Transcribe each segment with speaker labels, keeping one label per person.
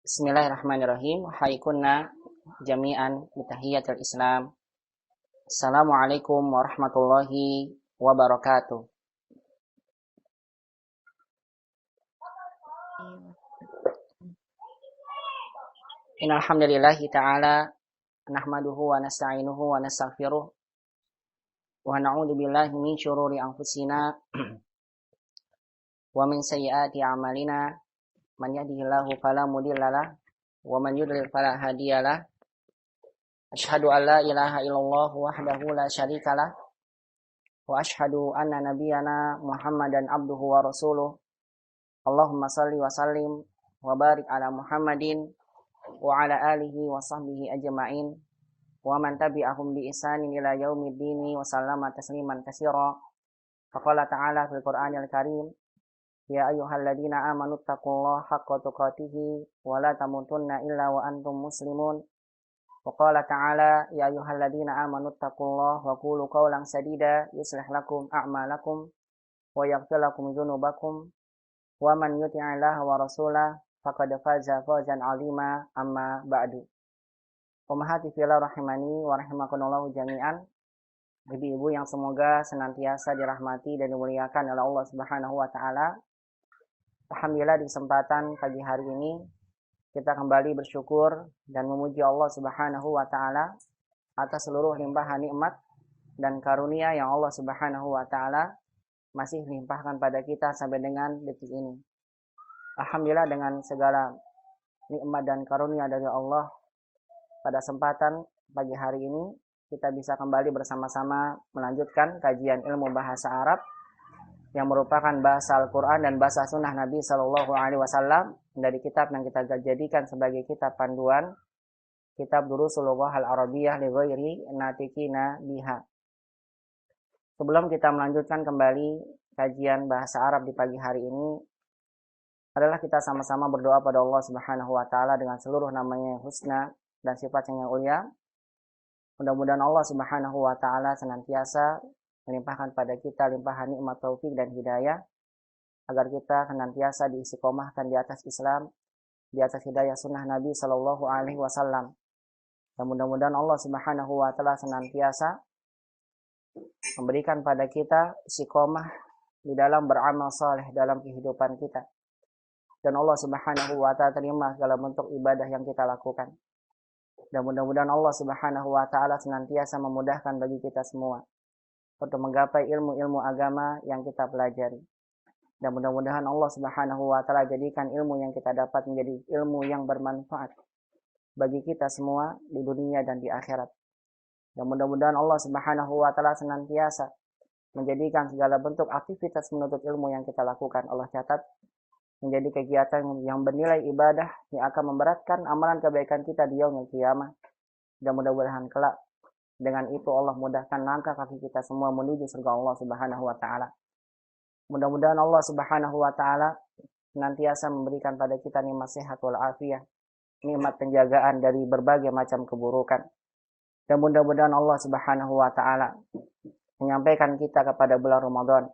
Speaker 1: Bismillahirrahmanirrahim. Haikunna jami'an bitahiyatul Islam. Assalamualaikum warahmatullahi wabarakatuh. Innal hamdalillahi ta'ala nahmaduhu wa nasta'inuhu wa nastaghfiruh wa na'udzu billahi min syururi anfusina wa min sayyiati a'malina. Man yahdihillahu fala mudhillalah wa man yudlil fala hadiyalah. Asyhadu an la ilaha illallah wahdahu la syarikalah wa asyhadu anna nabiyyana Muhammadan abduhu wa rasuluh. Allahumma shalli wa sallim wa barik ala Muhammadin wa ala alihi wa sahbihi ajma'in wa man tabi'ahum bi ihsanin ila yaumiddin wa sallama tasliman katsira. Faqala ta'ala fil Qur'anil Karim, ya ayyuhalladzina amanu taqullaha haqqa tuqatih wa la tamutunna illa wa antum muslimun. Wa qala ta'ala, ya ayyuhalladzina amanu taqullaha wa qulu qawlan sadida yuslih lakum a'malakum wa yaghfir lakum dzunubakum wa man yuti'illaha wa rasulahu faqad faza fawzan 'azima. Amma ba'du. Ummahati fillah rahimani wa rahimakumullah jami'an. Ibu-ibu yang semoga senantiasa dirahmati dan dimuliakan oleh Allah Subhanahu wa taala. Alhamdulillah di kesempatan pagi hari ini kita kembali bersyukur dan memuji Allah Subhanahu wa taala atas seluruh limpahan nikmat dan karunia yang Allah Subhanahu wa taala masih limpahkan pada kita sampai dengan detik ini. Alhamdulillah dengan segala nikmat dan karunia dari Allah, pada kesempatan pagi hari ini kita bisa kembali bersama-sama melanjutkan kajian ilmu bahasa Arab yang merupakan bahasa Al-Quran dan bahasa sunnah Nabi Sallallahu Alaihi Wasallam dari kitab yang kita jadikan sebagai kitab panduan, kitab Durusul Lughah Al-Arabiyyah li ghairi natikina biha. Sebelum kita melanjutkan kembali kajian bahasa Arab di pagi hari ini, adalah kita sama-sama berdoa pada Allah Subhanahu wa taala dengan seluruh namanya yang husna dan sifatnya yang mulia. Mudah-mudahan Allah Subhanahu wa taala senantiasa melimpahkan pada kita limpahan nikmat taufik dan hidayah agar kita senantiasa diistiqomahkan di atas Islam, di atas hidayah sunnah Nabi Sallallahu Alaihi Wasallam. Dan mudah-mudahan Allah Subhanahu wa taala senantiasa memberikan pada kita istiqomah di dalam beramal saleh dalam kehidupan kita. Dan Allah Subhanahu wa taala terima segala bentuk ibadah yang kita lakukan. Dan mudah-mudahan Allah Subhanahu wa taala senantiasa memudahkan bagi kita semua untuk menggapai ilmu-ilmu agama yang kita pelajari. Dan mudah-mudahan Allah Subhanahu wa taala jadikan ilmu yang kita dapat menjadi ilmu yang bermanfaat bagi kita semua di dunia dan di akhirat. Dan mudah-mudahan Allah Subhanahu wa taala senantiasa menjadikan segala bentuk aktivitas menuntut ilmu yang kita lakukan, Allah catat menjadi kegiatan yang bernilai ibadah yang akan memberatkan amalan kebaikan kita di yaumul qiyamah. Dan mudah-mudahan kelak dengan itu Allah mudahkan langkah kaki kita semua menuju surga Allah Subhanahu wa taala. Mudah-mudahan Allah Subhanahu wa taala senantiasa memberikan pada kita nikmat sehat wal afiyah, nikmat penjagaan dari berbagai macam keburukan. Dan mudah-mudahan Allah Subhanahu wa taala menyampaikan kita kepada bulan Ramadan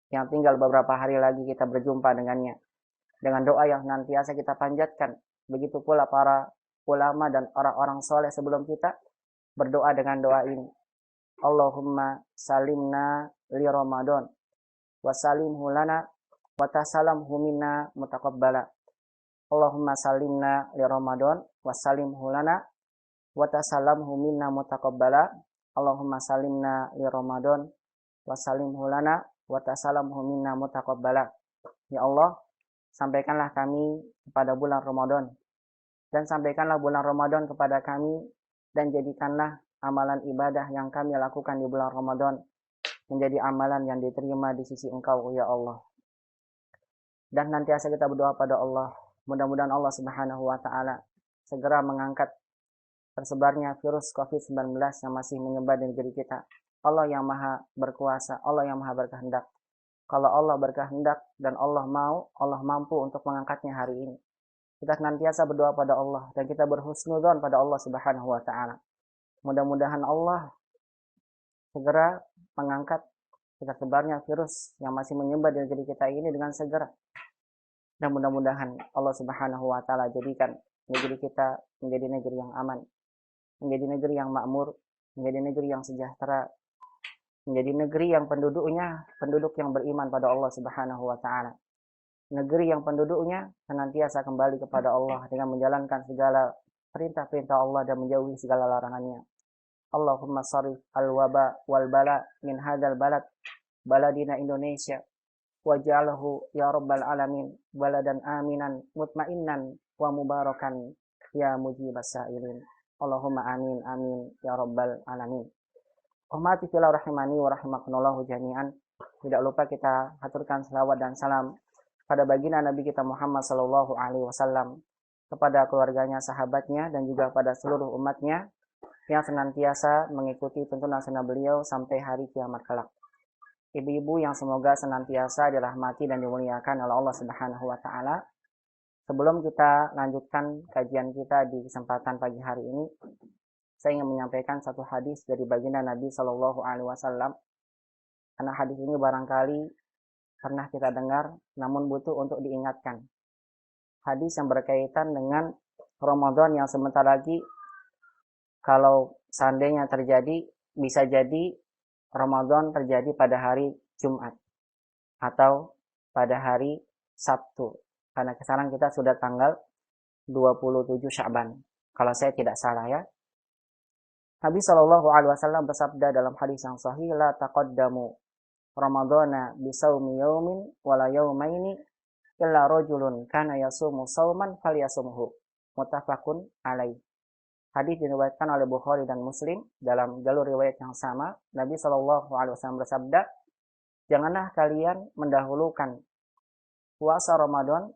Speaker 1: yang tinggal beberapa hari lagi kita berjumpa dengannya. Dengan doa yang senantiasa kita panjatkan, begitu pula para ulama dan orang-orang soleh sebelum kita berdoa dengan doa ini. Allahumma salimna li Ramadan wa salimhu lana wa tasalamhu minna mutaqabbala. Allahumma salimna li Ramadan wa salimhu lana wa tasalamhu minna mutaqabbala. Allahumma salimna li Ramadan wa salimhu lana wa tasalamhu minna mutaqabbala. Ya Allah, sampaikanlah kami kepada bulan Ramadan dan sampaikanlah bulan Ramadan kepada kami, dan jadikanlah amalan ibadah yang kami lakukan di bulan Ramadan menjadi amalan yang diterima di sisi Engkau, ya Allah. Dan nantiasa kita berdoa pada Allah, mudah-mudahan Allah Subhanahu wa taala segera mengangkat tersebarnya virus COVID-19 yang masih menyebar di negeri kita. Allah yang maha berkuasa, Allah yang maha berkehendak. Kalau Allah berkehendak dan Allah mau, Allah mampu untuk mengangkatnya hari ini. Kita senantiasa berdoa pada Allah dan kita berhusnudzon pada Allah Subhanahu wa taala. Mudah-mudahan Allah segera mengangkat tersebarnya virus yang masih menyebar di negeri kita ini dengan segera. Dan mudah-mudahan Allah Subhanahu wa taala jadikan negeri kita menjadi negeri yang aman, menjadi negeri yang makmur, menjadi negeri yang sejahtera, menjadi negeri yang penduduknya penduduk yang beriman pada Allah Subhanahu wa taala. Negeri yang penduduknya senantiasa kembali kepada Allah dengan menjalankan segala perintah-perintah Allah dan menjauhi segala larangannya. Allahumma sarif al-waba wal bala min hadzal balad baladina Indonesia waj'alhu ya rabbal alamin baladan aminan mutmainnan wa mubarakan ya mujibas sa'ilin. Allahumma amin amin ya rabbal alamin. Hormati fillah rahimani wa rahimakumullah jami'an. Tidak lupa kita haturkan selawat dan salam pada baginda Nabi kita Muhammad sallallahu alaihi wasallam, kepada keluarganya, sahabatnya, dan juga pada seluruh umatnya yang senantiasa mengikuti tuntunan sunnah beliau sampai hari kiamat kelak. Ibu-ibu yang semoga senantiasa dirahmati dan dimuliakan oleh Allah Subhanahu wa taala. Sebelum kita lanjutkan kajian kita di kesempatan pagi hari ini, saya ingin menyampaikan satu hadis dari baginda Nabi sallallahu alaihi wasallam. Karena hadis ini barangkali pernah kita dengar, namun butuh untuk diingatkan. Hadis yang berkaitan dengan Ramadan yang sebentar lagi, kalau seandainya terjadi, bisa jadi Ramadan terjadi pada hari Jumat atau pada hari Sabtu. Karena sekarang kita sudah tanggal 27 Sya'ban. Kalau saya tidak salah ya. Nabi Shallallahu Alaihi Wasallam bersabda dalam hadis yang sahih, la taqaddamu Ramadana bisaumi yaumin wala yaumaini illa rajulun kana yasumu sauman falyasumhu. Muttafaqun alaih. Hadis diriwayatkan oleh Bukhari dan Muslim dalam jalur riwayat yang sama. Nabi Shallallahu alaihi wasallam bersabda, "Janganlah kalian mendahulukan puasa Ramadan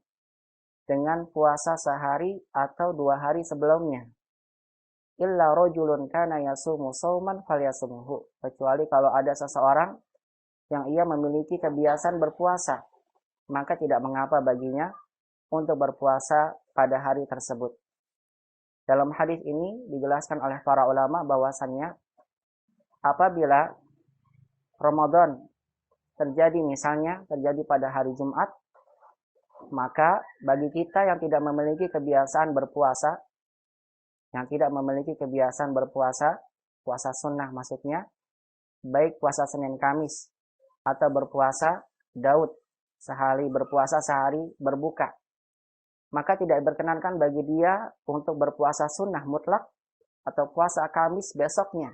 Speaker 1: dengan puasa sehari atau 2 hari sebelumnya. Illa rajulun kana yasumu sauman falyasumhu." Kecuali kalau ada seseorang yang ia memiliki kebiasaan berpuasa, maka tidak mengapa baginya untuk berpuasa pada hari tersebut. Dalam hadis ini dijelaskan oleh para ulama bahwasannya apabila Ramadan terjadi pada hari Jumat, maka bagi kita yang tidak memiliki kebiasaan berpuasa, puasa sunnah maksudnya, baik puasa Senin Kamis atau berpuasa Daud, berpuasa sehari berbuka, maka tidak diperkenankan bagi dia untuk berpuasa sunnah mutlak atau puasa Kamis besoknya.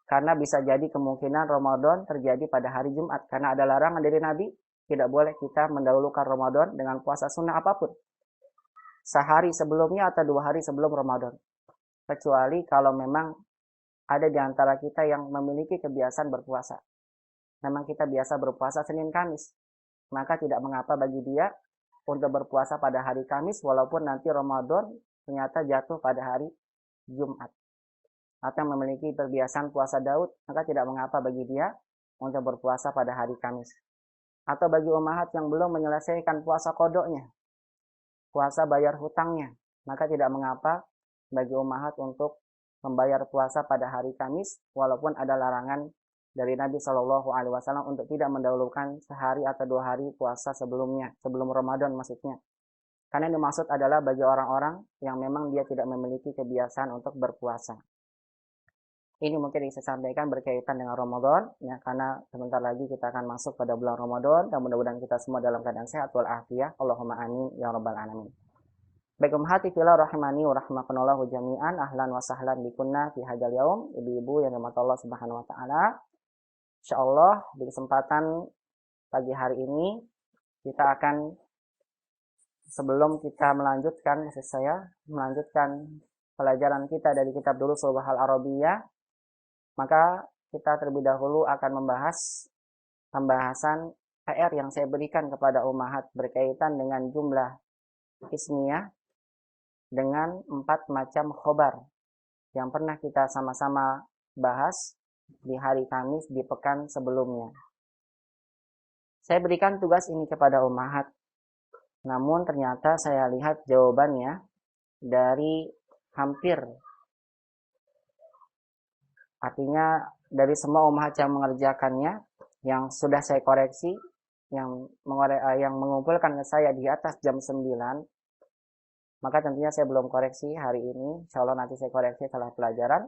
Speaker 1: Karena bisa jadi kemungkinan Ramadan terjadi pada hari Jumat. Karena ada larangan dari Nabi, tidak boleh kita mendahulukan Ramadan dengan puasa sunnah apapun, sehari sebelumnya atau 2 hari sebelum Ramadan. Kecuali kalau memang ada di antara kita yang memiliki kebiasaan berpuasa. Memang kita biasa berpuasa Senin Kamis, maka tidak mengapa bagi dia untuk berpuasa pada hari Kamis walaupun nanti Ramadan ternyata jatuh pada hari Jumat. Atau yang memiliki kebiasaan puasa Daud, maka tidak mengapa bagi dia untuk berpuasa pada hari Kamis. Atau bagi ummahat yang belum menyelesaikan puasa qodoknya, puasa bayar hutangnya, maka tidak mengapa bagi ummahat untuk membayar puasa pada hari Kamis walaupun ada larangan dari Nabi Shallallahu Alaihi Wasallam untuk tidak mendahulukan sehari atau 2 hari puasa sebelumnya, sebelum Ramadan maksudnya. Karena yang dimaksud adalah bagi orang-orang yang memang dia tidak memiliki kebiasaan untuk berpuasa. Ini mungkin bisa sampaikan berkaitan dengan Ramadan, ya, karena sebentar lagi kita akan masuk pada bulan Ramadan dan mudah-mudahan kita semua dalam keadaan sehat walafiat. Allahumma amin ya rabbal alamin. Baik umhati fillah rahimani wa rahimakumullah jami'an, ahlan wa sahlan bikunna fi hadzal yaum. Ibu-ibu yang dirahmati Allah Subhanahu wa taala. Insyaallah di kesempatan pagi hari ini kita akan, sebelum kita melanjutkan pelajaran kita dari kitab Durusul Lughah Arabiyah, maka kita terlebih dahulu akan membahas pembahasan PR yang saya berikan kepada ummahat berkaitan dengan jumlah ismiyah dengan 4 macam khobar yang pernah kita sama-sama bahas di hari Kamis di pekan sebelumnya. Saya berikan tugas ini kepada ummahat, namun ternyata saya lihat jawabannya dari hampir, artinya dari semua ummahat yang mengerjakannya, yang sudah saya koreksi, yang mengumpulkan ke saya di atas jam 9, Maka tentunya saya belum koreksi hari ini. Insya Allah nanti saya koreksi setelah pelajaran.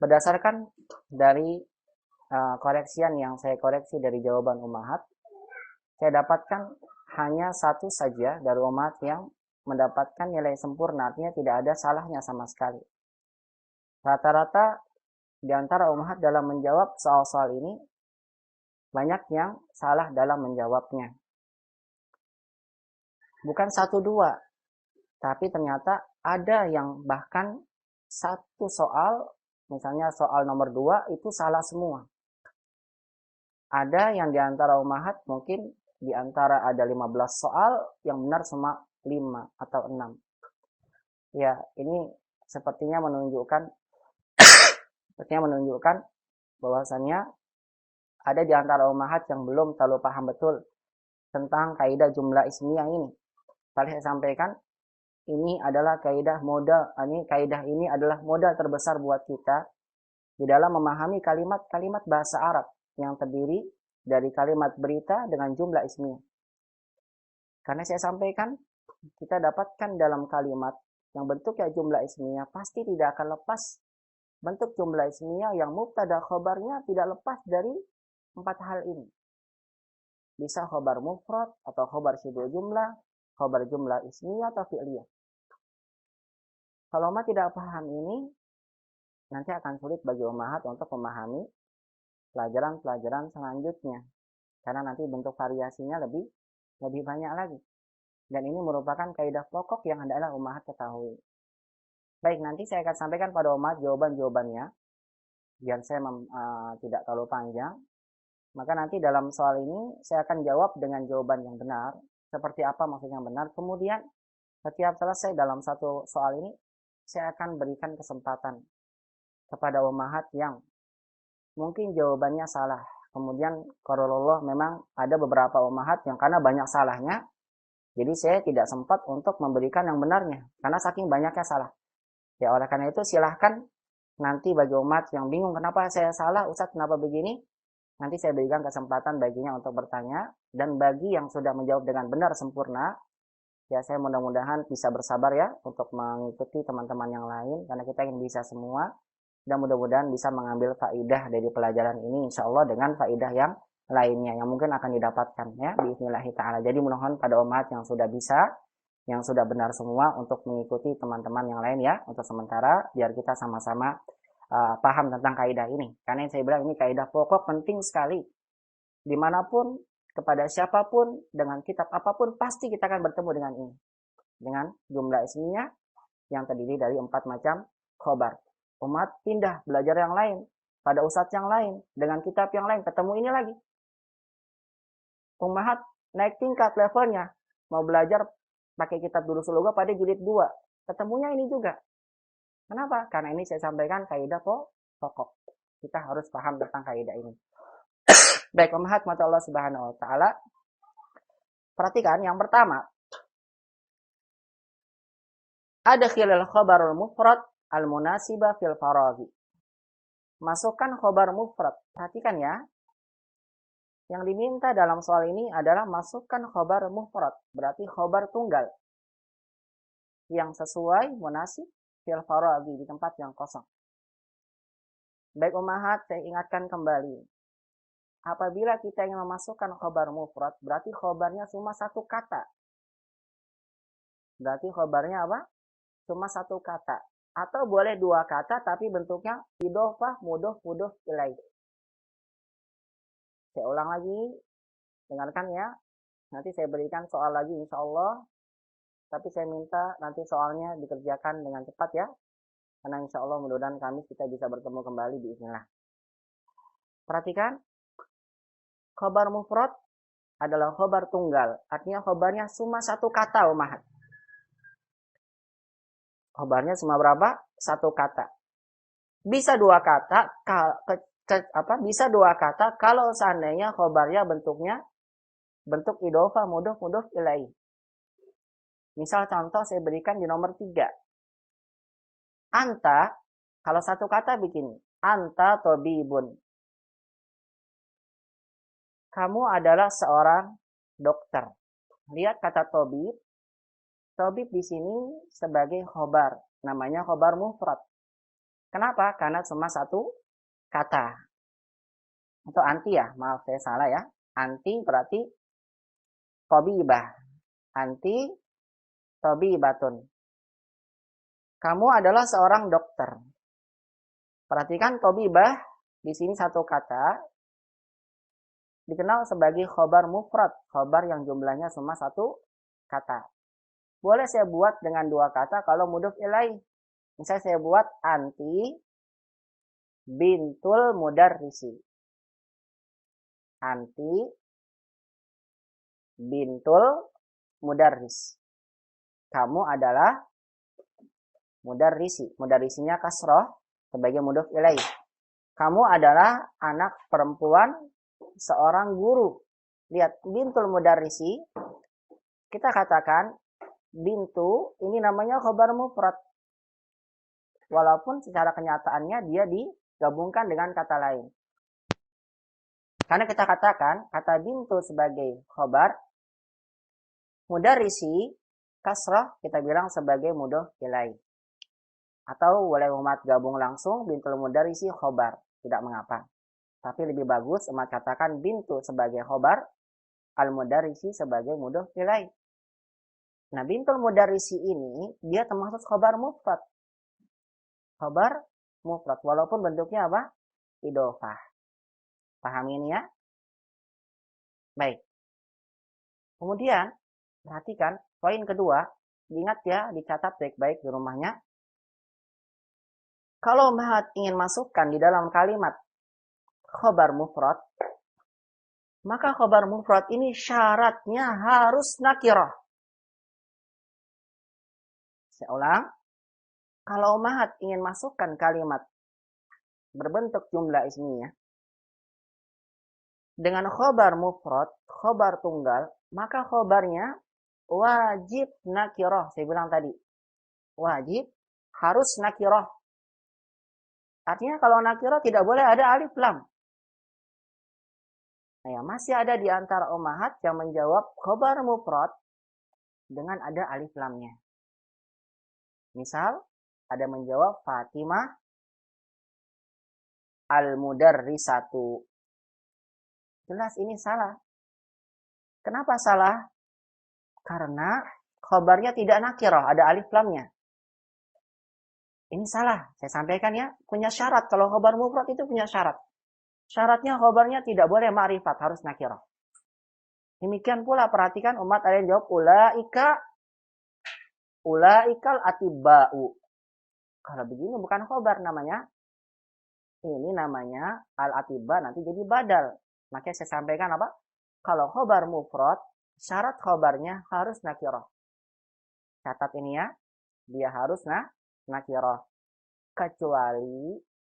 Speaker 1: Berdasarkan dari koreksian yang saya koreksi dari jawaban ummahat, saya dapatkan hanya satu saja dari ummahat yang mendapatkan nilai sempurna, artinya tidak ada salahnya sama sekali. Rata-rata di antara ummahat dalam menjawab soal-soal ini, banyak yang salah dalam menjawabnya. Bukan satu dua, tapi ternyata ada yang bahkan satu soal, misalnya soal nomor 2 itu salah semua. Ada yang di antara ummahat mungkin di antara ada 15 soal yang benar cuma 5 atau 6. Ya, ini sepertinya menunjukkan bahwasannya ada di antara ummahat yang belum terlalu paham betul tentang kaidah jumlah ismiyah ini. Tadi saya sampaikan, ini adalah kaidah ini adalah modal terbesar buat kita di dalam memahami kalimat-kalimat bahasa Arab yang terdiri dari kalimat berita dengan jumlah ismiyah. Karena saya sampaikan, kita dapatkan dalam kalimat yang bentuknya jumlah ismiyah pasti tidak akan lepas bentuk jumlah ismiyah yang mubtada khobarnya tidak lepas dari 4 hal ini. Bisa khobar mufrad atau khobar syibul jumlah, khobar jumlah ismiyah atau fi'liyah. Kalau umat tidak paham ini, nanti akan sulit bagi ummahat untuk memahami pelajaran-pelajaran selanjutnya. Karena nanti bentuk variasinya lebih banyak lagi. Dan ini merupakan kaidah pokok yang hendaklah ummahat ketahui. Baik, nanti saya akan sampaikan pada ummahat jawaban-jawabannya, biar saya tidak terlalu panjang. Maka nanti dalam soal ini saya akan jawab dengan jawaban yang benar. Seperti apa maksudnya yang benar. Kemudian setiap selesai dalam satu soal ini, saya akan berikan kesempatan kepada ummahat yang mungkin jawabannya salah. Kemudian qadarullah memang ada beberapa ummahat yang karena banyak salahnya, jadi saya tidak sempat untuk memberikan yang benarnya. Karena saking banyaknya salah. Ya oleh karena itu silahkan nanti bagi umat yang bingung kenapa saya salah, Ustaz kenapa begini, nanti saya berikan kesempatan baginya untuk bertanya. Dan bagi yang sudah menjawab dengan benar sempurna, ya saya mudah-mudahan bisa bersabar ya untuk mengikuti teman-teman yang lain. Karena kita ingin bisa semua. Dan mudah-mudahan bisa mengambil faidah dari pelajaran ini insya Allah dengan faidah yang lainnya yang mungkin akan didapatkan ya biiznillah ta'ala. Jadi mudah-mudahan pada umat yang sudah bisa, yang sudah benar semua untuk mengikuti teman-teman yang lain ya untuk sementara biar kita sama-sama paham tentang kaidah ini. Karena yang saya bilang ini kaidah pokok penting sekali. Dimanapun, kepada siapapun, dengan kitab apapun pasti kita akan bertemu dengan ini. Dengan jumlah ismiyah yang terdiri dari 4 macam khobar. Umat pindah belajar yang lain pada ustadz yang lain dengan kitab yang lain ketemu ini lagi. Ummahat naik tingkat levelnya mau belajar pakai kitab Durusul Lughah pada jilid 2 ketemunya ini juga. Kenapa? Karena ini saya sampaikan kaidah pokok. Kita harus paham tentang kaidah ini. Baik ummahat mata Allah Subhanahu wa taala. Perhatikan yang pertama. Adkhilal khabarul mufrad al-munasibah fil faraghi. Masukkan khobar mufrad. Perhatikan ya. Yang diminta dalam soal ini adalah masukkan khobar mufrad. Berarti khobar tunggal. Yang sesuai munasib fil faraghi di tempat yang kosong. Baik ummahat, saya ingatkan kembali. Apabila kita ingin memasukkan khobar mufrad, berarti khobarnya cuma satu kata. Berarti khobarnya apa? Cuma satu kata. Atau boleh 2 kata tapi bentuknya idhofah mudhof ilaih. Saya ulang lagi. Dengarkan ya. Nanti saya berikan soal lagi insya Allah. Tapi saya minta nanti soalnya dikerjakan dengan cepat ya. Karena insya Allah mudah-mudahan Kamis kita bisa bertemu kembali biiznillah. Perhatikan. Khobar mufrad adalah khobar tunggal. Artinya khobarnya cuma satu kata ummahat. Khobarnya cuma berapa? Satu kata. Bisa 2 kata, bisa 2 kata kalau seandainya khobarnya bentuknya bentuk idhofah mudhof ilaih. Misal contoh saya berikan di nomor 3. Anta, kalau satu kata begini. Anta tobibun. Kamu adalah seorang dokter. Lihat kata tobib. Tabib di sini sebagai khobar. Namanya khobar mufrad. Kenapa? Karena cuma satu kata. Atau anti ya, maaf saya salah ya. Anti berarti tabibah. Anti tabibatun. Kamu adalah seorang dokter. Perhatikan tabibah di sini satu kata dikenal sebagai khobar mufrad. Khobar yang jumlahnya cuma satu kata. Boleh saya buat dengan dua kata kalau mudhof ilaih. Misalnya saya buat anti bintul mudarrisi. Anti bintul mudarris. Kamu adalah mudarrisi. Mudarrisinya kasroh sebagai mudhof ilaih. Kamu adalah anak perempuan seorang guru. Lihat, bintul mudarrisi. Kita katakan bintu ini namanya khobar mufrad. Walaupun secara kenyataannya dia digabungkan dengan kata lain. Karena kita katakan kata bintu sebagai khobar, mudarrisi kasrah kita bilang sebagai mudhof ilaih. Atau boleh umat gabung langsung bintul mudarrisi khobar, tidak mengapa. Tapi lebih bagus umat katakan bintu sebagai khobar, al mudarrisi sebagai mudhof ilaih. Nah, bintul mudarrisi ini dia termasuk khobar mufrad. Khobar mufrad walaupun bentuknya apa? Idhofah. Paham ini ya? Baik. Kemudian perhatikan poin kedua, ingat ya, dicatat baik-baik di rumahnya. Kalau mahat ingin masukkan di dalam kalimat khobar mufrad, maka khobar mufrad ini syaratnya harus nakirah. Saya ulang. Kalau mahat ingin masukkan kalimat berbentuk jumlah ismiyah dengan khobar mufrad, khobar tunggal, maka khobarnya wajib nakirah. Saya bilang tadi, wajib harus nakirah. Artinya kalau nakirah tidak boleh ada alif lam. Nah, ya, masih ada di antara ummahat yang menjawab khobar mufrad dengan ada alif lamnya. Misal, ada menjawab Fatimah al-mudarrisatu. Jelas ini salah. Kenapa salah? Karena khobarnya tidak nakirah, ada alif lamnya. Ini salah, saya sampaikan ya. Punya syarat, kalau khobar mufrad itu punya syarat. Syaratnya khobarnya tidak boleh ma'rifat, harus nakirah. Demikian pula perhatikan umat ada yang jawab ulaikal atibba'u. Kalau begini bukan khobar namanya. Ini namanya al-atibba nanti jadi badal. Makanya saya sampaikan apa? Kalau khobar mufrad, syarat khobarnya harus nakirah. Catat ini ya. Dia harus nakirah. Kecuali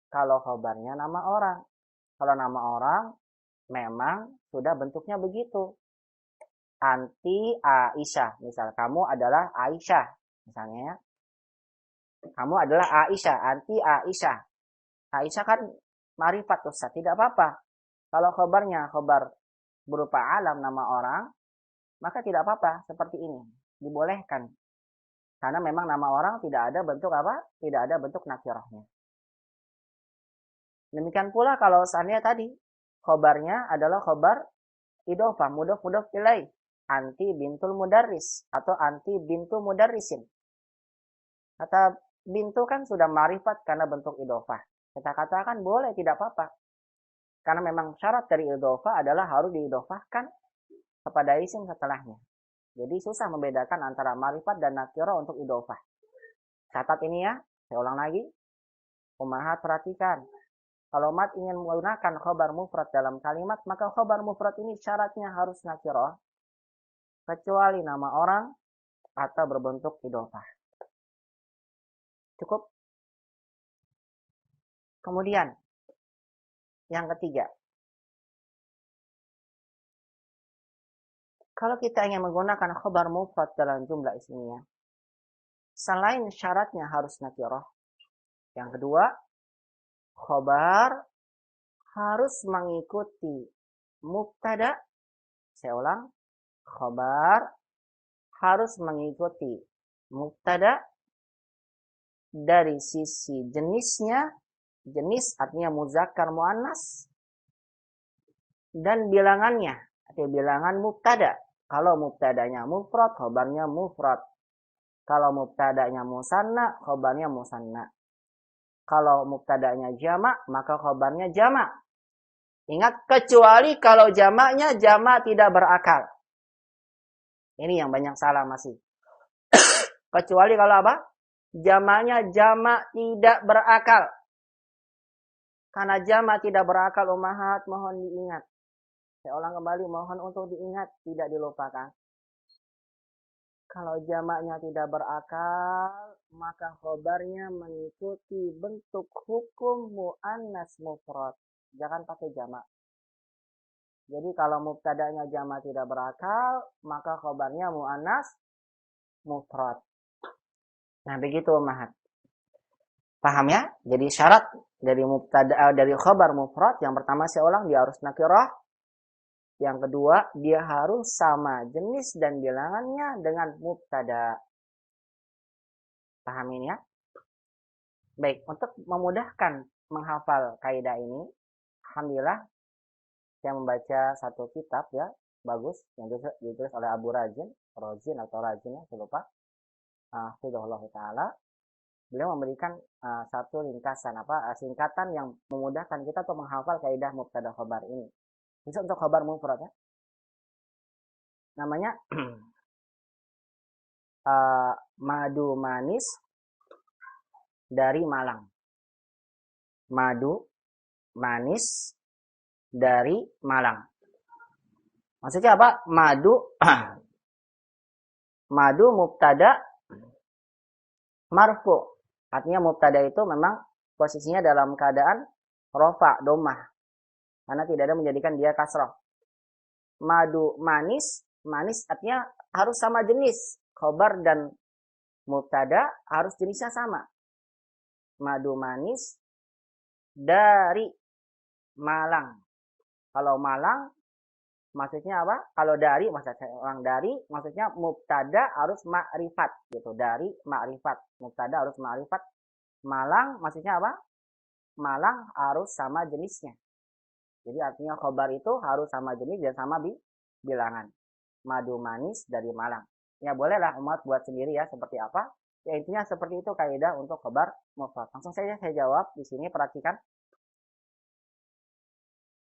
Speaker 1: kalau khobarnya nama orang. Kalau nama orang, memang sudah bentuknya begitu. Anti Aisyah. Misal, kamu adalah Aisyah. Misalnya ya. Kamu adalah Aisyah. Anti Aisyah. Aisyah kan ma'rifat Ustaz. Tidak apa-apa. Kalau khobarnya khobar berupa alam nama orang, maka tidak apa-apa. Seperti ini. Dibolehkan. Karena memang nama orang tidak ada bentuk apa? Tidak ada bentuk nakirahnya. Demikian pula kalau seandainya tadi khobarnya adalah khobar idhofah, mudhof ilaih, anti bintul mudarris atau anti bintu mudarrisin. Kata bintu kan sudah ma'rifat karena bentuk idhofah. Kita katakan boleh, tidak apa-apa. Karena memang syarat dari idhofah adalah harus diidhofahkan kepada isim setelahnya. Jadi susah membedakan antara ma'rifat dan nakirah untuk idhofah. Catat ini ya, saya ulang lagi. Ummahat perhatikan. Kalau umat ingin menggunakan khobar mufrad dalam kalimat, maka khobar mufrad ini syaratnya harus nakirah. Kecuali nama orang atau berbentuk idhofah. Cukup? Kemudian, yang ketiga. Kalau kita ingin menggunakan khobar mufrad dalam jumlah ismiyah, selain syaratnya harus nakirah, yang kedua, khobar harus mengikuti mubtada. Saya ulang, khobar harus mengikuti Mubtada dari sisi jenisnya, jenis artinya muzakkar muannas, dan bilangannya, artinya bilangan mubtada. Kalau mubtadanya mufrad, khabarnya mufrad. Kalau mubtadanya musanna, khabarnya musanna. Kalau mubtadanya jamak, maka khabarnya jamak. Ingat, kecuali kalau jamaknya jamak tidak berakal. Ini yang banyak salah masih. Kecuali kalau apa? Jamaknya jamak tidak berakal. Karena jamak tidak berakal, ummahat, mohon diingat. Saya ulang kembali, mohon untuk diingat, tidak dilupakan. Kalau jamaknya tidak berakal, maka khobarnya mengikuti bentuk hukum mu'annas mufrad. Jangan pakai jamak. Jadi kalau mubtada'nya jamak tidak berakal, maka khobarnya mu'annas mufrad. Nah, begitu ummahat. Paham ya? Jadi syarat dari mubtada dari khobar mufrad, yang pertama saya ulang, dia harus nakirah. Yang kedua, dia harus sama jenis dan bilangannya dengan mubtada. Paham ini ya? Baik, untuk memudahkan menghafal kaidah ini, alhamdulillah saya membaca satu kitab ya, bagus, yang ditulis oleh Abu Razin atau Razin ya, saya lupa. Hafizahullah Ta'ala. Beliau memberikan satu ringkasan, singkatan yang memudahkan kita untuk menghafal kaidah mubtada khobar ini. Bisa untuk khobar mufrad ya. Namanya madu manis dari Malang. Madu manis dari Malang. Maksudnya apa? Madu mubtada marfu. Artinya mubtada itu memang posisinya dalam keadaan rofa, domah. Karena tidak ada menjadikan dia kasroh. Madu manis, manis artinya harus sama jenis. Khobar dan mubtada harus jenisnya sama. Madu manis dari Malang. Kalau Malang maksudnya apa? Kalau dari, maksudnya orang dari, maksudnya mubtada harus ma'rifat gitu. Dari ma'rifat. Mubtada harus ma'rifat. Malang maksudnya apa? Malang harus sama jenisnya. Jadi artinya khobar itu harus sama jenis dan sama bilangan. Madu manis dari Malang. Ya bolehlah umat buat sendiri ya seperti apa. Ya intinya seperti itu kaidah untuk khobar mufrad. Langsung saja saya jawab di sini, perhatikan.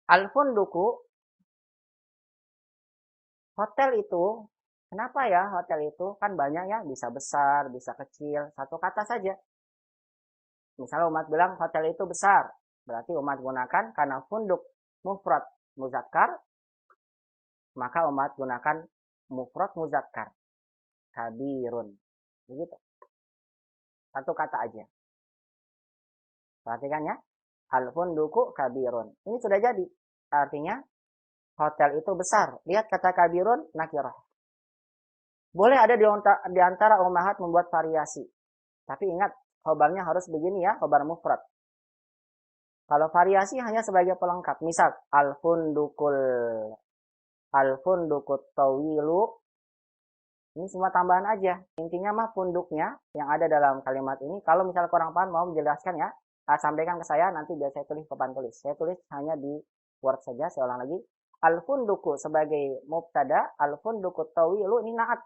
Speaker 1: Al-funduku, hotel itu, kenapa ya hotel itu? Kan banyak ya, bisa besar, bisa kecil, satu kata saja. Misalnya umat bilang hotel itu besar, berarti umat gunakan karena funduk mufrad muzakkar, maka umat gunakan mufrad muzakkar. Kabirun. Begitu. Satu kata aja. Perhatikan ya. Al-funduku kabirun. Ini sudah jadi. Artinya hotel itu besar. Lihat kata kabirun nakirah. Boleh ada di antara ummahat membuat variasi. Tapi ingat, khobarnya harus begini ya, khobar mufrad. Kalau variasi hanya sebagai pelengkap. Misal, al-fundukut tawilu. Ini semua tambahan aja. Intinya mah funduknya yang ada dalam kalimat ini. Kalau misalnya kurang paham mau menjelaskan ya, sampaikan ke saya, nanti biar saya tulis papan tulis. Saya tulis hanya di Word saja, saya ulang lagi. Al-funduku sebagai mubtada, al-fundukut tawilu ini na'at.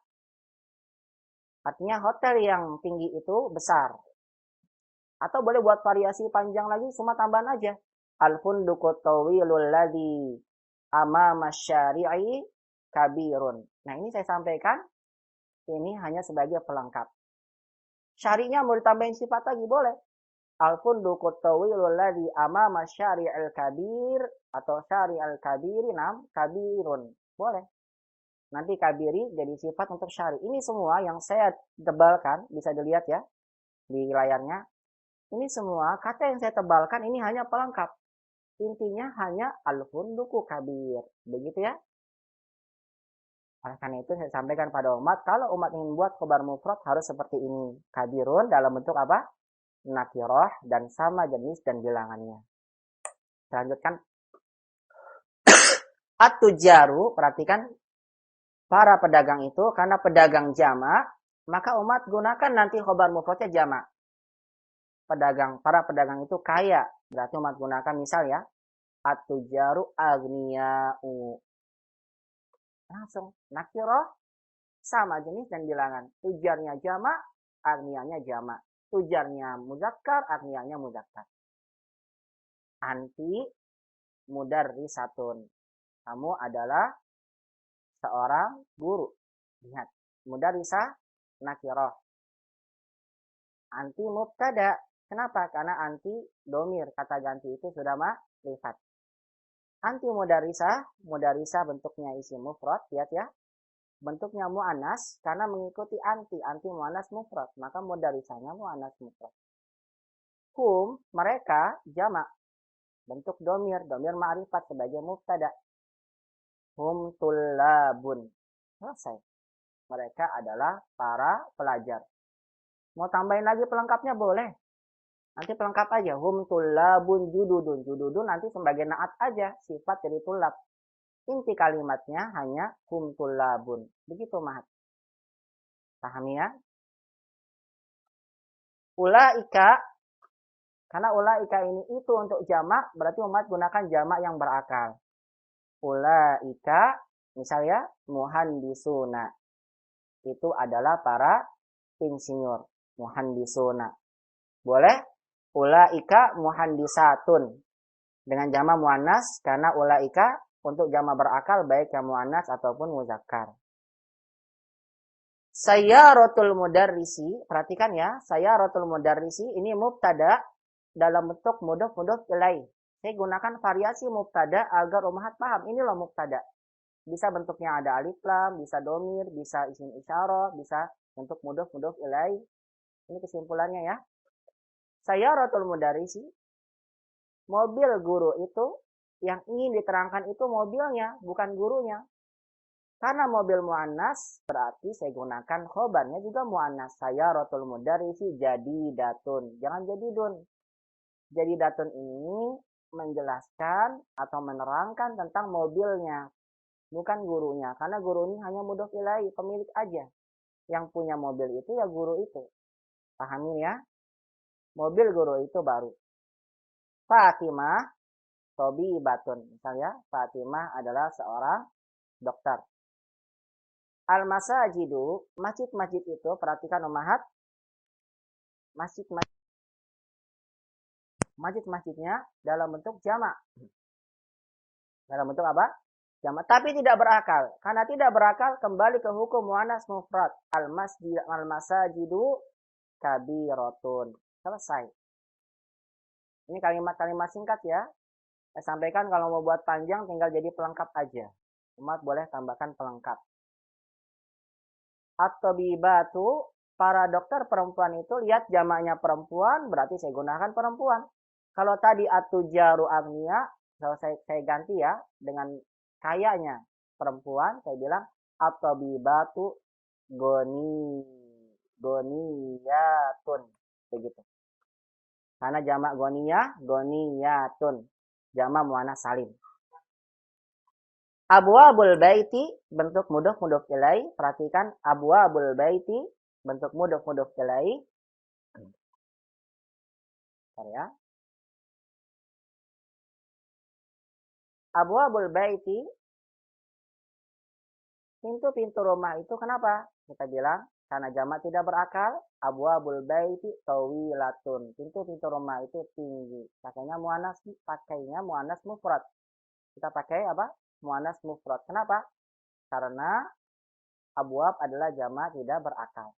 Speaker 1: Artinya hotel yang tinggi itu besar. Atau boleh buat variasi panjang lagi, semua tambahan aja. Al-fundukut tawilul ladzi amama syari'i kabirun. Nah, ini saya sampaikan, ini hanya sebagai pelengkap. Syari'nya mau ditambahin sifat lagi, boleh. Al-fundukut tawilul ladzi amama syari'il kabir, atau syari'il kabiri nam kabirun. Boleh. Nanti kabiri jadi sifat untuk syari'. Ini semua yang saya tebalkan, bisa dilihat ya di layarnya. Ini semua kata yang saya tebalkan ini hanya pelengkap. Intinya hanya al-funduku kabir. Begitu ya. Oleh karena itu saya sampaikan pada umat, kalau umat ingin buat khobar mufrad harus seperti ini. Kabirun dalam bentuk apa? Nakirah dan sama jenis dan bilangannya. Selanjutkan. At-tujaru, perhatikan. Para pedagang itu, karena pedagang jamak, Maka umat gunakan nanti khobar mufradnya jamak. Para pedagang itu kaya. Berarti umat gunakan misal ya, at-tujaru aghniya'u. Langsung nakiroh sama jenis dan bilangan. Tujarnya jamak, aghniyanya jamak. Tujarnya muzakkar, aghniyanya muzakkar. Anti mudarrisatun. Kamu adalah seorang guru. Lihat, mudarrisah nakiroh. Anti mubtada. Kenapa? Karena anti domir. Kata ganti itu sudah ma'rifat. Anti mudarrisah bentuknya isim mufrad, lihat ya. Bentuknya mu'annas karena mengikuti anti mu'annas mufrad, maka mudarrisahnya mu'annas mufrad. Hum, mereka jamak. Bentuk domir ma'rifat sebagai mubtada. Hum tullabun. Selesai. Mereka adalah para pelajar. Mau tambahin lagi pelengkapnya boleh. Nanti pelengkap aja. Hum tullabun jududun. Jududun nanti sebagai naat aja. Sifat dari tulab. Inti kalimatnya hanya hum tullabun. Begitu Mahat. Pahami ya? Ulaika. Karena ulaika ini itu untuk jamak. Berarti umat gunakan jamak yang berakal. Ulaika. Misalnya muhandisuna. Itu adalah para insinyur. Muhandisuna. Boleh? Ulaika muhandisatun. Dengan jama muannas karena ulaika untuk jama berakal baik yang muannas ataupun muzakkar. Sayyaratul mudarrisi, perhatikan ya, sayyaratul mudarrisi ini mubtada dalam bentuk mudhof ilaih. Saya gunakan variasi mubtada agar umahat paham. Ini loh mubtada. Bisa bentuknya ada alif lam, bisa domir, bisa isim isyarah, bisa bentuk mudhof ilaih. Ini kesimpulannya ya. Sayyaratul mudarrisi, mobil guru itu yang ingin diterangkan itu mobilnya, bukan gurunya. Karena mobil muannas berarti saya gunakan khobarnya juga muannas. Sayyaratul mudarrisi jadi datun. Jangan jadi dun. Jadi datun ini menjelaskan atau menerangkan tentang mobilnya, bukan gurunya. Karena guru ini hanya mudhof ilaih, pemilik aja. Yang punya mobil itu ya guru itu. Pahami ya? Mobil guru itu baru. Fatimah, tabibatun. Misalnya, Fatimah adalah seorang dokter. Al-masajidu, masjid-masjid itu, perhatikan umahat. Masjid-masjidnya dalam bentuk jamak. Dalam bentuk apa? Jamak. Tapi tidak berakal. Karena tidak berakal, kembali ke hukum muannas mufrad. Al-masajidu kabiratun. Selesai. Ini kalimat-kalimat singkat ya. Saya sampaikan kalau mau buat panjang tinggal jadi pelengkap aja. Umat boleh tambahkan pelengkap. At-tabibatu, para dokter perempuan itu, lihat jamaknya perempuan, berarti saya gunakan perempuan. Kalau tadi at-tujaru agniya, kalau saya ganti ya, dengan kayanya perempuan, saya bilang at-tabibatu goniyatun. Begitu. Karena jamak goniyatun. Jamak muannas salim. Abwabul baiti, bentuk mudhof ilaih. Perhatikan abwabul baiti, bentuk mudhof ilaih. Bentar ya. Abwabul baiti, pintu-pintu rumah itu kenapa? Kita bilang karena jamak tidak berakal. Abwabul baiti tawilatun. Pintu-pintu rumah itu tinggi. Pakainya muannas mufrad. Kita pakai apa? Muannas mufrad. Kenapa? Karena abwab adalah jamak tidak berakal.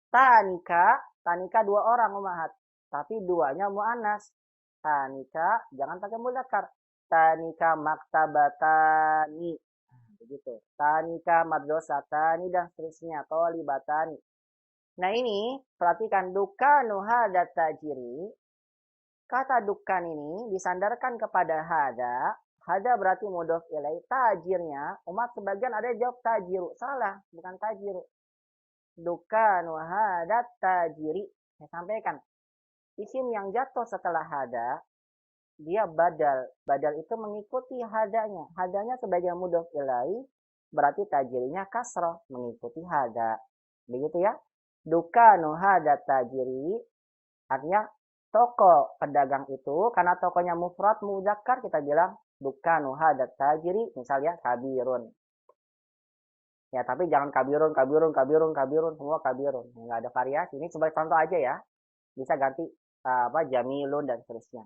Speaker 1: Tanika dua orang umahat. Tapi duanya muannas. Tanika, jangan pakai muzakkar. Tanika maktabatani. Begitu. Tanika madrasatani dan seterusnya. Tolibatani. Nah ini, perhatikan dukanu hadat tajiri. Kata dukan ini disandarkan kepada hada. Hada berarti mudhof ilaih. Tajirnya, umat sebagian ada yang jawab tajiru. Salah, bukan tajiru. Dukanu hadat tajiri. Saya sampaikan. Isim yang jatuh setelah hada, dia badal. Badal itu mengikuti hadanya. Hadanya sebagai mudhof ilaih, berarti tajirinya kasroh, mengikuti hada. Begitu ya. Dukanu hadat tajiri artinya toko pedagang itu, karena tokonya mufrad muzakkar kita bilang dukanu hadat tajiri, misalnya kabirun. Ya, tapi jangan kabirun, semua kabirun. Enggak ada variasi. Ini sebagai contoh aja ya. Bisa ganti jamilun dan seterusnya.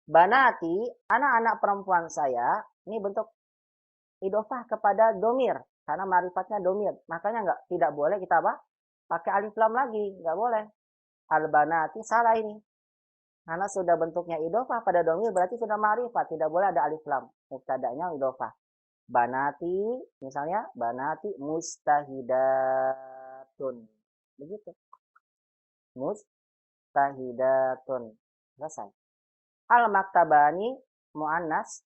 Speaker 1: Banati, anak-anak perempuan saya, ini bentuk idofah kepada domir. Karena marifatnya domir. Makanya tidak boleh kita pakai alif lam lagi. Nggak boleh. Al-banati, salah ini. Karena sudah bentuknya idofah pada domir, berarti sudah marifat. Tidak boleh ada alif lam. Mubtada'nya idofah. Banati, misalnya, banati mustahidatun. Begitu. Mustahidatun. Selesai. Al-maktabani mu'annas.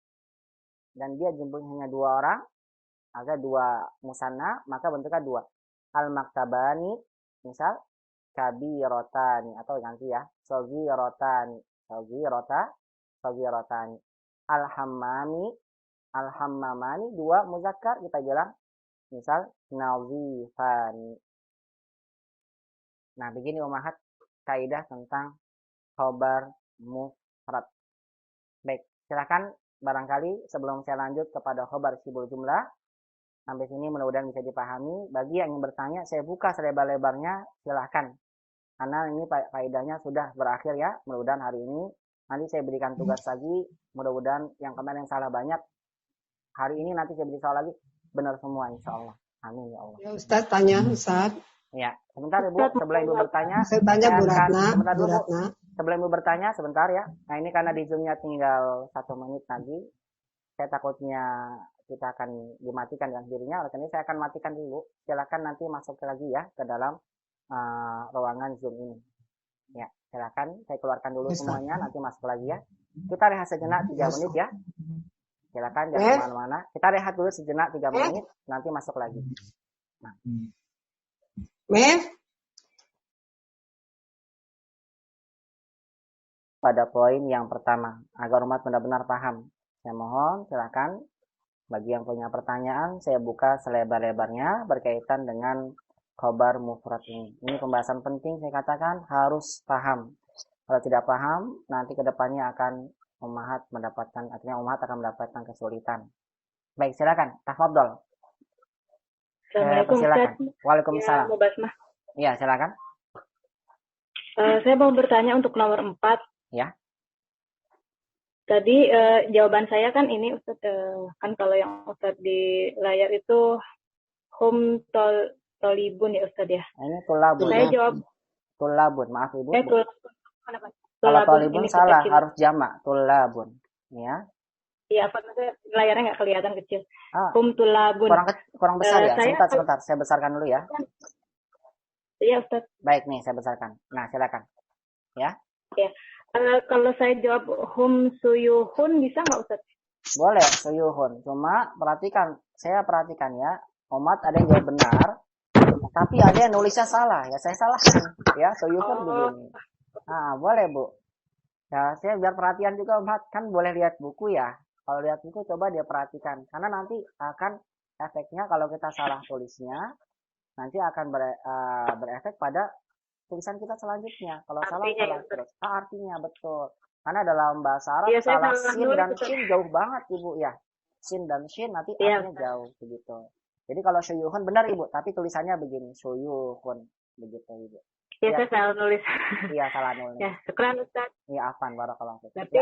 Speaker 1: Dan dia jumlahnya hanya 2 orang. Ada 2 musanna, maka bentuknya 2. Al-maktabani, misal, kabirotani. Atau ganti ya. Sogirotani. Sogirotani. Al-hammamani 2 muzakkar kita bilang. Misal, nazifani. Nah, begini umahat kaidah tentang khobar mufrad. Baik, silakan barangkali sebelum saya lanjut kepada khobar sibul jumlah, sampai sini mudah-mudahan bisa dipahami. Bagi yang ingin bertanya, saya buka selebar-lebarnya, silakan. Karena ini kaidahnya sudah berakhir ya, mudah-mudahan hari ini. Nanti saya berikan tugas lagi, mudah-mudahan yang kemarin salah banyak. Hari ini nanti saya beri soal lagi, benar semua insya Allah. Amin ya Allah.
Speaker 2: Ya Ustaz, tanya Ustaz.
Speaker 1: Ya, sebentar Ibu, sebelum Ibu bertanya.
Speaker 2: Saya tanya Bu Ratna.
Speaker 1: Sebelum Ibu bertanya, sebentar ya. Nah ini karena di Zoom-nya tinggal 1 menit lagi. Saya takutnya kita akan dimatikan dengan sendirinya. Oleh karena ini saya akan matikan dulu. Silakan nanti masuk lagi ya ke dalam ruangan Zoom ini. Ya, silakan saya keluarkan dulu semuanya. Nanti masuk lagi ya. Kita rehat sejenak 3 menit ya. Silakan jangan kemana-mana. Kita rehat dulu sejenak 3 menit. Nanti masuk lagi. Nah. Pada poin yang pertama, agar umat benar-benar paham. Saya mohon, silakan. Bagi yang punya pertanyaan, saya buka selebar-lebarnya berkaitan dengan khobar mufrad ini. Ini pembahasan penting, saya katakan harus paham. Kalau tidak paham, nanti kedepannya akan umat akan mendapatkan kesulitan. Baik, silakan. Tafadhol.
Speaker 3: Assalamualaikum Ustaz.
Speaker 1: Waalaikumsalam. Ya, silakan.
Speaker 3: Saya mau bertanya untuk nomor 4.
Speaker 1: Ya.
Speaker 3: Tadi jawaban saya kan ini Ustaz, kan kalau yang Ustaz di layar itu hum tolibun ya Ustaz ya.
Speaker 1: Ini tulabun.
Speaker 3: Saya jawab
Speaker 1: tulabun, maaf Ibu.
Speaker 3: Kalau
Speaker 1: tolibun salah, harus jamak, tulabun. Ya.
Speaker 3: Iya, apa layarnya nggak kelihatan kecil. Hum tulabun.
Speaker 1: Kurang besar ya. Sebentar, saya besarkan dulu ya.
Speaker 3: Iya Ustaz.
Speaker 1: Baik nih, saya besarkan. Nah, silakan. Ya.
Speaker 3: Ya. Kalau saya jawab hum suyuhun bisa nggak Ustaz?
Speaker 1: Boleh, suyuhun. Cuma saya perhatikan ya. Umat ada yang jawab benar, tapi ada yang nulisnya salah. Ya, saya salahkan. Ya, suyuhun begini. Nah, boleh Bu. Ya, saya biar perhatian juga umat. Kan boleh lihat buku ya. Kalau lihat buku coba dia perhatikan. Karena nanti akan efeknya kalau kita salah tulisnya, nanti akan berefek pada tulisan kita selanjutnya. Kalau salah terus. Artinya betul. Karena dalam bahasa Arab salah sin dan shin jauh banget Ibu ya. Sin dan shin nanti artinya jauh begitu. Jadi kalau syuyuhun benar Ibu, tapi tulisannya begini, syuyuhun begitu Ibu.
Speaker 3: Ya, saya salah nulis.
Speaker 1: Iya, salah nulis.
Speaker 3: Ya, syukran Ustaz.
Speaker 1: Iya, afan barakallahu fiik.
Speaker 3: Berarti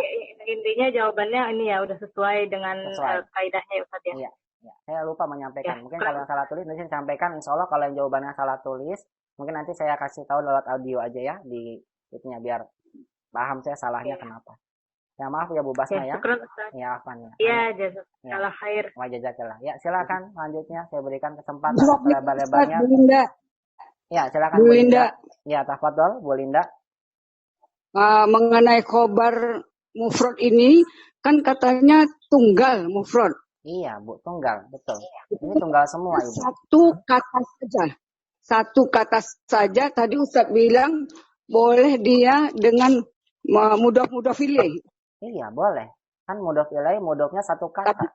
Speaker 3: intinya jawabannya ini ya udah sesuai dengan kaidahnya Ustaz ya.
Speaker 1: Iya. Ya, saya lupa menyampaikan. Mungkin kalau yang salah tulis nanti saya sampaikan. Insya Allah kalau yang jawabannya salah tulis, mungkin nanti saya kasih tahu lewat audio aja ya di itunya biar paham saya salahnya kenapa. Ya maaf ya Bu Basma ya. Ya afan ya.
Speaker 3: Iya, jazakallah khair.
Speaker 1: Wa jazakallah. Ya silakan selanjutnya saya berikan kesempatan lebar-lebarnya. Ya silakan Bu Linda. Ya tafadhol Bu Linda.
Speaker 4: Mengenai khobar mufrad ini kan katanya tunggal mufrad.
Speaker 1: Iya Bu, tunggal, betul. Ini tunggal semua Ibu.
Speaker 4: Satu kata saja tadi Ustaz bilang boleh dia dengan mudhof ilaih.
Speaker 1: Iya, boleh. Kan mudhof ilaih, mudhofnya satu kata.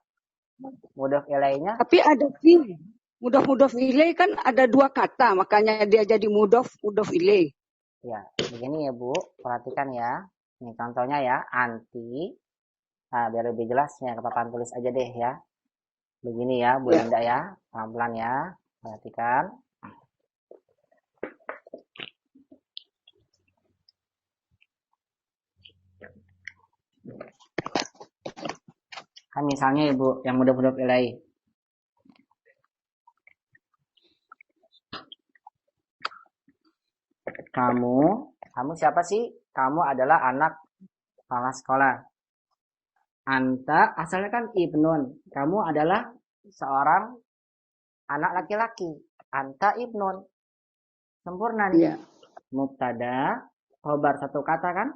Speaker 1: Mudhof ilaihnya.
Speaker 4: Tapi ada fi'il. Mudof ilaih kan ada dua kata, makanya dia jadi mudof ilaih.
Speaker 1: Ya, begini ya Bu, perhatikan ya. Ini contohnya ya, anti. Nah, biar lebih jelasnya ke papan tulis aja deh ya. Begini ya, Bu
Speaker 4: Ya.
Speaker 1: Linda ya, pelan-pelan ya. Perhatikan. Kan misalnya ya Bu, yang mudof ilaih. Kamu siapa sih? Kamu adalah anak kepala sekolah. Anta asalnya kan ibnun. Kamu adalah seorang anak laki-laki. Anta ibnun. Sempurna nih.
Speaker 4: Ya.
Speaker 1: Mubtada, khobar satu kata kan?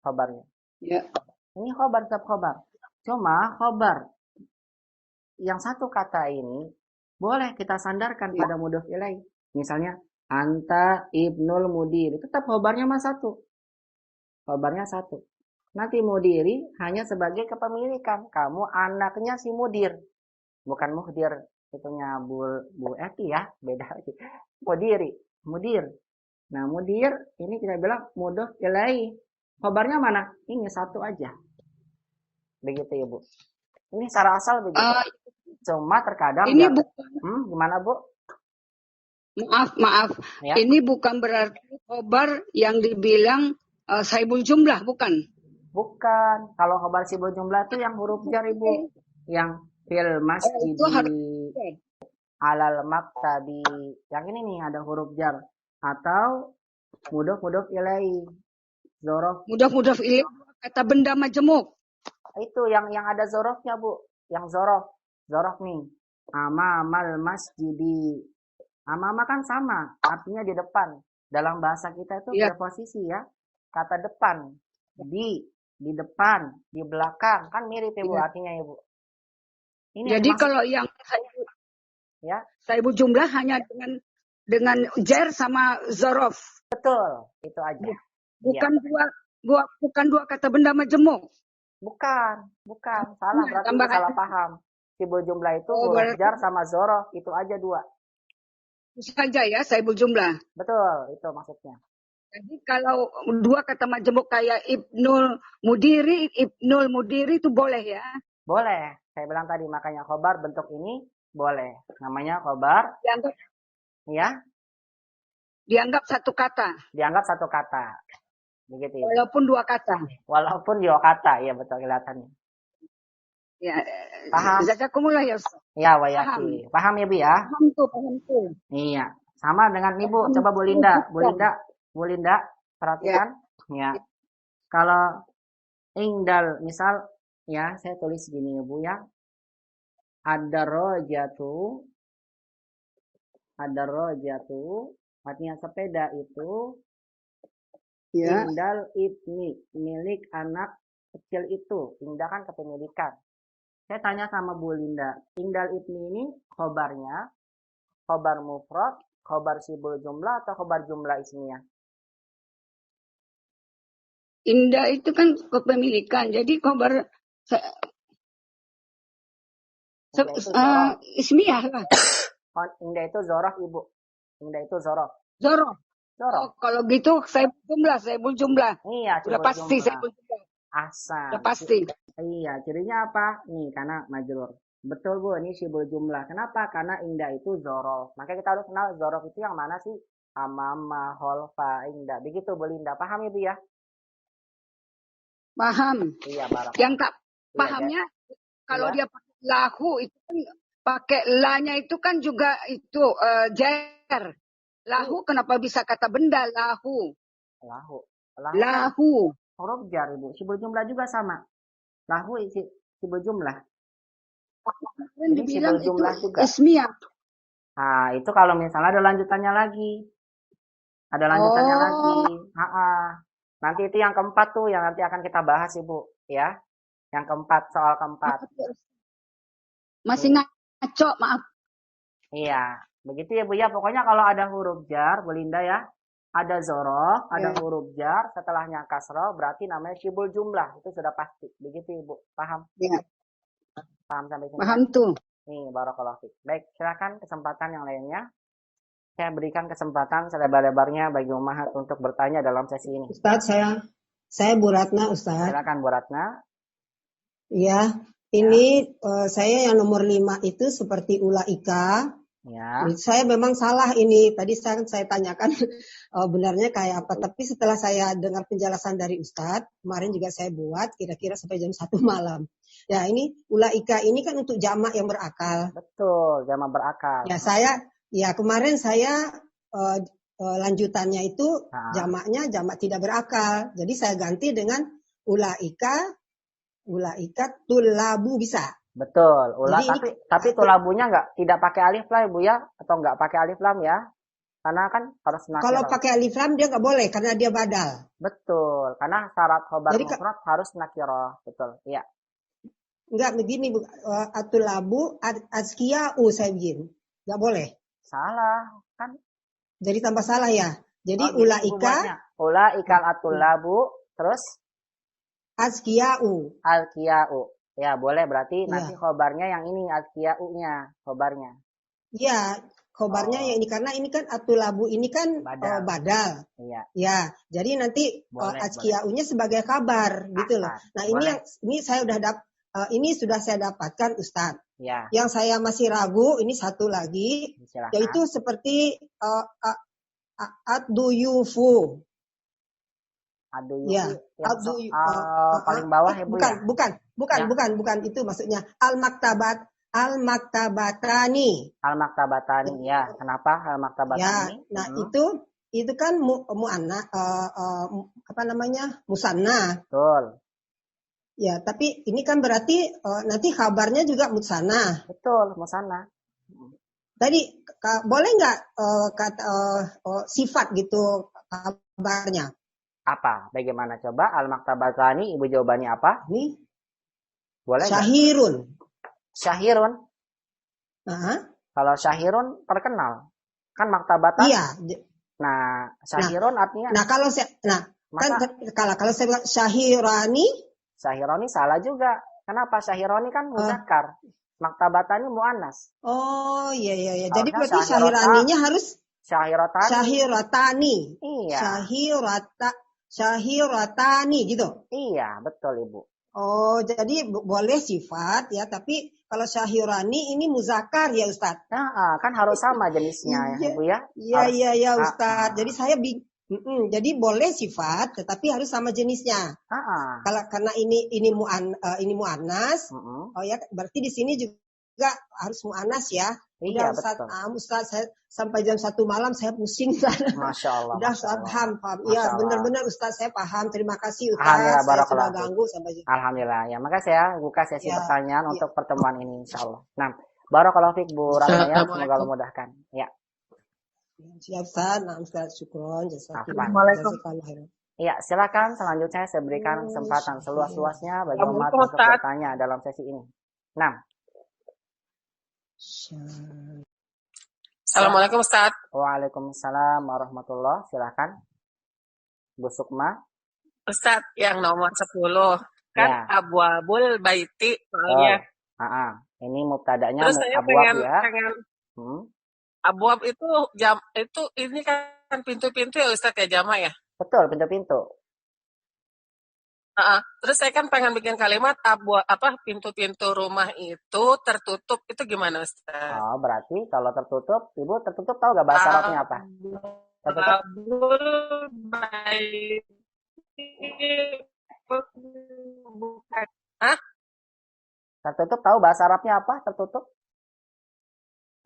Speaker 1: Khobarnya.
Speaker 4: Ya.
Speaker 1: Ini khobar tetap khobar. Cuma khobar yang satu kata ini boleh kita sandarkan pada mudof ilaih. Misalnya anta ibnul mudir. Tetap khobarnya mah satu. Khobarnya satu. Nanti mudiri hanya sebagai kepemilikan. Kamu anaknya si mudir. Bukan muhdir. Itunya Bu Eti ya. Beda lagi. Mudir. Nah mudir ini kita bilang mudof ilaih. Khobarnya mana? Ini satu aja. Begitu ya Bu. Ini secara asal begitu. Cuma terkadang
Speaker 4: Ini bukan,
Speaker 1: gimana Bu?
Speaker 4: maaf.
Speaker 1: Ya.
Speaker 4: Ini bukan berarti khobar yang dibilang saibul jumlah, bukan?
Speaker 1: Bukan. Kalau khobar sibul jumlah itu yang huruf jar Ibu. Yang fil masjidi,
Speaker 4: Itu harus
Speaker 1: alal maktabi. Yang ini nih ada huruf jar. Atau mudof ilaih. Zorof.
Speaker 4: mudof ilaih kata benda majemuk.
Speaker 1: Itu yang ada zorofnya Bu. Yang zorof nih. Amamal masjidi. Amama kan sama, artinya di depan. Dalam bahasa kita itu preposisi ya. Kata depan, di depan, di belakang, kan mirip ya Bu artinya ya Bu. Ini
Speaker 4: jadi kalau yang saibul jumlah hanya dengan jar sama zorof.
Speaker 1: Betul, itu aja.
Speaker 4: Bukan dua kata benda majemuk.
Speaker 1: Bukan. Salah, berarti itu salah paham. Sibul jumlah itu huruf jar sama zorof, itu aja dua.
Speaker 4: Itu saja ya saibul jumlah.
Speaker 1: Betul, itu maksudnya.
Speaker 4: Jadi kalau dua kata majemuk kayak ibnul mudiri itu boleh ya?
Speaker 1: Boleh. Saya bilang tadi makanya khobar bentuk ini boleh. Namanya khobar.
Speaker 4: Dianggap satu kata.
Speaker 1: Begitu ya.
Speaker 4: Walaupun dua kata.
Speaker 1: Iya betul kelihatannya.
Speaker 4: Ya.
Speaker 1: Paham?
Speaker 4: Jazakumullah ya Ustaz.
Speaker 1: Ya, wayaki. Paham ya Bu ya?
Speaker 4: Paham tuh.
Speaker 1: Iya. Sama dengan Ibu. Coba Bu Linda, perhatikan. Ya. Kalau ingdal, misal, ya, saya tulis gini ya Bu ya. Ad-darajatu, artinya sepeda itu.
Speaker 4: Ya.
Speaker 1: Ingdal ibni, milik anak kecil itu. Ingdal kan kepemilikan. Saya tanya sama Bu Linda, ingdal ibni ini khobarnya, khobar mufrad, khobar sibul jumlah atau khobar jumlah ismiyah?
Speaker 4: Indah itu kan kepemilikan, jadi khobar ismiyah lah.
Speaker 1: Indah itu zorof Ibu. Indah itu zorof.
Speaker 4: Zorof. Oh, kalau gitu saibul jumlah.
Speaker 1: Iya,
Speaker 4: udah pasti saibul jumlah.
Speaker 1: Asal.
Speaker 4: Udah pasti.
Speaker 1: Iya, cirinya apa? Nih, karena majrur. Betul Bu, ini sibul jumlah. Kenapa? Karena indah itu zorof. Makanya kita harus kenal zorof itu yang mana sih? Amama, holfa, indah. Begitu Bu Linda. Paham ya Bu ya?
Speaker 4: Paham.
Speaker 1: Iya, barak.
Speaker 4: Yang tak pahamnya kalau dia pakai lahu itu kan pakai la-nya itu kan juga itu jar. Lahu kenapa bisa kata benda lahu? Lahu.
Speaker 1: Huruf jar Ibu. Sibul jumlah juga sama. Lahu sibul jumlah.
Speaker 4: Jadi sibul jumlah itu juga ismiyah.
Speaker 1: Nah, itu kalau misalnya ada lanjutannya lagi. Nanti itu yang keempat tuh yang nanti akan kita bahas Ibu, ya. Yang keempat, soal keempat.
Speaker 4: Masih ngaco, maaf.
Speaker 1: Iya, begitu ya Bu ya. Pokoknya kalau ada huruf jar, Bu Linda ya. Ada zorof, ada huruf jar, setelahnya kasroh, berarti namanya sibul jumlah. Itu sudah pasti. Begitu Ibu, paham?
Speaker 4: Iya.
Speaker 1: Paham sampai sini?
Speaker 4: Paham tuh.
Speaker 1: Nih, barakallahu fiik. Baik, silakan kesempatan yang lainnya. Saya berikan kesempatan selebar-lebarnya bagi Ummahat untuk bertanya dalam sesi ini.
Speaker 2: Ustadz, saya Bu Ratna, Ustadz.
Speaker 1: Silakan Bu Ratna.
Speaker 2: Ya, ini saya yang nomor 5 itu seperti ulaika.
Speaker 1: Ya.
Speaker 2: Saya memang salah ini. Tadi saya tanyakan benarnya kayak apa. Tapi setelah saya dengar penjelasan dari Ustadz, kemarin juga saya buat kira-kira sampai jam 1 malam. Ya, ini ulaika ini kan untuk jamak yang berakal.
Speaker 1: Betul, jamak berakal.
Speaker 2: Ya, kemarin saya lanjutannya itu jamaknya jamak tidak berakal. Jadi saya ganti dengan ulaika tulabu bisa.
Speaker 1: Betul,
Speaker 2: Jadi
Speaker 1: tapi tulabunya tidak pakai alif lam Ibu ya, atau nggak pakai alif lam ya? Karena kan harus nakirah.
Speaker 2: Kalau pakai alif lam dia nggak boleh karena dia badal.
Speaker 1: Betul, karena syarat khobar mufrad harus nakirah, betul. Iya.
Speaker 2: Enggak begini, atulabu azkiya'u saya bikin. Nggak boleh.
Speaker 1: Salah, kan?
Speaker 2: Jadi tambah salah ya. Jadi
Speaker 1: ulaikal atulabu, terus
Speaker 2: azkiya'u.
Speaker 1: Alkiya'u. Ya, boleh berarti nanti khobarnya yang ini alkiya'u-nya, khobarnya.
Speaker 2: Iya, khobarnya yang ini karena ini kan atulabu ini kan badal.
Speaker 1: Iya.
Speaker 2: Ya, jadi nanti azkiya'u-nya sebagai kabar gitu loh. Nah, ini saya sudah saya dapatkan Ustadz.
Speaker 1: Ya.
Speaker 2: Yang saya masih ragu ini satu lagi, yaitu seperti ad-duyufu.
Speaker 1: Ya, paling bawah ya Bu.
Speaker 2: Bukan itu maksudnya al-maktabatani.
Speaker 1: Al-maktabatani ya. Kenapa al-maktabatani?
Speaker 2: Ya, nah itu kan musanna.
Speaker 1: Betul.
Speaker 2: Ya, tapi ini kan berarti nanti kabarnya juga musanna.
Speaker 1: Betul, musanna.
Speaker 2: Tadi boleh nggak sifat gitu kabarnya?
Speaker 1: Apa? Bagaimana coba? Al-maktabatani, Ibu jawabannya apa?
Speaker 2: Ini
Speaker 1: boleh
Speaker 2: syahirun.
Speaker 1: Syahirun? Kalau syahirun terkenal. Kan maktabatan?
Speaker 2: Iya.
Speaker 1: Nah, syahirun artinya?
Speaker 2: Nah, kalau saya bilang syahirani.
Speaker 1: Syahirani salah juga. Kenapa? Syahirani kan muzakkar. Maktabatani muannas.
Speaker 2: Oh, iya. Jadi berarti syahiraninya harus syahiratani.
Speaker 1: Iya.
Speaker 2: Syahiratani gitu.
Speaker 1: Iya, betul Ibu.
Speaker 2: Oh, jadi boleh sifat ya, tapi kalau syahirani ini muzakkar ya Ustadz.
Speaker 1: Nah, kan harus sama jenisnya ya Ibu ya.
Speaker 2: Iya Ustadz. Jadi saya jadi boleh sifat, tetapi harus sama jenisnya. Kalau karena ini muannas, oh ya berarti di sini juga harus muannas ya.
Speaker 1: Iya,
Speaker 2: Ustaz, saya sampai jam 1 malam saya pusing.
Speaker 1: Masya Allah.
Speaker 2: Udah paham. Iya, benar-benar Ustaz saya paham. Terima kasih Ustaz.
Speaker 1: Alhamdulillah,
Speaker 2: saya sudah ganggu sampai jam.
Speaker 1: Alhamdulillah. Ya, maka saya buka sesi pertanyaan untuk pertemuan ini insyaallah. Nah, barakallahu fiik Bu Ratna ya, semoga Allah mudahkan. Ya.
Speaker 2: Siap Ustaz, Ustaz syukron,
Speaker 3: Assalamualaikum.
Speaker 1: Iya, silakan selanjutnya saya berikan kesempatan seluas-luasnya bagi umat untuk bertanya dalam sesi ini. Nah.
Speaker 5: Assalamualaikum Ustaz.
Speaker 1: Waalaikumsalam warahmatullahi. Silakan. Bu Sukma.
Speaker 5: Ustaz, yang nomor 10 kan abwabul baiti soalnya.
Speaker 1: Ini mubtada'nya
Speaker 5: abwab ya. Abwab itu ini kan pintu-pintu ya Ustaz ya, jamak ya?
Speaker 1: Betul, pintu-pintu.
Speaker 5: Terus saya kan pengen bikin kalimat pintu-pintu rumah itu tertutup, itu gimana Ustaz?
Speaker 1: Oh, berarti kalau tertutup, Ibu tertutup tahu gak bahasa Arabnya apa?
Speaker 5: Abwabul baiti bukan.
Speaker 1: Tertutup tahu bahasa Arabnya apa? Tertutup?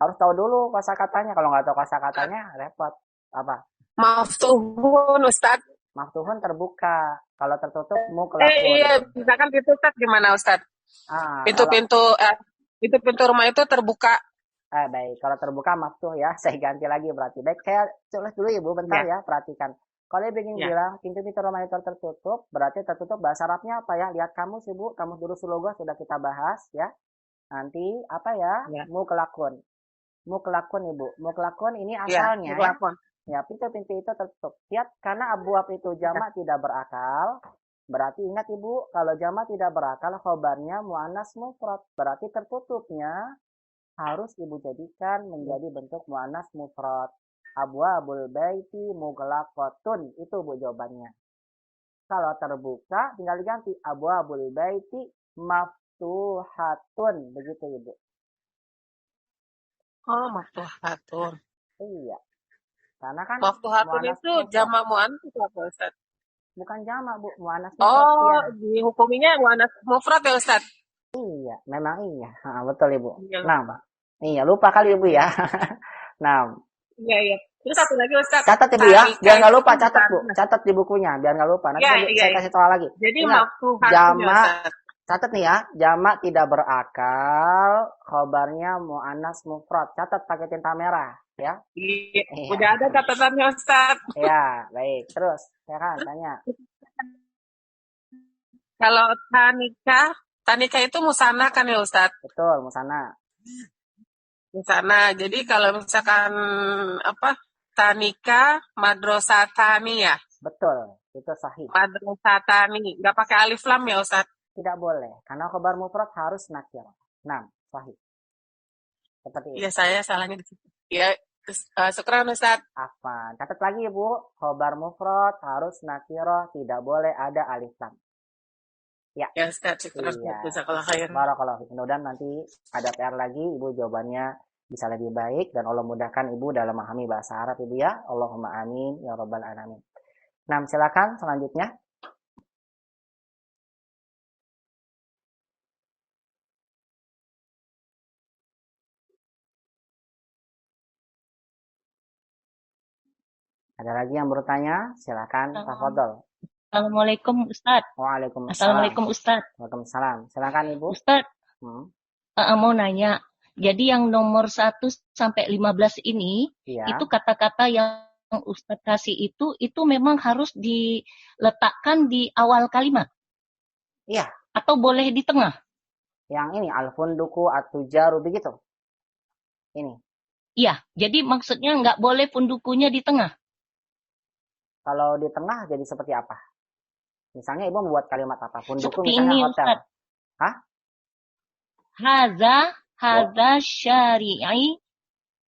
Speaker 1: Harus tahu dulu kosakatanya. Kalau nggak tahu kosakatanya, repot. Apa?
Speaker 5: Maftuhun, Ustaz.
Speaker 1: Maftuhun terbuka. Kalau tertutup, muklakun.
Speaker 5: Iya, misalkan ditutup gimana, Ustaz? Pintu-pintu rumah itu terbuka.
Speaker 1: Baik. Kalau terbuka, maftuh ya. Saya ganti lagi berarti. Baik, saya tulis dulu Ibu, bentar ya. Perhatikan. Kalau Ibu ingin bilang, pintu-pintu rumah itu tertutup, berarti tertutup bahasa Arabnya apa ya? Lihat kamus Ibu. Kamus Durus Logo sudah kita bahas ya. Nanti, apa ya? Muklakun. Muklakun Ibu. Muklakun ini asalnya ya pintu-pintu itu tertutup. Lihat, karena abwab itu jamak tidak berakal. Berarti ingat Ibu, kalau jamak tidak berakal khobarnya muannas mufrad. Berarti tertutupnya harus ibu jadikan menjadi bentuk muannas mufrad. Abwabul baiti mughlaqatun, itu bu jawabannya. Kalau terbuka tinggal diganti abwabul baiti maftuhatun, begitu ibu.
Speaker 5: Oh, maftuhatun.
Speaker 1: Iya, karena kan
Speaker 5: Maftuhatun
Speaker 1: muannas
Speaker 5: itu
Speaker 1: mufrad.
Speaker 5: jamak muannas itu apa, Ustaz?
Speaker 1: Bukan jamak bu, muannas mufrad
Speaker 5: Oh,
Speaker 1: ya.
Speaker 5: dihukuminya muannas mufrad ya, Ustaz?
Speaker 1: Iya, memang iya. Betul ibu.
Speaker 5: Iya,
Speaker 1: Nah,
Speaker 5: lupa.
Speaker 1: iya lupa kali ibu ya. Nah,
Speaker 5: Iya, iya. Terus satu lagi, Ustaz.
Speaker 1: catat ibu ya,
Speaker 5: Tanika
Speaker 1: biar nggak
Speaker 5: itu
Speaker 1: lupa,
Speaker 5: kan
Speaker 1: catat bu,
Speaker 5: bukan.
Speaker 1: catat di bukunya, biar nggak lupa. Nanti
Speaker 5: Iya,
Speaker 1: saya,
Speaker 5: iya,
Speaker 1: saya
Speaker 5: iya.
Speaker 1: kasih tahu lagi.
Speaker 5: Jadi
Speaker 1: Ingat,
Speaker 5: maftuhatun ya,
Speaker 1: jamak,
Speaker 5: Ustaz.
Speaker 1: catat nih ya, jamak tidak berakal, khobarnya muannas mufrad. Catat pakai tinta merah, ya.
Speaker 5: Iya,
Speaker 1: Iya,
Speaker 5: udah ada catatannya, Ustaz.
Speaker 1: ya, baik. Terus, ya kan, tanya.
Speaker 5: Kalau tanika itu musana kan ya, Ustaz?
Speaker 1: Betul, musana.
Speaker 5: Musana. Jadi kalau misalkan apa? Tanika madrasatani ya?
Speaker 1: Betul, itu sahih.
Speaker 5: Madrasatani. Nggak pakai alif lam ya, Ustaz?
Speaker 1: Tidak boleh, karena khobar mufrad harus nakir. 6, sahih. Seperti itu.
Speaker 5: Iya, saya salahnya di situ. Ya, syukran, Ustaz.
Speaker 1: Afan. Catat lagi ibu, khobar mufrad harus nakiro, tidak boleh ada alif lam. Ya.
Speaker 5: Ya, Ustaz, syukran.
Speaker 1: Iya.
Speaker 5: Jazakallah khair.
Speaker 1: Barakallahu. Mudah-mudahan nanti ada PR lagi, ibu jawabannya bisa lebih baik dan Allah mudahkan ibu dalam memahami bahasa Arab ibu ya. Allahumma amin ya rabbal alamin. Nah, silakan selanjutnya. Ada lagi yang bertanya? Silakan, tafadhol.
Speaker 6: Assalamualaikum Ustaz.
Speaker 1: Waalaikumsalam.
Speaker 6: Assalamualaikum Ustaz.
Speaker 1: Waalaikumsalam. Silakan ibu.
Speaker 6: Ustaz, mau nanya. Jadi yang nomor 1 sampai 15 ini,
Speaker 1: Iya.
Speaker 6: itu kata-kata yang Ustaz kasih itu memang harus diletakkan di awal kalimat?
Speaker 1: Iya.
Speaker 6: Atau boleh di tengah?
Speaker 1: Yang ini, al-funduku at-tujaru, begitu? Ini.
Speaker 6: Iya, jadi maksudnya nggak boleh pundukunya di tengah?
Speaker 1: Kalau di tengah jadi seperti apa? Misalnya ibu membuat kalimat apa? Punduku
Speaker 6: Seperti
Speaker 1: misalnya
Speaker 6: ini,
Speaker 1: hotel.
Speaker 6: Ustaz.
Speaker 1: Hah?
Speaker 6: Haza syari'i.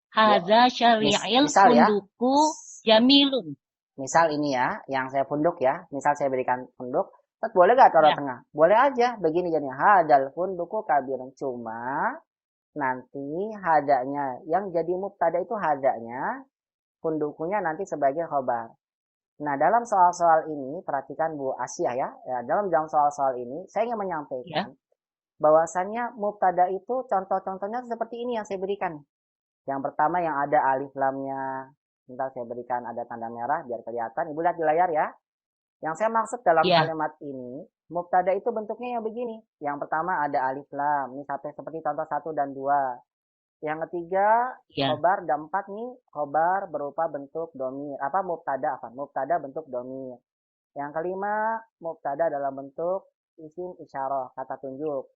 Speaker 6: Haza syari'il
Speaker 1: misal ya.
Speaker 6: punduku jamilun.
Speaker 1: Misal ini ya, yang saya punduk ya. Misal saya berikan punduk. Terus boleh gak taruh tengah? Boleh aja. Begini jadinya. Hadal punduku kabirun. Cuma nanti hadanya. Yang jadi mubtada itu hadanya. Pundukunya nanti sebagai khobar. Nah, dalam soal-soal ini, perhatikan Bu Asia ya. Dalam soal-soal ini, saya ingin menyampaikan bahwasannya mubtada itu contoh-contohnya seperti ini yang saya berikan. Yang pertama yang ada alif lamnya. Bentar saya berikan ada tanda merah biar kelihatan. Ibu lihat di layar ya. Yang saya maksud dalam kalimat ini, mubtada itu bentuknya yang begini. Yang pertama ada alif lam. Ini sampai seperti contoh 1 dan 2. Yang ketiga, khobar dan 4 nih, khobar berupa bentuk domir. Mubtada bentuk domir. Yang kelima, mubtada dalam bentuk isim isyarah, kata tunjuk.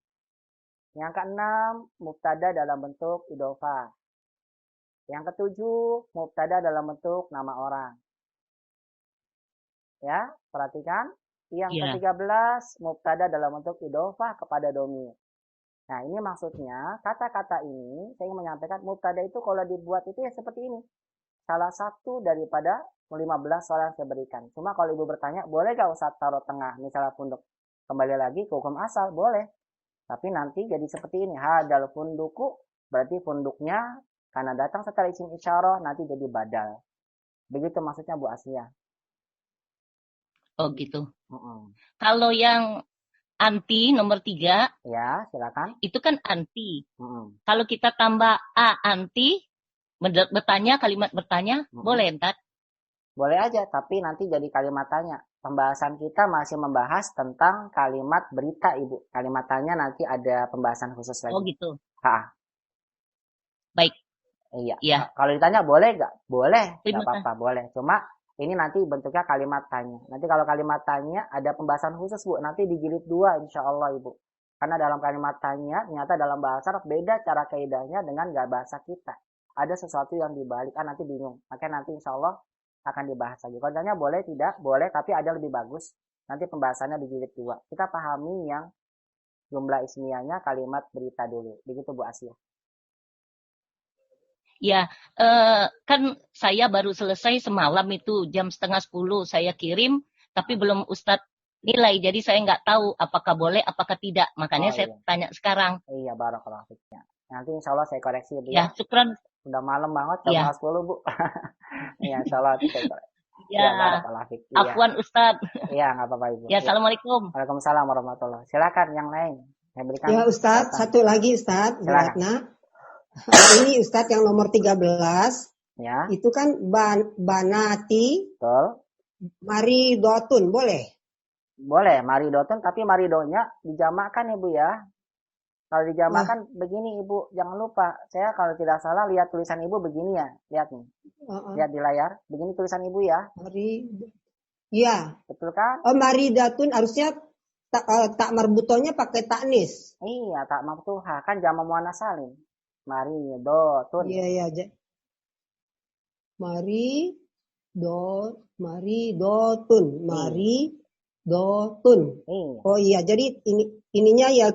Speaker 1: Yang keenam, mubtada dalam bentuk idhofah. Yang ketujuh, mubtada dalam bentuk nama orang. Ya, perhatikan. Yang ke-13, mubtada dalam bentuk idhofah kepada domir. Nah, ini maksudnya, kata-kata ini, saya ingin menyampaikan, mubtada itu kalau dibuat itu ya seperti ini. Salah satu daripada 15 soal yang saya berikan. Cuma kalau ibu bertanya, boleh gak Ustaz taruh tengah, misalnya punduk? Kembali lagi ke hukum asal, boleh. Tapi nanti jadi seperti ini. Hadal funduku, berarti funduknya, karena datang setelah isim isyarah, nanti jadi badal. Begitu maksudnya Bu Asia.
Speaker 6: Oh gitu. Kalau yang anti nomor 3.
Speaker 1: Ya, silakan.
Speaker 6: Itu kan anti. Kalau kita tambah a anti, kalimat bertanya, boleh entar?
Speaker 1: Boleh aja, tapi nanti jadi kalimat tanya. Pembahasan kita masih membahas tentang kalimat berita, Ibu. Kalimat tanya nanti ada pembahasan khusus lagi.
Speaker 6: Oh gitu. Baik.
Speaker 1: Iya. Kalau ditanya boleh nggak? Boleh. Nggak apa-apa, boleh. Cuma ini nanti bentuknya kalimat tanya. Nanti kalau kalimat tanya ada pembahasan khusus, Bu. Nanti di jilid 2 insya Allah, Ibu. Karena dalam kalimat tanya, ternyata dalam bahasa Arab beda cara kaidahnya dengan gak bahasa kita. Ada sesuatu yang dibalik. Nanti bingung. Makanya nanti insya Allah akan dibahas lagi. Kalau tanya boleh, tidak? Boleh, tapi ada lebih bagus. Nanti pembahasannya di jilid 2. Kita pahami yang jumlah ismiyahnya kalimat berita dulu. Begitu Bu Asia.
Speaker 6: Ya, kan saya baru selesai semalam itu jam 9:30 saya kirim, tapi belum Ustadz nilai. Jadi saya nggak tahu apakah boleh, apakah tidak. Makanya saya tanya sekarang.
Speaker 1: Iya, barakallahu fiknya. Nanti insya Allah saya koreksi Bu
Speaker 6: Ya,
Speaker 1: ya.
Speaker 6: syukran.
Speaker 1: Udah malam banget, jam
Speaker 6: Ya.
Speaker 1: 10 Bu. Iya, insya Allah saya koreksi.
Speaker 6: Ya,
Speaker 1: barakallahu fik.
Speaker 6: afwan Ustadz.
Speaker 1: Iya, nggak apa-apa Ibu.
Speaker 6: Ya, Assalamualaikum.
Speaker 1: Waalaikumsalam warahmatullahi. Silakan yang lain. Saya berikan.
Speaker 2: Ya Ustadz, satu lagi Ustadz, Bu Ratna. Ini Ustadz yang nomor 13.
Speaker 1: Ya.
Speaker 2: Itu kan banati.
Speaker 1: Betul.
Speaker 2: Maridotun, boleh?
Speaker 1: Boleh, maridotun, tapi maridonya dijamakkan Ibu ya. Kalau dijamakkan begini Ibu, jangan lupa. Saya kalau tidak salah lihat tulisan Ibu begini ya. Lihat nih. Lihat di layar. Begini tulisan Ibu ya.
Speaker 2: Iya.
Speaker 1: Betul kan?
Speaker 2: Oh, maridatun harusnya tak marbutonya pakai taknis.
Speaker 1: Iya, tak maftuhah kan jamak muannas salim. Maridotun.
Speaker 2: Iya. Maridotun. Iya. Oh iya, jadi ininya ya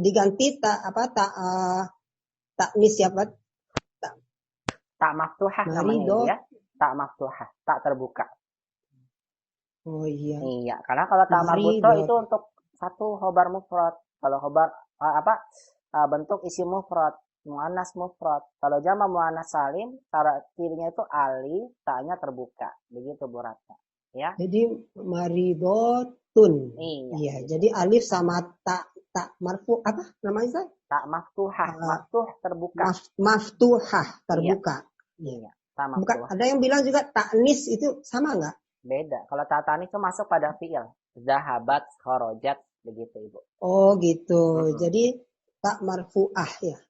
Speaker 2: diganti taknis ya Pak.
Speaker 1: Tak maftuhah namanya ya. Tak maftuhah, tak terbuka.
Speaker 2: Oh iya.
Speaker 1: Iya, karena kalau tak marbuto itu untuk satu khobar mufrad. Kalau khobar bentuk isi mufrad, muannas mufrad. Kalau jamak muannas salim, cara kirinya itu alif, taknya terbuka. Begitu Bu Ratna. Ya.
Speaker 2: Jadi maridotun.
Speaker 1: Iya.
Speaker 2: Jadi alif sama tak marfu apa namanya?
Speaker 1: Tak maftuhah, maftuh terbuka.
Speaker 2: Maftuhah terbuka.
Speaker 1: Iya. Tak maftuhah.
Speaker 2: Ada yang bilang juga taknis itu sama nggak?
Speaker 1: Beda. Kalau ta'tanis itu masuk pada fi'il. Zahabat, kharajat, begitu Ibu.
Speaker 2: Oh gitu. Jadi tak marfu'ah ya.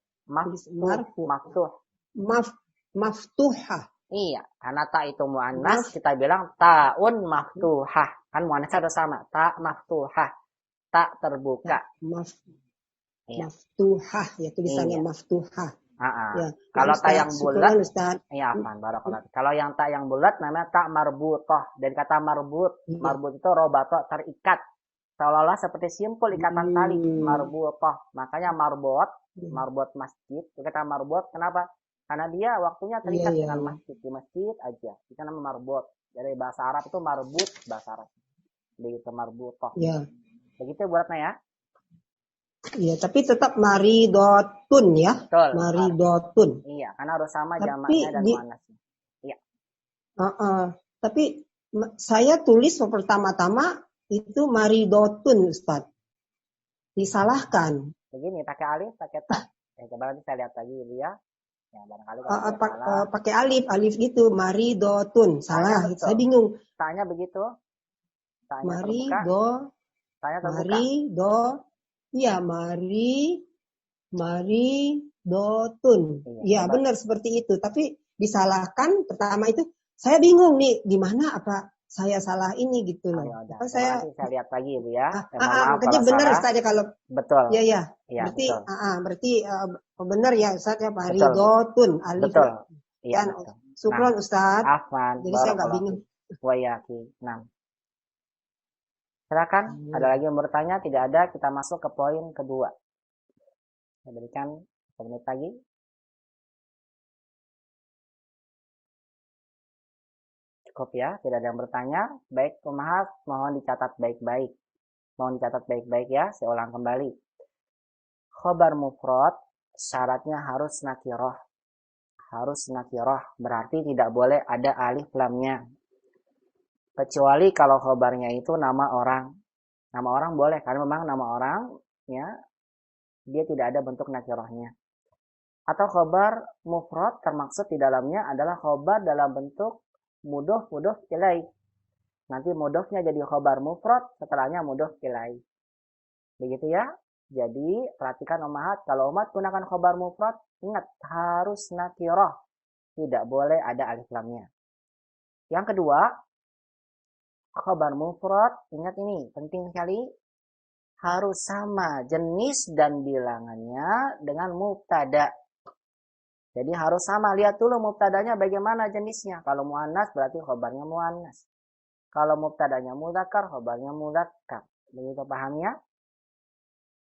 Speaker 2: Maftuhah.
Speaker 1: Iya, karena ta itu muannas, kita bilang ta'un maftuhah. Kan muannasnya ada sama, ta maftuhah. Tak terbuka.
Speaker 2: Maftuhah ya tulisannya maftuhah.
Speaker 1: Ya. Kalau ta yang bulat, iya apaan, barakallahu. Kalau yang ta yang bulat namanya ta marbutah. Dan kata marbut itu robato, terikat. Seolah-olah seperti simpul ikatan tali, marbutah. Makanya marbot masjid. Kata marbot, kenapa? Karena dia waktunya terikat dengan masjid. Di masjid aja. Itu namanya marbot. Dari bahasa Arab itu marbut, bahasa Arab. Begitu marbutah.
Speaker 2: Iya.
Speaker 1: Begitu buatnya ya.
Speaker 2: Iya, tapi tetap maridotun ya.
Speaker 1: Betul.
Speaker 2: Maridotun.
Speaker 1: Iya, karena harus sama jamaknya dan muannasnya. Iya.
Speaker 2: Tapi saya tulis pertama-tama itu maridotun, Ustaz. Disalahkan.
Speaker 1: Begini, pakai alif, pakai ta. Coba nanti saya lihat lagi dulu ya. Ya, barangkali
Speaker 2: pakai alif gitu, maridotun. Salah, saya bingung.
Speaker 1: Tanya begitu. Tanya
Speaker 2: terbuka. Iya, maridotun. Iya, benar seperti itu. Tapi disalahkan pertama itu saya bingung nih, di mana apa saya salah ini gitu loh.
Speaker 1: Saya lihat lagi Bu ya.
Speaker 2: Makanya benar Ustaz ya kalau
Speaker 1: betul.
Speaker 2: Iya. Berarti benar ya Ustaz ya maridotun alif.
Speaker 1: Betul. Iya.
Speaker 2: Syukron Ustaz.
Speaker 1: Afwan.
Speaker 2: Jadi saya nggak bingung.
Speaker 1: Wayaki. Silakan, ada lagi yang bertanya? Tidak ada, kita masuk ke poin kedua. Saya berikan 1 menit lagi. Cukup ya, tidak ada yang bertanya. Baik, pemahat, mohon dicatat baik-baik. Mohon dicatat baik-baik ya, saya ulang kembali. Khobar mufrad, syaratnya harus nakiroh. Harus nakiroh, berarti tidak boleh ada alif lamnya. Kecuali kalau khobarnya itu nama orang. Nama orang boleh, karena memang nama orang ya dia tidak ada bentuk nakirohnya. Atau khobar mufrad termaksud di dalamnya adalah khobar dalam bentuk mudhof ilaih. Nanti mudhofnya jadi khobar mufrad, setelahnya mudhof ilaih. Begitu ya. Jadi perhatikan umat, kalau umat gunakan khobar mufrad, ingat harus nakiroh. Tidak boleh ada alif lamnya. Yang kedua, khobar mufrad, ingat ini, penting sekali. Harus sama jenis dan bilangannya dengan mubtada. Jadi harus sama, lihat dulu mubtadanya bagaimana jenisnya. Kalau muannas berarti khobarnya muannas. Kalau mubtadanya mudzakkar, khobarnya mudzakkar. Begitu pahamnya?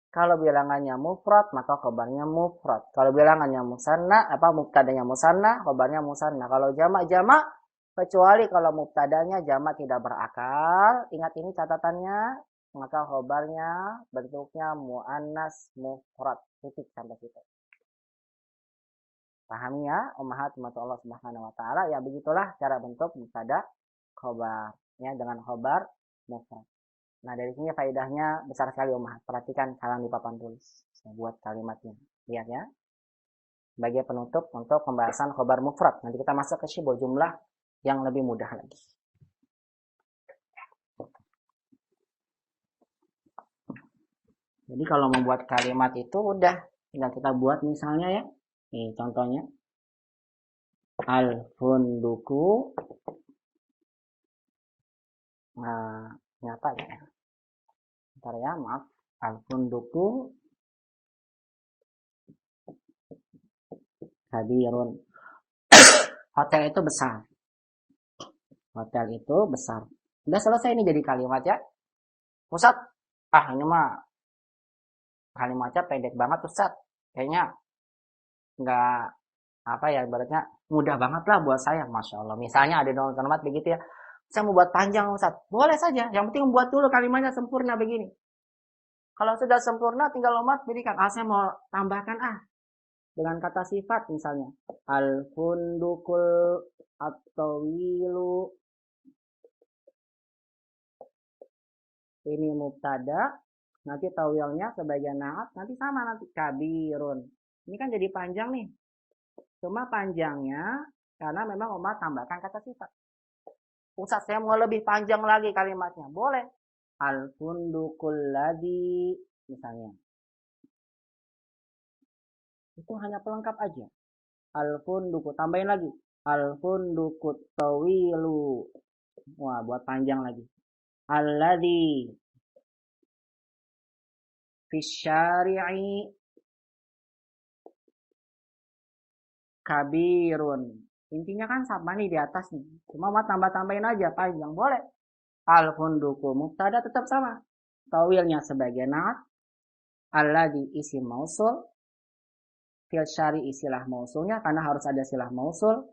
Speaker 1: Kalau bilangannya mufrad, maka khobarnya mufrad. Kalau bilangannya musanna, mubtadanya musanna, khobarnya musanna. Kalau jamak-jamak, kecuali kalau mubtadanya jamak tidak berakal, ingat ini catatannya, maka khobarnya bentuknya muannas mufrad. Titik sampai situ. Pahami ya, ummahat Allah Subhanahu wa taala, ya begitulah cara bentuk mubtada khobar, ya dengan khobar mufrad. Nah, dari sini faedahnya besar sekali ummahat. Perhatikan salam di papan tulis. Saya buat kalimatnya. Lihat ya. Sebagai penutup untuk pembahasan khobar mufrad. Nanti kita masuk ke syibul jumlah yang lebih mudah lagi. Jadi kalau membuat kalimat itu udah tinggal kita buat misalnya ya. Nih contohnya. Al-funduku. Nah, nyata ya. Bentar ya, maaf. Al-funduku kabirun. Hotel itu besar. Hotel itu besar. Udah selesai ini jadi kalimat ya. Ustaz, ini mah kalimatnya pendek banget Ustaz. Kayaknya nggak ibaratnya mudah banget lah buat saya. Masya Allah. Misalnya ada kalimat begitu ya. Saya mau buat panjang Ustaz. Boleh saja. Yang penting buat dulu kalimatnya sempurna begini. Kalau sudah sempurna tinggal umat berikan. Saya mau tambahkan dengan kata sifat misalnya. Al-fundukul at-tawilu. Ini mubtada. Nanti tawilnya sebagai naat. Nanti sama nanti kabirun. Ini kan jadi panjang nih. Cuma panjangnya karena memang umat tambahkan kata sifat. Ustaz, saya mau lebih panjang lagi kalimatnya. Boleh. Al-fundukul ladzi misalnya. Itu hanya pelengkap aja. Al-funduku. Tambahin lagi. Al-fundukut tawilu. Wah, buat panjang lagi. Alladzi fisyari'i kabirun. Intinya kan sama nih di atas nih. Cuma mau tambah-tambahin aja panjang. Boleh. Al-funduku mubtada tetap sama. Tawilnya sebagai naat. Alladzi isim mausul. Fil syari istilah mausulnya karena harus ada silah mausul.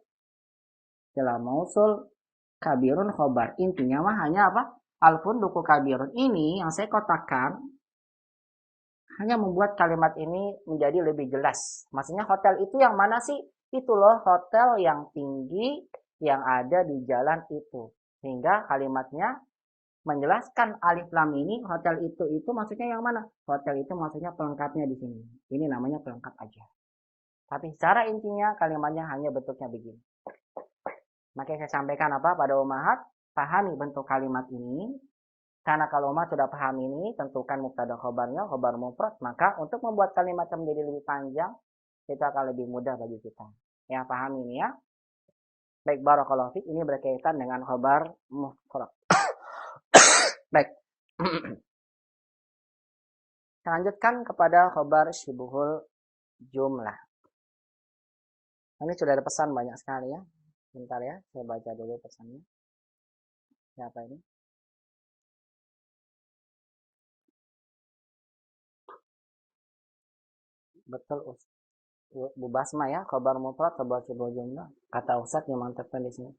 Speaker 1: Silah mausul kabirun khobar. Intinya mah hanya apa? Al-funduku kabirun. Ini yang saya kotakkan hanya membuat kalimat ini menjadi lebih jelas. Maksudnya hotel itu yang mana sih? Itu loh hotel yang tinggi yang ada di jalan itu. Sehingga kalimatnya menjelaskan alif lam ini hotel itu maksudnya yang mana? Hotel itu maksudnya pelengkapnya di sini. Ini namanya pelengkap aja. Tapi secara intinya kalimatnya hanya bentuknya begini. Makanya saya sampaikan pada ummahat, pahami bentuk kalimat ini. Karena kalau umat sudah paham ini, tentukan mubtada khobarnya, khobar mufrad, maka untuk membuat kalimat yang menjadi lebih panjang, itu akan lebih mudah bagi kita. Ya, paham ini ya. Baik, barakallahu fiik, ini berkaitan dengan khobar mufrad. Baik. Kita lanjutkan kepada khobar syibhul jumlah. Ini sudah ada pesan banyak sekali ya. Bentar ya, saya baca dulu pesannya. Siapa ini? Betul Bu Basma ya, khobar mufrad, khobar syibhul jumlah. Kata Ustaz yang mantapkan di sini.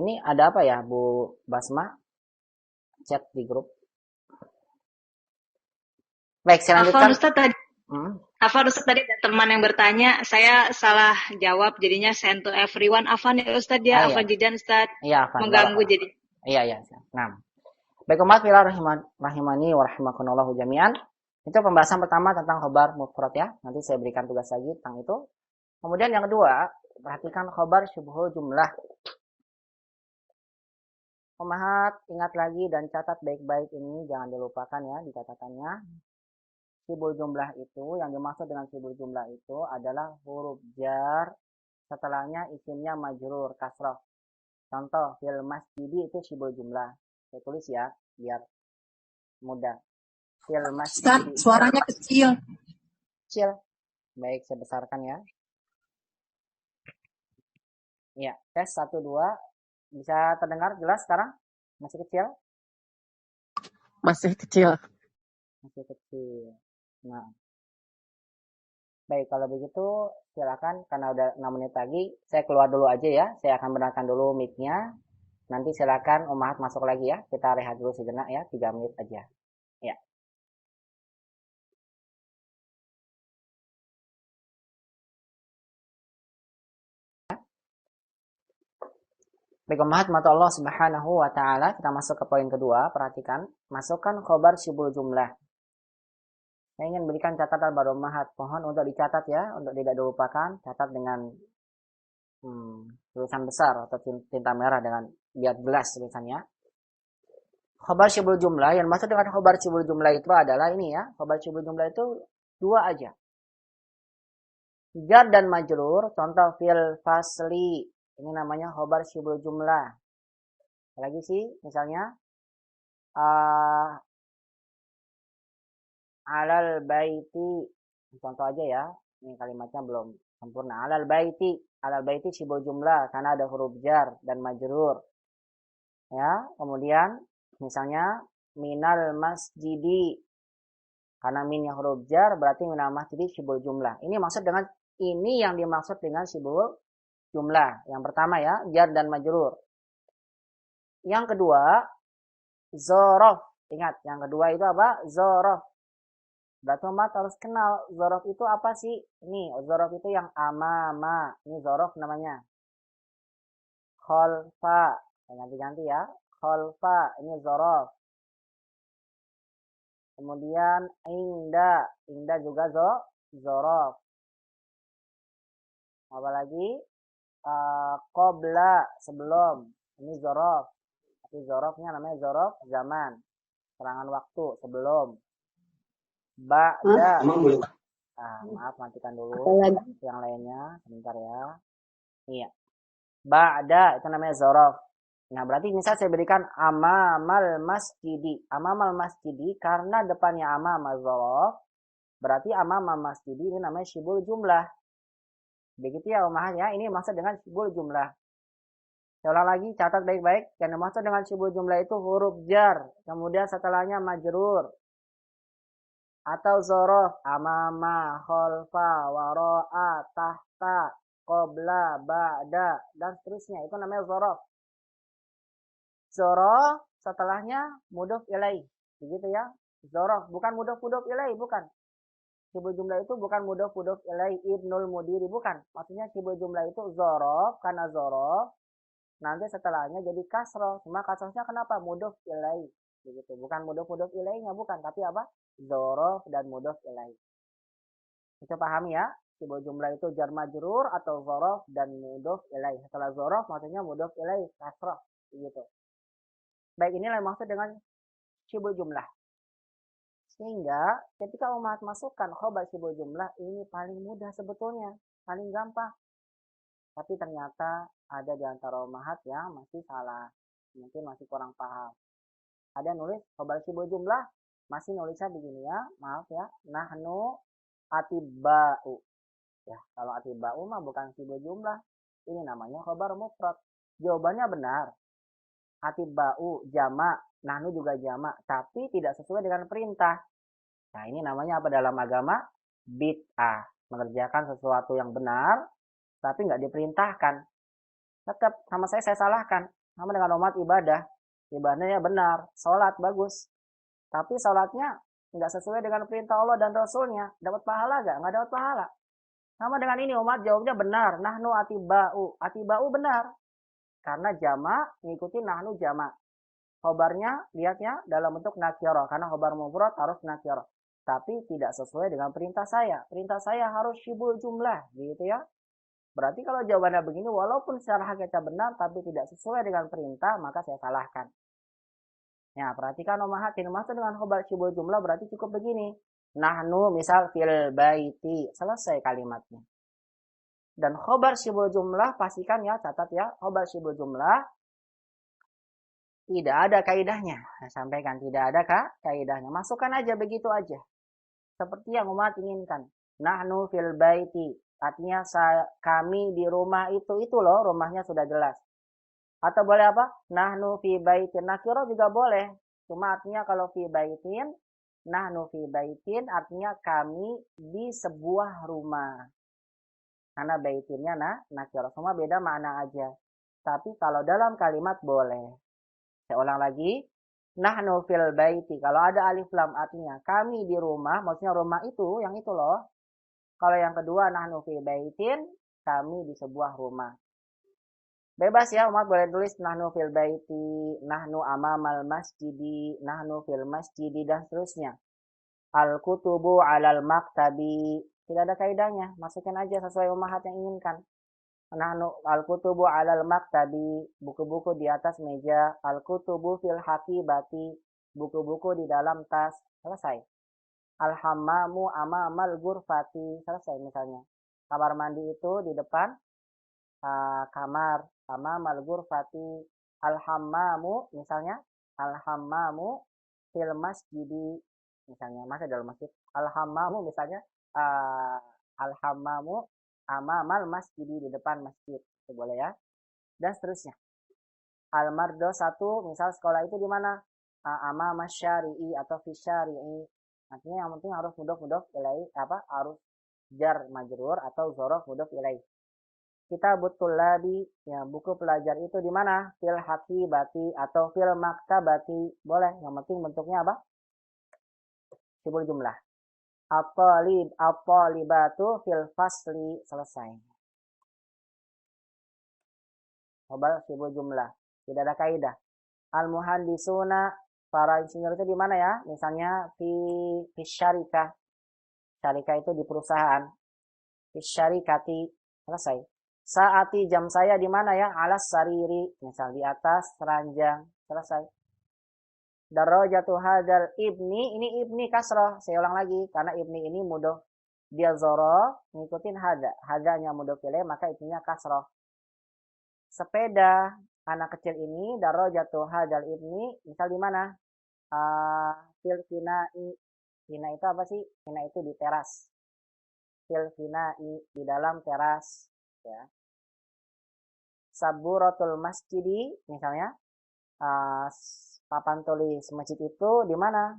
Speaker 1: Ini ada apa ya Bu Basma? Chat di grup. Baik, saya lanjutkan.
Speaker 7: Afan Ustaz tadi ada teman yang bertanya, saya salah jawab jadinya send to everyone. Afan ya Ustaz ya, Afan Jidan Ustaz.
Speaker 1: Iya, Afan.
Speaker 7: Mengganggu jadi.
Speaker 1: Iya. Nah. Baik umat fillah rahimani wa rahimakumullah jami'an. Itu pembahasan pertama tentang khobar mufrad ya. Nanti saya berikan tugas lagi tentang itu. Kemudian yang kedua, perhatikan khobar syibhul jumlah. Ummahat, ingat lagi dan catat baik-baik ini, jangan dilupakan ya di catatannya. Syibhul jumlah itu, yang dimaksud dengan syibhul jumlah itu adalah huruf jar, setelahnya isimnya majrur, kasrah. Contoh, fil masjidi itu syibhul jumlah. Saya tulis ya, biar mudah. Fil masjidi.
Speaker 8: Ustaz, suaranya kecil.
Speaker 1: Kecil. Baik, saya besarkan ya. Ya, tes 1, 2. Bisa terdengar jelas sekarang? Masih kecil?
Speaker 8: Masih kecil.
Speaker 1: Masih kecil. Nah, baik kalau begitu silakan karena udah 6 menit lagi saya keluar dulu aja ya. Saya akan benarkan dulu mic-nya. Nanti silakan Ummahat masuk lagi ya. Kita rehat dulu sejenak ya, 3 menit aja. Ya. Baik Ummahat mata Allah Subhanahu wa taala, kita masuk ke poin kedua. Perhatikan, masukkan khobar syibul jumlah. Saya ingin berikan catatan pada Ummahat. Mohon untuk dicatat ya, untuk tidak dilupakan. Catat dengan tulisan besar atau tinta merah dengan biar jelas tulisannya. Khobar syibul jumlah, yang maksud dengan khobar syibul jumlah itu adalah ini ya. Khobar syibul jumlah itu dua aja. Jar dan majrur, contoh fil fasli. Ini namanya khobar syibul jumlah. Lagi sih, misalnya alal baiti. Contoh aja ya. Ini kalimatnya belum sempurna. Alal baiti syibul jumlah karena ada huruf jar dan majrur. Ya, kemudian misalnya minal masjidi. Karena minnya huruf jar berarti minal masjidi syibul jumlah. Ini yang dimaksud dengan syibul jumlah. Yang pertama ya, jar dan majrur. Yang kedua, zorof. Ingat, yang kedua itu apa? Zorof. Berarti umat harus kenal zorof itu apa sih? Ini zorof itu yang amama. Ini zorof namanya. Kholfa. Ganti-ganti ya. Kholfa. Ini zorof. Kemudian inda. Inda juga zorof. Apalagi qobla. Sebelum. Ini zorof. Tapi zorofnya namanya zorof zaman. Serangan waktu. Sebelum. Ba'da. Maaf, matikan dulu. Yang lainnya, sebentar ya. Iya. Ba'da, itu namanya zorof. Nah, berarti misal saya berikan amamal masjidi. Amamal masjidi, karena depannya amamal zorof, berarti amamal masjidi ini namanya syibul jumlah. Begitu ya Ummahat ya, ini maksud dengan syibul jumlah. Saya ulang lagi, catat baik-baik. Yang dimaksud dengan syibul jumlah itu huruf jar. Kemudian setelahnya majrur. Atau zorof, amama, kholfa, waro'a, tahta, qobla, ba'da, dan seterusnya. Itu namanya zorof. Zorof setelahnya mudhof ilaih. Begitu ya. Zorof, bukan mudhof ilaih, bukan. Syibul jumlah itu bukan mudhof ilaih ibnul mudiri, bukan. Maksudnya syibul jumlah itu zorof, karena zorof, nanti setelahnya jadi kasroh. Cuma kasrohnya kenapa? Mudhof ilaih. Begitu. Bukan mudhof ilaihnya, bukan. Tapi apa? Zorof dan mudhof ilaih. Kita pahami ya. Syibul jumlah itu jar majrur atau zorof dan mudhof ilaih. Setelah zorof maksudnya mudhof ilaih, kasroh. Begitu. Baik, inilah yang maksud dengan syibul jumlah. Sehingga ketika Ummahat masukkan khobar syibul jumlah, ini paling mudah sebetulnya. Paling gampang. Tapi ternyata ada di antara Ummahat yang masih salah. Mungkin masih kurang paham. Ada yang nulis khobar syibul jumlah, masih nulisnya begini ya. Maaf ya. Nahnu atiba'u. Ya, kalau atiba'u mah bukan syibul jumlah. Ini namanya khobar mufrad. Jawabannya benar. Atiba'u jamak, nahnu juga jamak, tapi tidak sesuai dengan perintah. Nah, ini namanya apa dalam agama? Bid'ah. Mengerjakan sesuatu yang benar, tapi nggak diperintahkan. Tetap sama saya salahkan. Sama dengan umat ibadah. Ibadahnya benar, sholat bagus. Tapi sholatnya nggak sesuai dengan perintah Allah dan Rasulnya. Dapat pahala nggak? Nggak dapat pahala. Sama dengan ini umat jawabnya benar. Nahnu atiba'u. Atiba'u benar. Karena jamak mengikuti nahnu jamak. Khobarnya lihatnya dalam bentuk nakirah. Karena khobar mufrad harus nakirah. Tapi tidak sesuai dengan perintah saya. Perintah saya harus syibul jumlah. Gitu ya. Berarti kalau jawabannya begini, walaupun secara hakikat benar, tapi tidak sesuai dengan perintah, maka saya salahkan. Ya, perhatikan Ummahat, ini maksud dengan khobar syibul jumlah berarti cukup begini. Nahnu misal fil baiti. Selesai kalimatnya. Dan khobar syibul jumlah, pastikan ya, catat ya, khobar syibul jumlah tidak ada kaidahnya. Saya sampaikan, tidak ada kaidahnya. Masukkan aja, begitu aja. Seperti yang Ummahat inginkan. Nahnu fil baiti. Artinya kami di rumah itu loh, rumahnya sudah jelas. Atau boleh apa? Nahnu fi baitin. Nakiro juga boleh. Cuma artinya kalau fi baitin, Nahnu fi baitin artinya kami di sebuah rumah. Karena baitinnya nakirah. Semua beda makna aja. Tapi kalau dalam kalimat boleh. Saya ulang lagi. Nahnu fil baiti. Kalau ada alif lam artinya kami di rumah. Maksudnya rumah itu, yang itu loh. Kalau yang kedua, nahnu fi baitin. Kami di sebuah rumah. Bebas ya, umat boleh tulis nahnu fil baiti, nahnu amamal masjidi, nahnu fil masjidi, dan seterusnya. Al-kutubu alal maktabi. Tidak ada kaidahnya. Masukin aja sesuai umahat yang inginkan. Nahnu al-kutubu alal maktabi. Buku-buku di atas meja. Al-kutubu fil hakibati. Buku-buku di dalam tas. Selesai. Al-hammamu amamal gurfati. Selesai misalnya. Kamar mandi itu di depan kamar. Amamal gurfati. Al-hammamu misalnya. Al-hammamu fil masjidi. Misalnya, masa dalam masjid. Al-hammamu misalnya. Al-hammamu amamal masjidi di depan masjid. Itu boleh ya. Dan seterusnya. Al-mardosatu misal sekolah itu di mana? Amama syari'i atau fi syari'i. Artinya yang penting harus mudhof ilaih, harus jar majrur atau dzaraf mudhof ilaih. Kitabut tullabi, ya buku pelajar itu di mana? Fil hakibati atau fil maktabati. Boleh, yang penting bentuknya apa? Sibul jumlah. At-talibatu fil fasli. Selesai. Khabar sibul jumlah. Tidak ada kaidah. Al-muhandisuna, para insinyur itu di mana ya? Misalnya fi syarikah. Syarikah itu di perusahaan. Fi syarikati. Selesai. Saati, jam saya di mana ya? Alas sariri. Misal di atas ranjang. Selesai. Darajatu hadal ibni, ini ibni kasroh. Saya ulang lagi, karena ibni ini mudhof. Dia zoro, ngikutin hada. Hadanya mudhof ilaih, maka ibninya kasroh. Sepeda anak kecil ini, darajatu hadal ibni, misal di mana? Fil finai. Fina itu apa sih? Fina itu di teras. Fil finai, di dalam teras. Ya. Saburatul masjidi, misalnya. Papan tulis masjid itu di mana?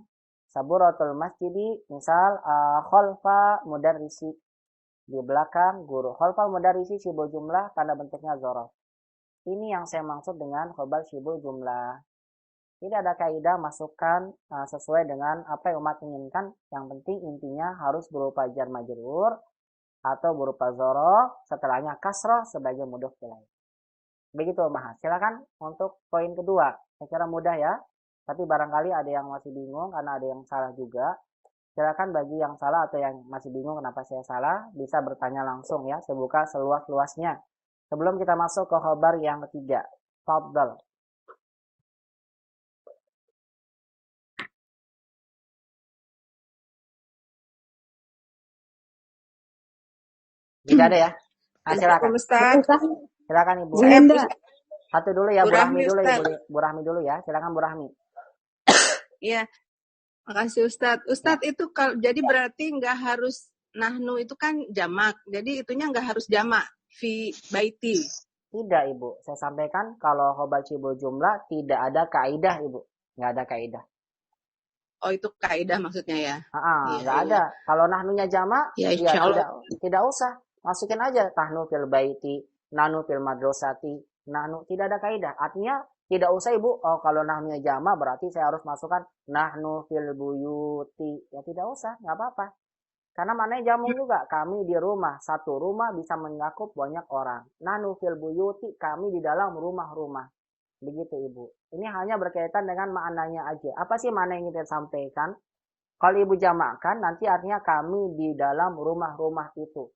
Speaker 1: Saburatul masjidi, misal khalfa mudarrisi, di belakang guru. Khalfa mudarrisi syibul jumlah karena bentuknya dzaraf. Ini yang saya maksud dengan khabar syibul jumlah. Tidak ada kaidah masukkan sesuai dengan apa yang umat inginkan. Yang penting intinya harus berupa jar majrur atau berupa dzaraf, setelahnya kasrah sebagai mudhof ilaih. Begitu Mas. Silakan untuk poin kedua. Saya kira mudah ya. Tapi barangkali ada yang masih bingung karena ada yang salah juga. Silakan bagi yang salah atau yang masih bingung kenapa saya salah, bisa bertanya langsung ya. Saya buka seluas-luasnya. Sebelum kita masuk ke khabar yang ketiga. Fadhal. Tidak ada ya? Silakan. Silakan Ibu. Satu dulu ya, Bu Rahmi dulu ya, Bu Rahmi dulu ya. Silakan Bu Rahmi.
Speaker 8: Iya, makasih Ustadz. Ustadz itu kalau jadi berarti nggak harus nahnu itu kan jamak, jadi itunya nggak harus jamak fi baiti.
Speaker 1: Tidak Ibu, saya sampaikan kalau khabar syibul jumlah tidak ada kaidah Ibu, nggak ada kaidah.
Speaker 8: Oh itu kaidah maksudnya ya?
Speaker 1: Nggak ada. Kalau nahnunya jamak, ya tidak usah masukin aja nahnu fil baiti, nahnu fil madrasati. Nahnu tidak ada kaidah. Artinya tidak usah Ibu. Oh kalau nahnunya jama berarti saya harus masukkan nahnu fil buyuti. Ya tidak usah, nggak apa-apa. Karena maknanya jamu juga. Kami di rumah. Satu rumah bisa mencakup banyak orang. Nahnu fil buyuti, kami di dalam rumah-rumah. Begitu Ibu. Ini hanya berkaitan dengan maknanya aja. Apa sih makna yang kita sampaikan? Kalau Ibu jamakkan nanti artinya kami di dalam rumah-rumah itu.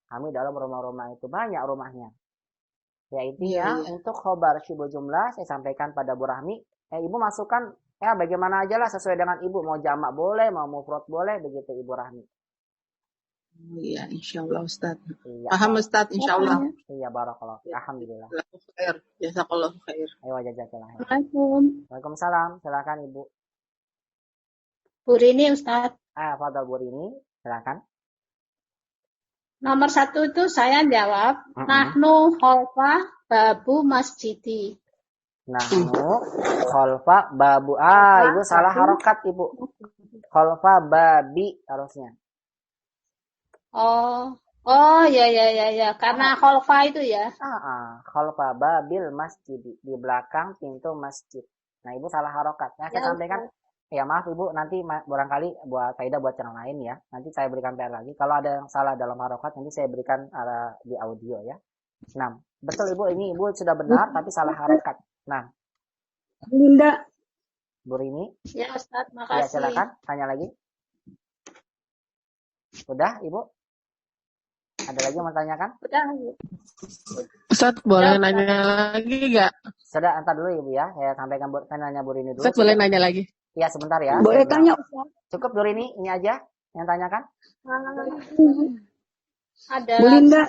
Speaker 1: Kami dalam rumah-rumah itu. Banyak rumahnya. Ya intinya untuk khobar syibul jumlah saya sampaikan pada Bu Rahmi. Ibu masukkan ya bagaimana aja lah sesuai dengan Ibu. Mau jamak boleh, mau mufrad boleh, begitu Ibu Rahmi.
Speaker 8: Iya, insyaallah Ustaz. Iya, paham Ustaz, insyaallah.
Speaker 1: Iya, barakallah. Alhamdulillah.
Speaker 8: Khair. Jazakallahu khair.
Speaker 1: Ayo jazakallah.
Speaker 9: Assalamualaikum.
Speaker 1: Waalaikumsalam. Silakan Ibu.
Speaker 9: Bu Rini Ustaz.
Speaker 1: Fadhal Bu Rini, silakan.
Speaker 9: Nomor 1 itu saya jawab, nahnu khalfa babu masjidi.
Speaker 1: Nahnu khalfa babu. Ibu salah harokat Ibu. Khalfa babi harusnya.
Speaker 9: Oh ya. Karena khalfa itu ya.
Speaker 1: Khalfa babil masjid, di belakang pintu masjid. Nah, Ibu salah harokat. Nah, saya sampaikan. Ya maaf Ibu, nanti barangkali buat faedah buat yang lain ya. Nanti saya berikan PR lagi. Kalau ada yang salah dalam harokat, nanti saya berikan di audio ya. Nah, betul Ibu, ini Ibu sudah benar, tapi salah harokat. Nah,
Speaker 4: Linda.
Speaker 1: Bu Rini.
Speaker 9: Ya Ustaz, makasih.
Speaker 1: Ya silakan, tanya lagi. Udah Ibu? Ada lagi yang mau tanyakan?
Speaker 9: Udah.
Speaker 5: Ustaz, boleh nanya lagi nggak?
Speaker 1: Sudah, entar dulu Ibu ya. Saya sampaikan, saya nanya Bu Rini dulu.
Speaker 5: Ustaz, boleh nanya lagi?
Speaker 1: Iya, sebentar ya.
Speaker 4: Boleh tanya Ustaz?
Speaker 1: Cukup Bu Rini, ini aja yang tanyakan?
Speaker 9: Ada.
Speaker 4: Bu Linda.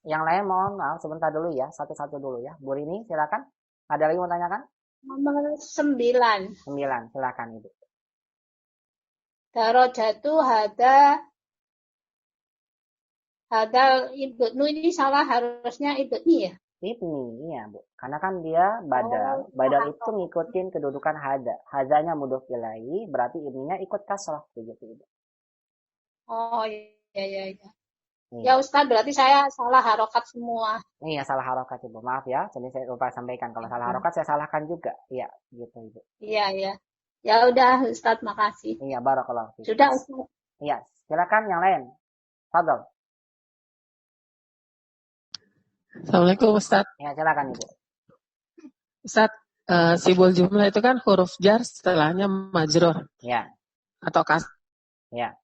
Speaker 1: Yang lain mohon maaf, sebentar dulu ya. Satu-satu dulu ya. Bu Rini, silakan. Ada lagi mau tanyakan?
Speaker 9: Nomor 9.
Speaker 1: 9, silakan Ibu.
Speaker 9: Darajatu hada ibnu, ini salah, harusnya ibni ya?
Speaker 1: Ibni, iya Bu. Karena kan dia badal. Badal itu ngikutin kedudukan hada. Hadanya mudhof ilaihi, berarti ibninya ikut kasrah begitu Ibu.
Speaker 9: Oh iya. Ya Ustaz, berarti saya salah harokat semua.
Speaker 1: Iya, salah harokat Ibu. Maaf ya, jadi saya lupa sampaikan. Kalau salah harokat saya salahkan juga. Iya, gitu Ibu.
Speaker 9: Iya. Ya udah Ustaz, makasih.
Speaker 1: Iya, barakallahu fiik.
Speaker 9: Sudah Ustaz.
Speaker 1: Iya, silakan yang lain. Fadhol.
Speaker 5: Assalamualaikum Ustaz.
Speaker 1: Ya, silakan Ibu.
Speaker 5: Ustaz, sibul jumlah itu kan huruf jar setelahnya majrur.
Speaker 1: Ya.
Speaker 5: Atau kas.
Speaker 1: Ya.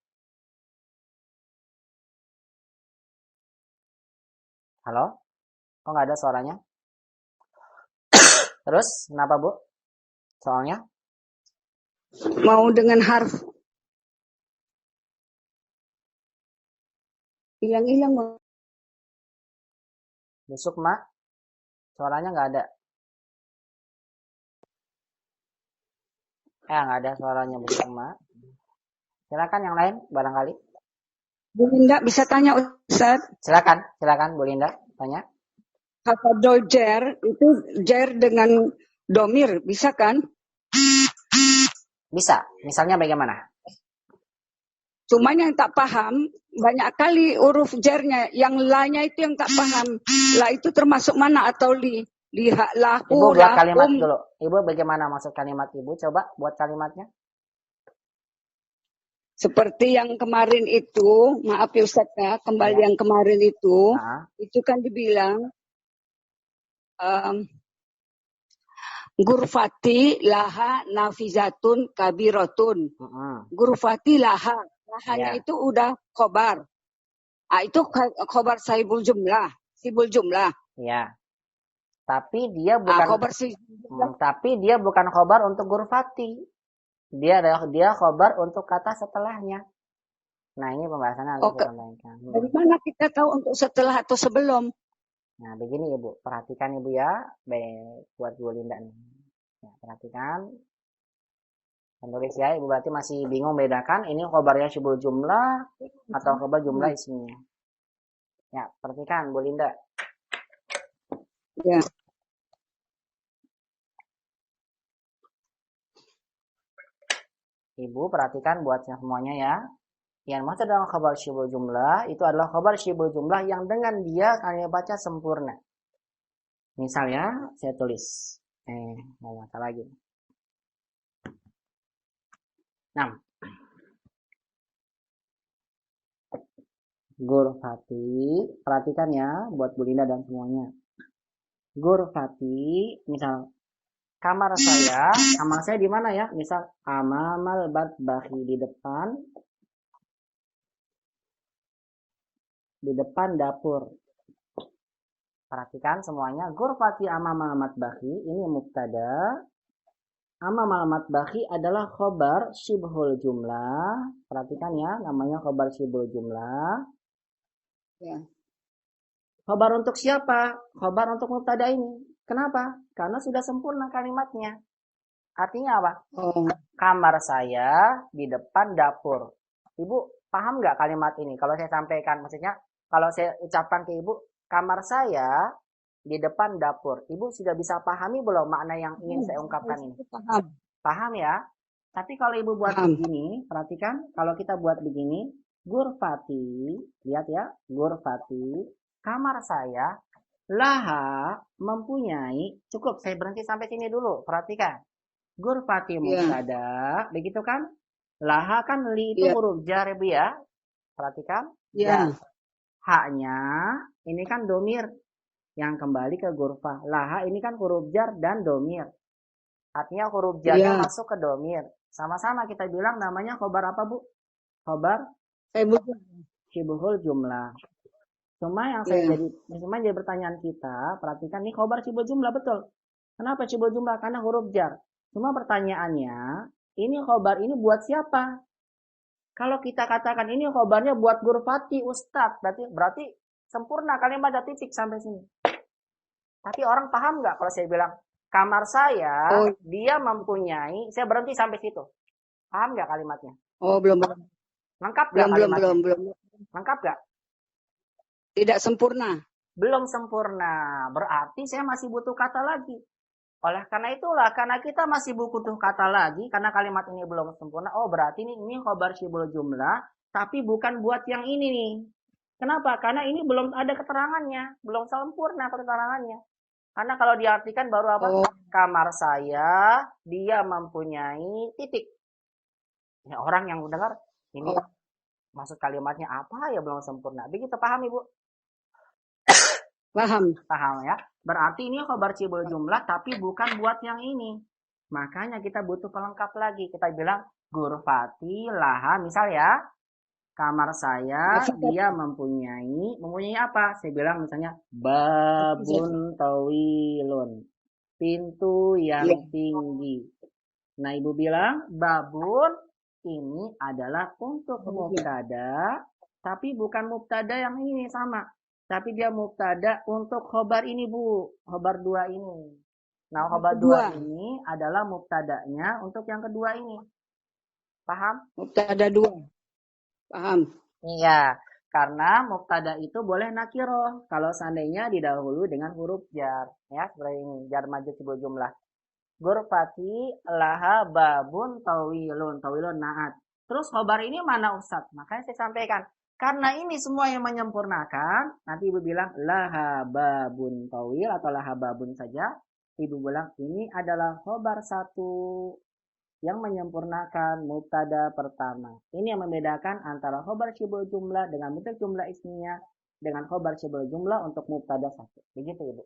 Speaker 1: Halo? Kok nggak ada suaranya? Terus, kenapa Bu? Soalnya?
Speaker 4: Mau dengan harf. Hilang.
Speaker 1: Besok, Mak. Suaranya nggak ada. Nggak ada suaranya besok, Mak. Silakan yang lain, barangkali.
Speaker 4: Bu Linda bisa tanya Ustaz?
Speaker 1: Silakan Bu Linda, tanya.
Speaker 4: Hafadol jer, itu jer dengan domir, bisa kan?
Speaker 1: Bisa. Misalnya bagaimana?
Speaker 4: Cuman yang tak paham, banyak kali huruf jernya, yang la-nya itu yang tak paham. La itu termasuk mana atau li? Lihat lahu,
Speaker 1: Ibu buat kalimat
Speaker 4: lahum.
Speaker 1: dulu. Ibu bagaimana maksud kalimat Ibu? Coba buat kalimatnya.
Speaker 4: Seperti yang kemarin itu, maaf ya Ustaz ya, kembali yang kemarin itu kan dibilang, Gurfati laha nafizatun kabirotun. Gurfati laha. Lahanya itu udah khobar. Itu khobar sibul jumlah.
Speaker 1: Iya. Tapi dia bukan tapi dia bukan khobar untuk gurfati. Dia khobar untuk kata setelahnya. Nah, ini pembahasannya harus kita sampaikan.
Speaker 4: Dari mana kita tahu untuk setelah atau sebelum?
Speaker 1: Nah, begini Ibu, perhatikan Ibu ya, baik buat Bu Linda nih. Ya, perhatikan. Penulis ya, Ibu berarti masih bingung bedakan ini khobarnya syibul jumlah atau khobar jumlah isminya. Ya, perhatikan Bu Linda.
Speaker 4: Ya.
Speaker 1: Ibu perhatikan buat semuanya ya. Yang maksud dalam khabar syibul jumlah itu adalah khabar syibul jumlah yang dengan dia kalian baca sempurna. Misalnya saya tulis mau baca lagi. 6. Gurfati, perhatikan ya buat Bu Linda dan semuanya. Gurfati, misal kamar saya di mana ya? Misal amamal batbahi, di depan dapur. Perhatikan semuanya. Gurfati amamal matbahi, ini mubtada. Amamal matbahi adalah khobar syibhul jumlah. Perhatikan ya, namanya khobar syibhul jumlah.
Speaker 4: Ya.
Speaker 1: Khobar untuk siapa? Khobar untuk mubtada ini. Kenapa? Karena sudah sempurna kalimatnya. Artinya apa? Kamar saya di depan dapur. Ibu paham nggak kalimat ini? Kalau saya sampaikan, maksudnya kalau saya ucapkan ke Ibu, kamar saya di depan dapur. Ibu sudah bisa pahami belum makna yang ingin saya ungkapkan ini?
Speaker 4: Paham.
Speaker 1: Paham ya? Tapi kalau ibu buat begini, perhatikan, kalau kita buat begini, Gurfati, lihat ya, Gurfati, kamar saya, laha mempunyai, cukup saya berhenti sampai sini dulu, perhatikan. Gurfati mubtada, begitu kan? Laha kan li itu huruf jar ya Bu ya, perhatikan.
Speaker 4: Iya.
Speaker 1: Haknya, ini kan domir, yang kembali ke gurfah. Laha ini kan huruf jar dan domir. Artinya huruf jarnya masuk ke domir. Sama-sama kita bilang namanya khobar apa Bu? Khobar syibhul jumlah. Cuma yang jadi pertanyaan kita, perhatikan nih khobar syibhul jumlah betul. Kenapa syibhul jumlah? Karena huruf jar. Cuma pertanyaannya, ini khobar ini buat siapa? Kalau kita katakan ini khobarnya buat Gurfati Ustadz, berarti sempurna kalimat ada titik sampai sini. Tapi orang paham nggak kalau saya bilang kamar saya, dia mempunyai, saya berhenti sampai situ. Paham nggak kalimatnya?
Speaker 4: Oh, belum.
Speaker 1: Lengkap nggak kalimatnya?
Speaker 4: Belum.
Speaker 1: Lengkap nggak?
Speaker 4: Tidak sempurna.
Speaker 1: Belum sempurna. Berarti saya masih butuh kata lagi. Oleh karena itulah, karena kita masih butuh kata lagi, karena kalimat ini belum sempurna, oh berarti ini khobar syibhul jumlah, tapi bukan buat yang ini nih. Kenapa? Karena ini belum ada keterangannya, belum sempurna keterangannya. Karena kalau diartikan baru apa? Kamar saya, dia mempunyai titik. Ya, orang yang mendengar, ini maksud kalimatnya apa ya belum sempurna. Begitu paham Ibu? Paham ya? Berarti ini khobar syibhul jumlah, tapi bukan buat yang ini. Makanya kita butuh pelengkap lagi. Kita bilang, Gurfati laha, misal ya, kamar saya, dia mempunyai apa? Saya bilang misalnya, babun tawilun, pintu yang tinggi. Nah, Ibu bilang, babun ini adalah untuk mubtada, tapi bukan mubtada yang ini sama. Tapi dia mubtada untuk khobar ini Bu, khobar 2 ini. Nah, khobar 2 ini adalah mubtadanya untuk yang kedua ini. Paham?
Speaker 4: Mubtada 2. Paham.
Speaker 1: Iya, karena mubtada itu boleh nakiroh kalau seandainya didahului dengan huruf jar. Ya, seperti ini, jar majrur syibhul jumlah. Gurfati laha babun tawilun, tawilun naat. Terus khobar ini mana Ustadz? Makanya saya sampaikan. Karena ini semua yang menyempurnakan, nanti Ibu bilang laha babun tawil atau laha babun saja. Ibu bilang ini adalah khobar 1 yang menyempurnakan mubtada pertama. Ini yang membedakan antara khobar syibhul jumlah dengan bentuk jumlah ismiyah dengan khobar syibhul jumlah untuk mubtada 1. Begitu Ibu.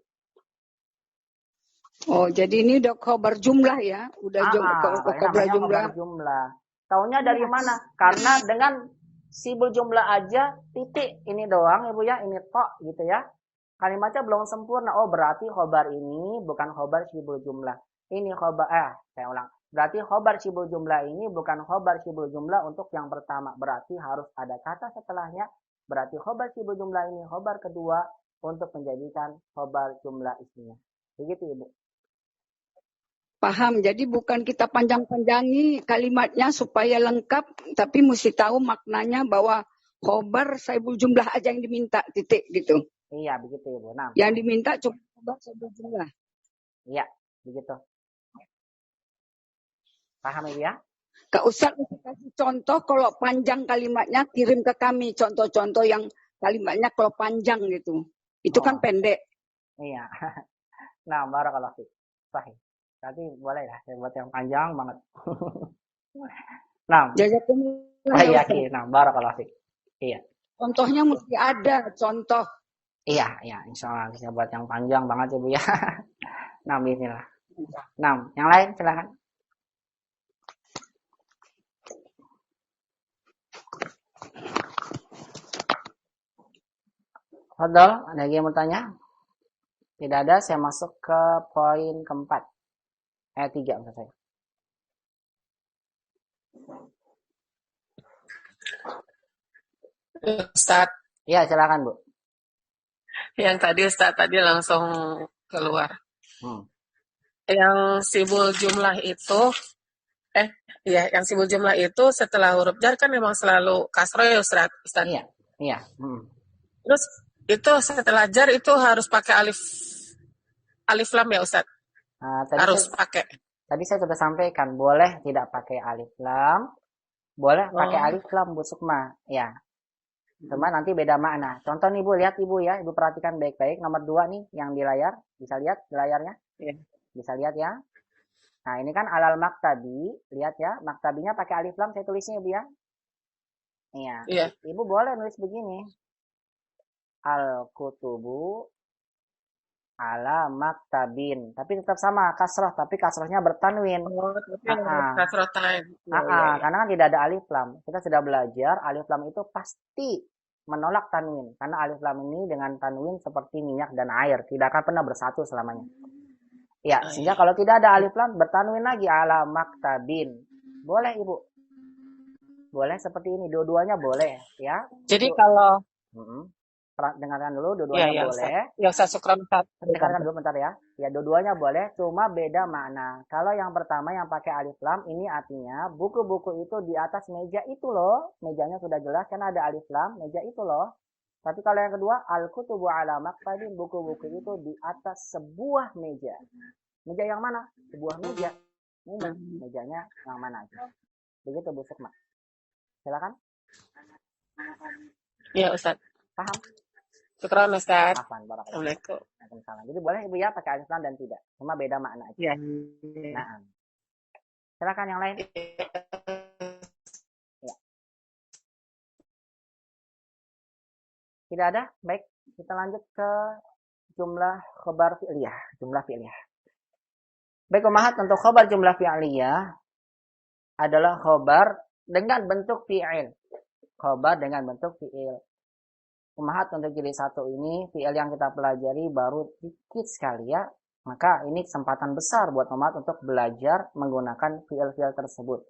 Speaker 4: Oh, jadi ini udah khobar jumlah ya? Udah khobar
Speaker 1: jumlah. Taunya dari mana? Karena dengan syibhul jumlah aja titik ini doang Ibu ya, ini tok gitu ya. Kalimatnya belum sempurna. Oh, berarti khobar ini bukan khobar syibhul jumlah. Ini khobar saya ulang. Berarti khobar syibhul jumlah ini bukan khobar syibhul jumlah untuk yang pertama. Berarti harus ada kata setelahnya. Berarti khobar syibhul jumlah ini khobar kedua untuk menjadikan khobar jumlah ismiyah. Begitu Ibu.
Speaker 4: Paham, jadi bukan kita panjang-panjangi kalimatnya supaya lengkap, tapi mesti tahu maknanya bahwa khobar syibhul jumlah aja yang diminta, titik gitu.
Speaker 1: Iya, begitu Ibu. Nah,
Speaker 4: yang diminta cuma khobar syibhul jumlah.
Speaker 1: Iya, begitu. Paham Ibu ya?
Speaker 4: Kak Ustadz kasih contoh kalau panjang kalimatnya, kirim ke kami contoh-contoh yang kalimatnya kalau panjang gitu. Itu kan pendek.
Speaker 1: Iya. Nah, barakallahu fiik. Sahih. Berarti boleh ya, saya buat yang panjang banget. Nah, iya, nah, barakallahu fiik. Iya.
Speaker 4: Contohnya mesti ada, contoh.
Speaker 1: Iya, insya Allah saya buat yang panjang banget Ibu ya. Nah, bismillah. Nah, yang lain silakan. Fadol, ada lagi yang mau tanya? Tidak ada, saya masuk ke poin keempat. 3 maksud saya.
Speaker 5: Ustadz.
Speaker 1: Ya, silakan Bu.
Speaker 5: Yang tadi Ustadz tadi langsung keluar. Yang syibhul jumlah itu, yang syibhul jumlah itu setelah huruf jar kan memang selalu kasroh ya Ustadz.
Speaker 1: Iya.
Speaker 5: Terus itu setelah jar itu harus pakai alif lam ya Ustadz? Harus pakai.
Speaker 1: Tadi saya sudah sampaikan, boleh tidak pakai alif lam, boleh pakai alif lam Bu Sukma. Ya. Cuma nanti beda makna. Contoh nih Bu, lihat Ibu ya. Ibu perhatikan baik-baik. Nomor 2 nih yang di layar. Bisa lihat di layarnya?
Speaker 5: Iya.
Speaker 1: Bisa lihat ya. Nah, ini kan alal maktabi. Lihat ya, maktabinya pakai alif lam saya tulisnya Ibu ya. Iya.
Speaker 5: Iya.
Speaker 1: Ibu boleh nulis begini. Al-kutubu ala maktabin, tapi tetap sama kasroh, tapi kasrohnya bertanwin.
Speaker 5: Kasroh tanwin.
Speaker 1: Karena kan tidak ada alif lam. Kita sudah belajar alif lam itu pasti menolak tanwin, karena alif lam ini dengan tanwin seperti minyak dan air, tidak akan pernah bersatu selamanya. Ya, sehingga kalau tidak ada alif lam bertanwin lagi ala maktabin. Boleh Ibu. Boleh seperti ini, dua-duanya boleh ya.
Speaker 5: Jadi kalau
Speaker 1: dengarkan dulu, dua-duanya boleh.
Speaker 5: Ya, Ustaz, syukran Ustaz.
Speaker 1: Dengarkan dulu bentar ya. Ya, dua-duanya boleh, cuma beda makna. Kalau yang pertama yang pakai alif lam, ini artinya buku-buku itu di atas meja itu loh. Mejanya sudah jelas kan ada alif lam, meja itu loh. Tapi kalau yang kedua, al-kutubu ala maktabin, buku-buku itu di atas sebuah meja. Meja yang mana? Sebuah meja. Mejanya yang mana aja. Begitu Bu Sukma. Silakan.
Speaker 5: Iya, Ustaz.
Speaker 1: Paham?
Speaker 5: Syukran Ustaz.
Speaker 1: Assalamualaikum. Jadi boleh Ibu ya pakai alif lam dan tidak. Cuma beda makna aja.
Speaker 5: Iya.
Speaker 1: Nah. Silakan yang lain. Ya. Tidak ada? Baik, kita lanjut ke jumlah khobar fi'liyah, jumlah fi'liyah. Baik, umahat untuk khobar jumlah fi'liyah adalah khobar dengan bentuk fi'il. Khobar dengan bentuk fi'il. Umahat untuk jilid 1 ini, fi'il yang kita pelajari baru dikit sekali ya. Maka ini kesempatan besar buat umahat untuk belajar menggunakan fi'il-fi'il tersebut.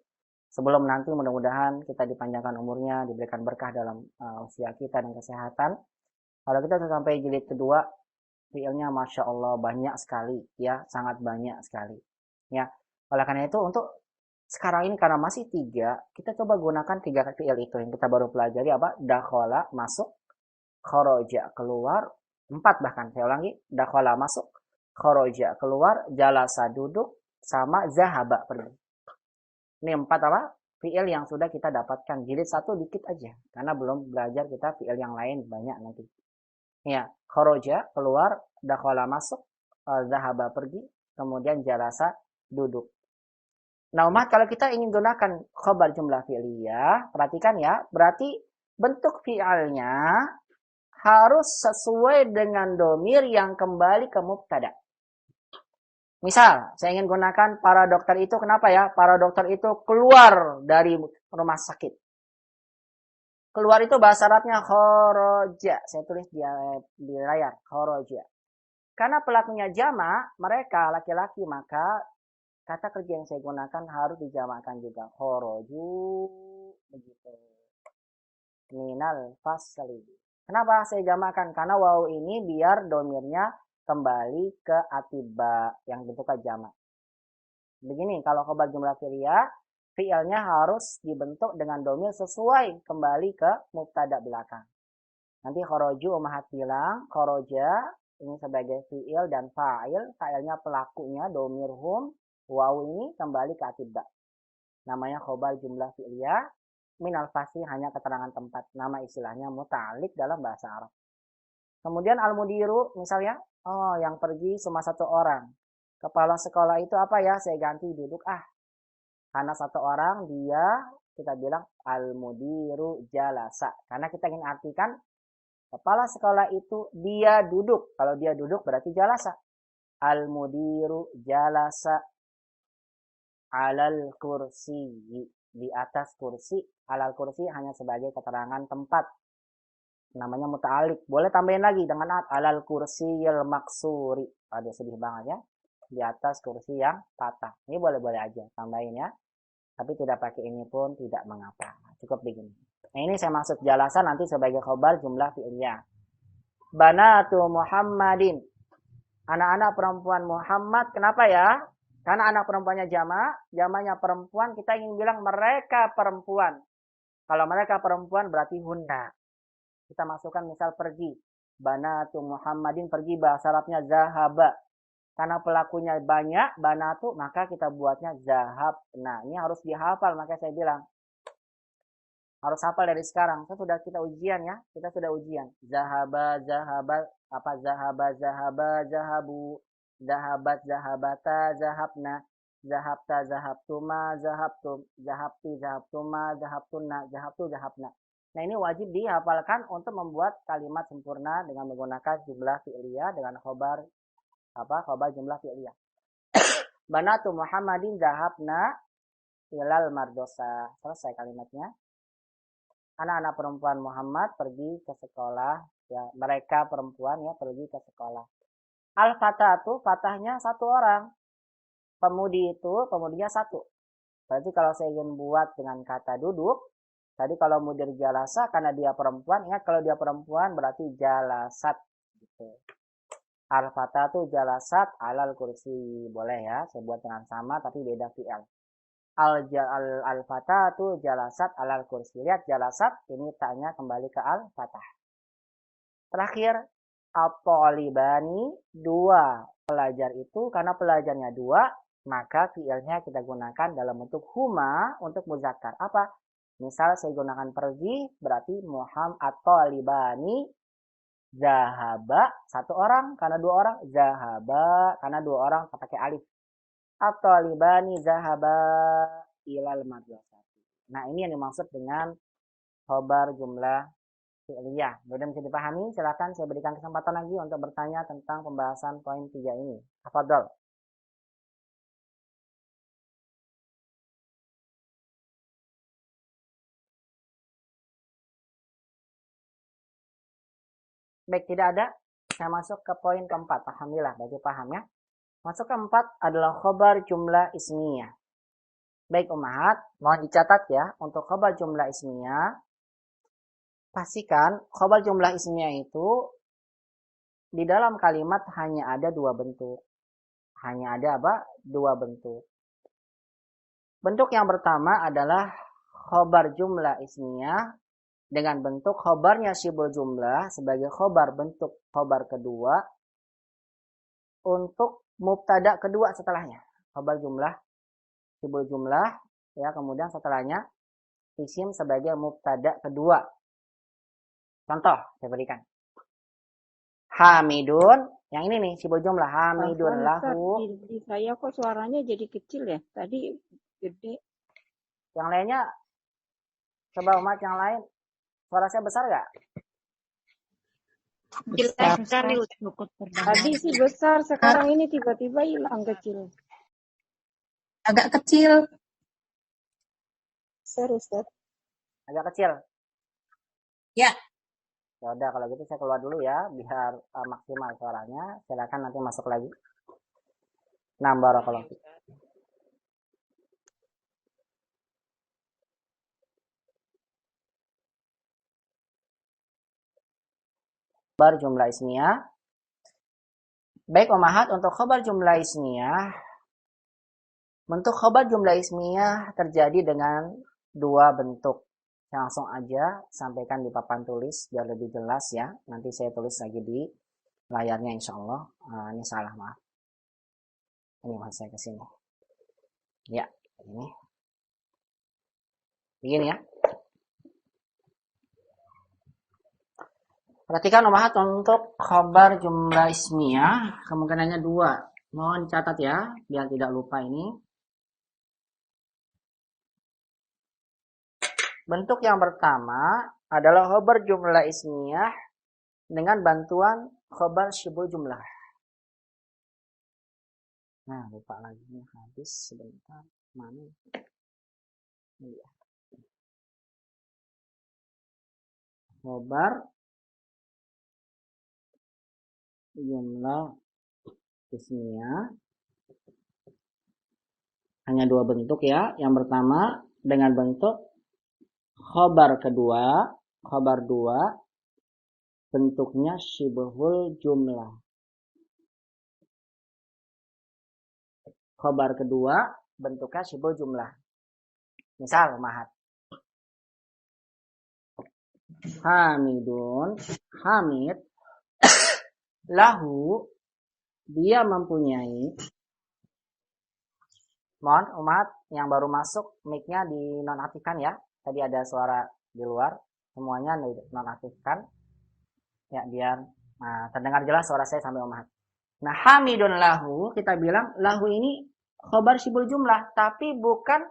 Speaker 1: Sebelum nanti mudah-mudahan kita dipanjangkan umurnya, diberikan berkah dalam usia kita dan kesehatan. Kalau kita sudah sampai jilid kedua, fi'ilnya Masya Allah banyak sekali ya, sangat banyak sekali. Ya, oleh karena itu untuk sekarang ini karena masih 3, kita coba gunakan 3 fi'il itu yang kita baru pelajari apa? Dakhala, masuk. Kharaja keluar, 4 bahkan saya ulangi, dakhala masuk, kharaja keluar, jalasa duduk, sama zahaba pergi. Ini 4 apa? Fi'il yang sudah kita dapatkan. Jilid 1 dikit aja karena belum belajar kita fi'il yang lain banyak nanti. Ya, kharaja keluar, dakhala masuk, zahaba pergi, kemudian jalasa duduk. Nah, umat kalau kita ingin gunakan khobar jumlah fi'liyah, perhatikan ya, berarti bentuk fi'alnya harus sesuai dengan domir yang kembali ke mubtada. Misal, saya ingin gunakan para dokter itu, kenapa ya? Para dokter itu keluar dari rumah sakit. Keluar itu bahasa Arabnya kharaja. Saya tulis di layar, kharaja. Karena pelakunya jama', mereka laki-laki, maka kata kerja yang saya gunakan harus dijamakkan juga. Kharaju, begitu. Minal fasli. Kenapa saya jamakkan? Karena waw ini biar domirnya kembali ke atiba yang bentuknya jamak. Begini, kalau khobar jumlah fi'liyah, fi'ilnya harus dibentuk dengan domir sesuai kembali ke mubtada belakang. Nanti kharaju umahat bilang, kharaja ini sebagai fi'il dan fa'il, fa'ilnya pelakunya domir hum, waw ini kembali ke atiba. Namanya khobar jumlah fi'liyah. Minal fasih hanya keterangan tempat. Nama istilahnya muta'alik dalam bahasa Arab. Kemudian al-mudiru misalnya, yang pergi cuma 1 orang. Kepala sekolah itu apa ya? Saya ganti duduk Karena 1 orang dia, kita bilang al-mudiru jalasa. Karena kita ingin artikan kepala sekolah itu dia duduk. Kalau dia duduk berarti jalasa. Al-mudiru jalasa alal kursi. Di atas kursi, alal kursi hanya sebagai keterangan tempat. Namanya muta'alik. Boleh tambahin lagi dengan alal kursiyil maksuri. Aduh sedih banget ya. Di atas kursi yang patah. Ini boleh-boleh aja tambahin ya. Tapi tidak pakai ini pun tidak mengapa. Cukup begini. Nah ini saya maksud jalasa nanti sebagai khobar jumlah fi'liyah. Banatu Muhammadin. Anak-anak perempuan Muhammad. Kenapa ya? Karena anak perempuannya jamaknya perempuan, kita ingin bilang mereka perempuan. Kalau mereka perempuan berarti hunna. Kita masukkan misal pergi. Banatu Muhammadin pergi, bahasa Arabnya zahaba. Karena pelakunya banyak, banatu, maka kita buatnya zahabna. Ini harus dihafal, makanya saya bilang. Harus hafal dari sekarang. Kita ujian ya. Kita sudah ujian. Zahaba, zahabu. Zahabat, zahabata, zahabna. Zahabta, zahabtuma, zahabtum. Zahabti, zahabtuma, zahabtunna. Zahabtu, zahabna. Nah, ini wajib dihafalkan untuk membuat kalimat sempurna dengan menggunakan jumlah fi'liyah dengan khobar jumlah fi'liyah. Banatu Muhammadin zahabna ilal mardosa. Selesai kalimatnya. Anak-anak perempuan Muhammad pergi ke sekolah. Ya, mereka perempuan ya pergi ke sekolah. Al-fatatu, fatahnya satu orang. Pemudinya satu. Berarti kalau saya ingin buat dengan kata duduk, tadi kalau mudir jalasa karena dia perempuan, ingat kalau dia perempuan berarti jalasat. Gitu. Al-fatatu jalasat alal kursi. Boleh ya, saya buat dengan sama tapi beda fi'al. Al-fatatu jalasat alal kursi. Lihat jalasat, ini taknya kembali ke al-fatah. Terakhir, at-talibani, dua pelajar itu, karena pelajarnya dua, maka fi'ilnya kita gunakan dalam bentuk huma untuk muzakkar. Apa? Misal saya gunakan pergi, berarti Muhammad at-talibani zahaba, satu orang, karena dua orang, zahaba, karena dua orang pakai alif. At-talibani zahaba ilal madrasah. Nah, ini yang dimaksud dengan khobar jumlah fi'liyah. Mudah bisa dipahami? Silakan saya berikan kesempatan lagi untuk bertanya tentang pembahasan poin 3 ini. Tafadhol. Baik, tidak ada. Saya masuk ke poin keempat. Alhamdulillah, bagi paham ya. Masuk keempat adalah khobar jumlah ismiyah. Baik Ummahat, mohon dicatat ya. Untuk khobar jumlah ismiyah, pastikan khobar jumlah ismiyah itu di dalam kalimat hanya ada dua bentuk. Hanya ada apa? Dua bentuk. Bentuk yang pertama adalah khobar jumlah ismiyah dengan bentuk khobarnya syibul jumlah sebagai khobar bentuk khobar kedua untuk mubtada kedua setelahnya. Khobar jumlah, syibul jumlah, ya, kemudian setelahnya isim sebagai mubtada kedua. Contoh saya berikan. Hamidun, yang ini nih syibul jumlah, Hamidun lahu.
Speaker 10: Di saya kok suaranya jadi kecil ya? Tadi gede.
Speaker 1: Yang lainnya, coba umat yang lain, suara saya besar nggak?
Speaker 10: Jelas sekali. Tadi sih besar, sekarang ini tiba-tiba hilang kecil.
Speaker 11: Agak kecil.
Speaker 10: Serius, Ustaz?
Speaker 1: Agak kecil?
Speaker 11: Ya.
Speaker 1: Ya udah, kalau gitu saya keluar dulu ya, biar maksimal suaranya. Silakan nanti masuk lagi. Nah, barakallahu. Khobar jumlah ismiyah. Baik Ummahat, untuk khobar jumlah ismiyah, bentuk khobar jumlah ismiyah terjadi dengan dua bentuk. Saya langsung aja sampaikan di papan tulis biar lebih jelas ya. Nanti saya tulis lagi di layarnya insya Allah. Ini salah, maaf. Ini mas saya kesini. Ya, ini. Begini ya. Perhatikan Ummahat, untuk khobar jumlah ismiyah kemungkinannya dua. Mohon catat ya, biar tidak lupa ini. Bentuk yang pertama adalah khobar jumlah ismiyah dengan bantuan khobar syibul jumlah. Nah, lupa lagi nih, habis sebentar. Mana? Iya. Khobar jumlah ismiyah hanya dua bentuk ya. Yang pertama dengan bentuk khobar kedua, khobar dua, bentuknya syibhul jumlah. Khobar kedua bentuknya syibhul jumlah. Misal Ummahat, Hamidun, Hamid, lahu, dia mempunyai. Mohon umat yang baru masuk mic-nya dinonaktifkan ya. Tadi ada suara di luar, semuanya dinonaktifkan. Ya, biar terdengar jelas suara saya sampai umat. Nah, hamidun lahu, kita bilang lahu ini khobar syibul jumlah, tapi bukan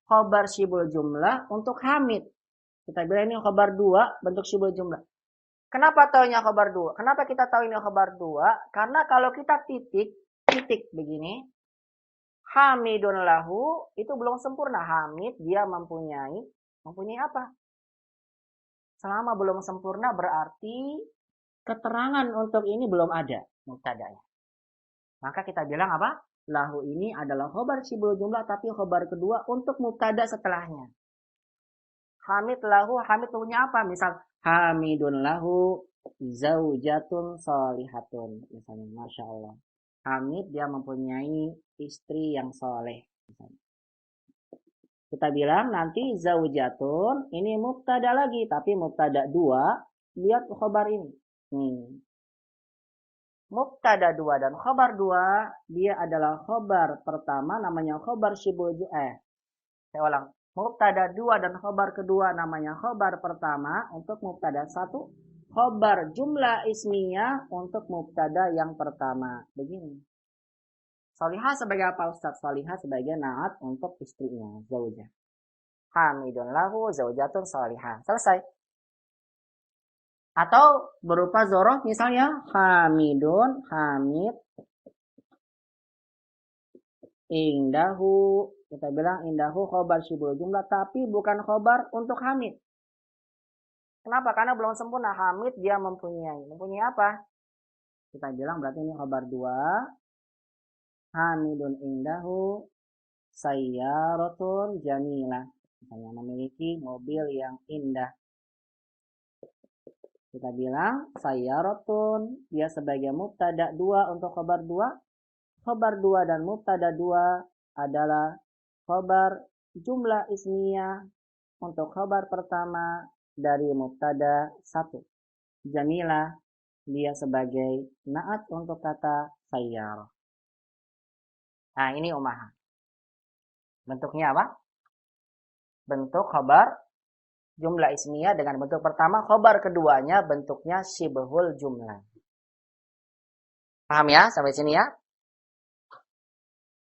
Speaker 1: khobar syibul jumlah untuk hamid. Kita bilang ini khobar 2 bentuk syibul jumlah. Kenapa taunya khobar 2? Kenapa kita tahu ini khobar 2? Karena kalau kita titik begini, hamidun lahu itu belum sempurna. Hamid dia mempunyai apa? Selama belum sempurna berarti keterangan untuk ini belum ada mubtada'nya. Maka kita bilang apa? Lahu ini adalah khobar syibul jumlah tapi khobar kedua untuk mubtada setelahnya. Hamid lahu, hamid punya apa? Misal hamidun lahu zaujatun sholihatun. Misalnya, Masya Allah. Hamid dia mempunyai istri yang soleh. Misalnya. Kita bilang nanti zaujatun ini mubtada lagi. Tapi mubtada 2, lihat khobar ini. Mubtada 2 dan khobar 2, dia adalah khobar pertama namanya khobar syibul jumlah. Saya ulang. Mubtada 2 dan khobar kedua namanya khobar pertama untuk mubtada 1. Khobar jumlah ismiyah untuk mubtada yang pertama. Begini. Solihah sebagai apa Ustaz? Solihah sebagai naat untuk istrinya, zaujah. Hamidun lahu zaujatun solihah. Selesai. Atau berupa zoroh misalnya hamidun, hamid, indahu. Kita bilang indahu khobar syibul jumlah tapi bukan khobar untuk hamid. Kenapa? Karena belum sempurna. Hamid dia mempunyai apa? Kita bilang berarti ini khobar 2. Hamidun indahu sayyaratun jamilah. Misalnya memiliki mobil yang indah. Kita bilang sayyaratun dia sebagai mubtada 2 untuk khobar 2. Khobar 2 dan mubtada 2 adalah khobar jumlah ismiyah untuk khobar pertama dari mubtada 1. Jamilah dia sebagai naat untuk kata sayyarah. Nah, ini umaha. Bentuknya apa? Bentuk khobar jumlah ismiyah dengan bentuk pertama, khobar keduanya bentuknya syibhul jumlah. Paham ya sampai sini ya?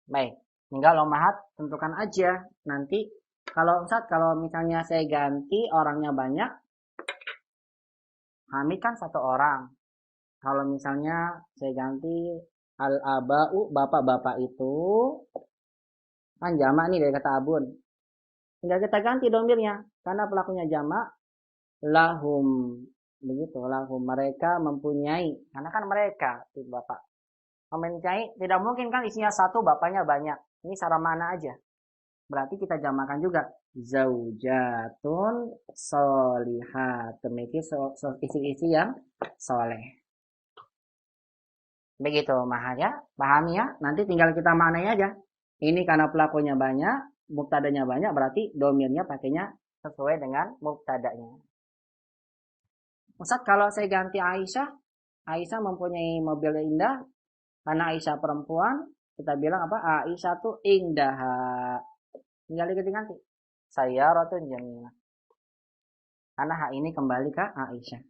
Speaker 1: Baik. Tinggal umahat tentukan aja. Nanti kalau Ustaz, kalau misalnya saya ganti orangnya banyak, Hamid kan 1 orang. Kalau misalnya saya ganti al-aba'u, bapak-bapak itu, kan jamak nih dari kata abun. Tinggal kita ganti domirnya. Karena pelakunya jamak, lahum. Begitu, lahum. Mereka mempunyai. Karena kan mereka, bapak. Mempunyai, tidak mungkin kan isinya 1, bapaknya banyak. Ini secara mana aja. Berarti kita jamakan juga. Zaujatun sholihatun. Memiliki isi-isi yang soleh. Begitu mahanya. Pahami ya. Nanti tinggal kita maknai aja. Ini karena pelakunya banyak. Mubtadanya banyak. Berarti domirnya pakainya sesuai dengan mubtadanya. Ustaz, kalau saya ganti Aisyah. Aisyah mempunyai mobil indah. Karena Aisyah perempuan. Kita bilang apa? Aisyah tuh indah. Tinggal diganti. Sayyaratun jamilah. Karena hak ini kembali ke Aisyah.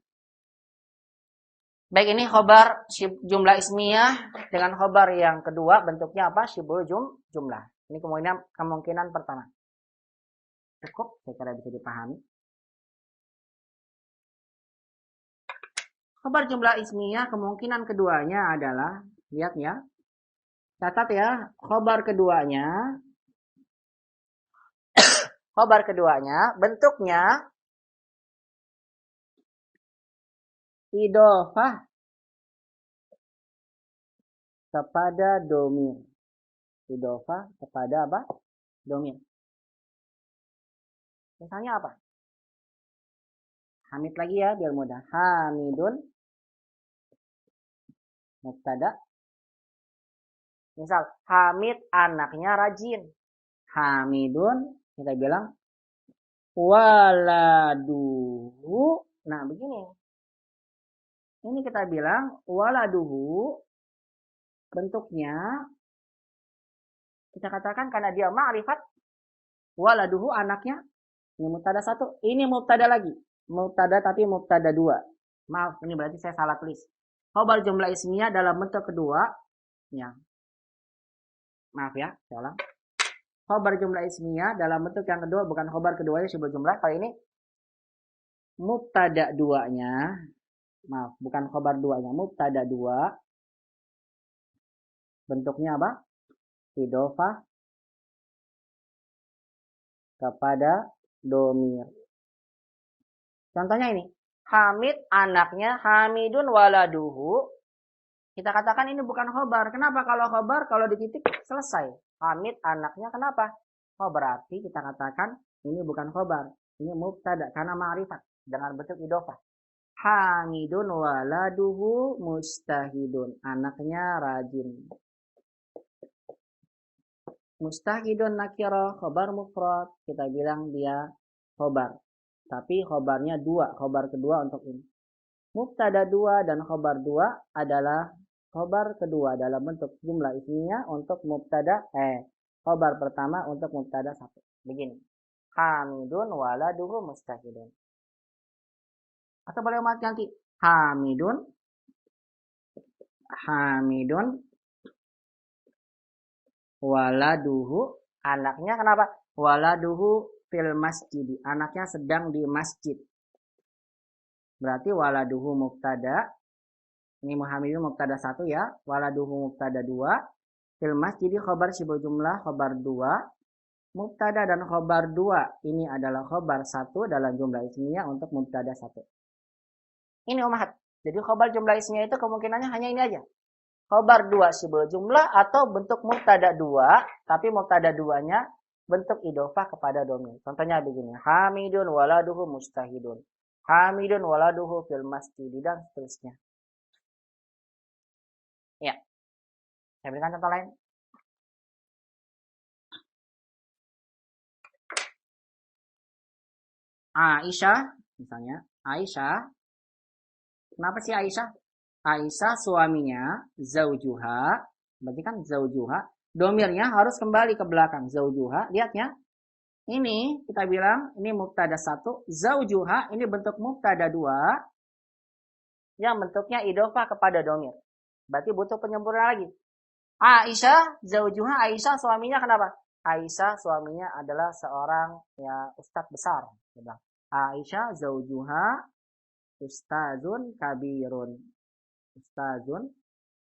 Speaker 1: Baik, ini khobar jumlah ismiyah dengan khobar yang kedua bentuknya apa? Syibul jumlah. Ini kemungkinan pertama. Cukup, saya kira bisa dipahami. Khobar jumlah ismiyah kemungkinan keduanya adalah, lihat ya. Catat ya, khobar keduanya bentuknya idhofah kepada domir. Idhofah kepada apa? Domir. Misalnya apa? Hamid lagi ya, biar mudah. Hamidun mubtada. Misal, Hamid anaknya rajin. Hamidun, kita bilang, waladuhu. Nah, begini. Ini kita bilang, waladuhu bentuknya kita katakan karena dia ma'rifat, waladuhu anaknya, ini mubtada 1, ini mubtada lagi. Mubtada tapi mubtada 2. Maaf, ini berarti saya salah tulis. Khobar jumlah ismiyah dalam bentuk kedua, ya. Maaf ya, saya ulang. Khobar jumlah ismiyah dalam bentuk yang kedua, bukan khobar keduanya sibul jumlah. Kalau ini mubtada 2-nya, maaf, bukan khobar 2-nya, mubtada 2. Bentuknya apa? Idhofah kepada domir. Contohnya ini, Hamid anaknya, Hamidun waladuhu. Kita katakan ini bukan khobar. Kenapa kalau khobar? Kalau dititik selesai. Hamid anaknya, kenapa? Oh berarti kita katakan ini bukan khobar. Ini mubtada karena ma'rifat dengan bentuk idhofah. Hamidun waladuhu mustahidun. Anaknya rajin. Mustahidun nakira, khobar mufrad. Kita bilang dia khobar. Tapi khobarnya 2. Khobar kedua untuk ini. Mubtada 2 dan khobar 2 adalah khobar kedua dalam bentuk jumlah ismiyah untuk mubtada khobar pertama untuk mubtada 1. Begini. Hamidun waladuhu mustahidun. Atau boleh umat ganti. Hamidun waladuhu, anaknya kenapa? Waladuhu fil masjid, anaknya sedang di masjid. Berarti waladuhu mubtada. Ini Muhammadun mubtada 1 ya. Waladuhu mubtada 2. Fil masjid khobar sibul jumlah khobar 2. Mubtada dan khobar 2 ini adalah khobar 1 dalam jumlah ismiyah untuk mubtada 1. Ini umat. Jadi khobar jumlah ismiyah itu kemungkinannya hanya ini aja. Khobar 2 sibul jumlah atau bentuk mubtada 2, tapi mubtada 2-nya bentuk idhofah kepada domir. Contohnya begini. Hamidun waladuhu mustahidun. Hamidun waladuhu fil masjid dan seterusnya. Ya. Saya berikan contoh lain. Aisyah, misalnya. Aisyah. Kenapa sih Aisyah? Aisyah suaminya, zaujuha. Berarti kan zaujuha. Domirnya harus kembali ke belakang. Zaujuha. Lihatnya. Ini kita bilang, ini mubtada 1. Zaujuha, ini bentuk mubtada 2. Yang bentuknya idhofah kepada domir. Berarti butuh penyempurnaan lagi. Aisyah, zaujuha, Aisyah suaminya kenapa? Aisyah suaminya adalah seorang ya ustadz besar. Aisyah zaujuha ustazun kabirun. Ustazun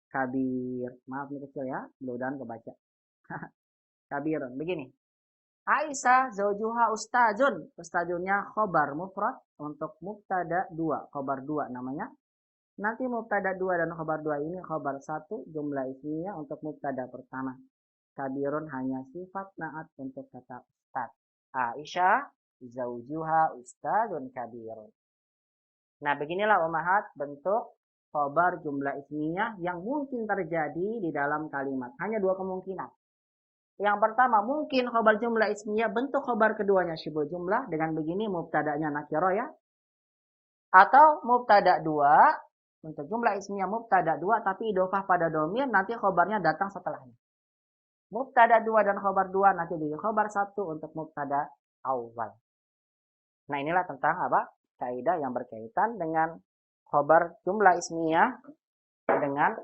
Speaker 1: kabir. Maaf ini kecil ya, mudah-mudahan kebaca. Kabirun. Begini. Aisyah zaujuha ustazun. Ustazunnya khobar mufrad untuk mubtada 2. Khobar 2 namanya. Nanti mubtada 2 dan khobar 2 ini khobar 1 jumlah ismiyah untuk mubtada pertama. Kabirun hanya sifat naat untuk kata ustaz. Aisyah zaujuha ustazun kabirun. Nah, beginilah umahat bentuk khobar jumlah ismiyah yang mungkin terjadi di dalam kalimat. Hanya 2 kemungkinan. Yang pertama, mungkin khobar jumlah ismiyah bentuk khobar keduanya syibul jumlah. Dengan begini mubtadanya nakiro ya. Atau mubtada 2, untuk jumlah ismiyah mubtada 2, tapi idhofah pada domir, nanti khobarnya datang setelahnya. Mubtada 2 dan khobar 2 nanti jadi khobar 1 untuk mubtada awal. Nah, inilah tentang apa? Kaidah yang berkaitan dengan khobar jumlah ismiyah dengan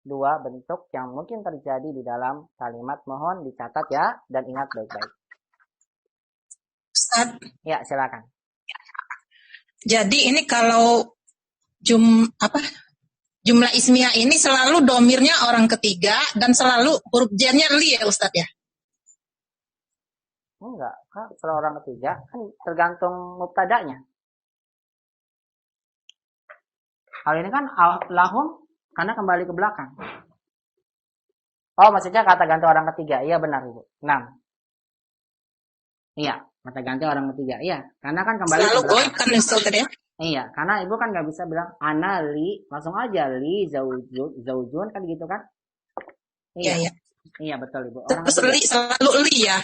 Speaker 1: 2 bentuk yang mungkin terjadi di dalam kalimat. Mohon dicatat ya dan ingat baik-baik.
Speaker 11: Ustaz.
Speaker 1: Ya, silakan.
Speaker 11: Jadi ini kalau jumlah ismiyah ini selalu domirnya orang ketiga dan selalu huruf jarnya li ya Ustaz ya?
Speaker 1: Enggak, kalau orang ketiga kan tergantung mubtadanya. Hal ini kan lahum karena kembali ke belakang. Oh, maksudnya kata ganti orang ketiga. Iya benar, Ibu. 6. Iya, kata ganti orang ketiga. Iya, karena kan kembali
Speaker 11: selalu
Speaker 1: ke belakang.
Speaker 11: Selalu goib kan Ustaz ya?
Speaker 1: Iya, karena Ibu kan nggak bisa bilang ana li, langsung aja li zaujun kan gitu kan? Iya. Iya, betul Ibu. Orang
Speaker 11: terus li selalu li ya?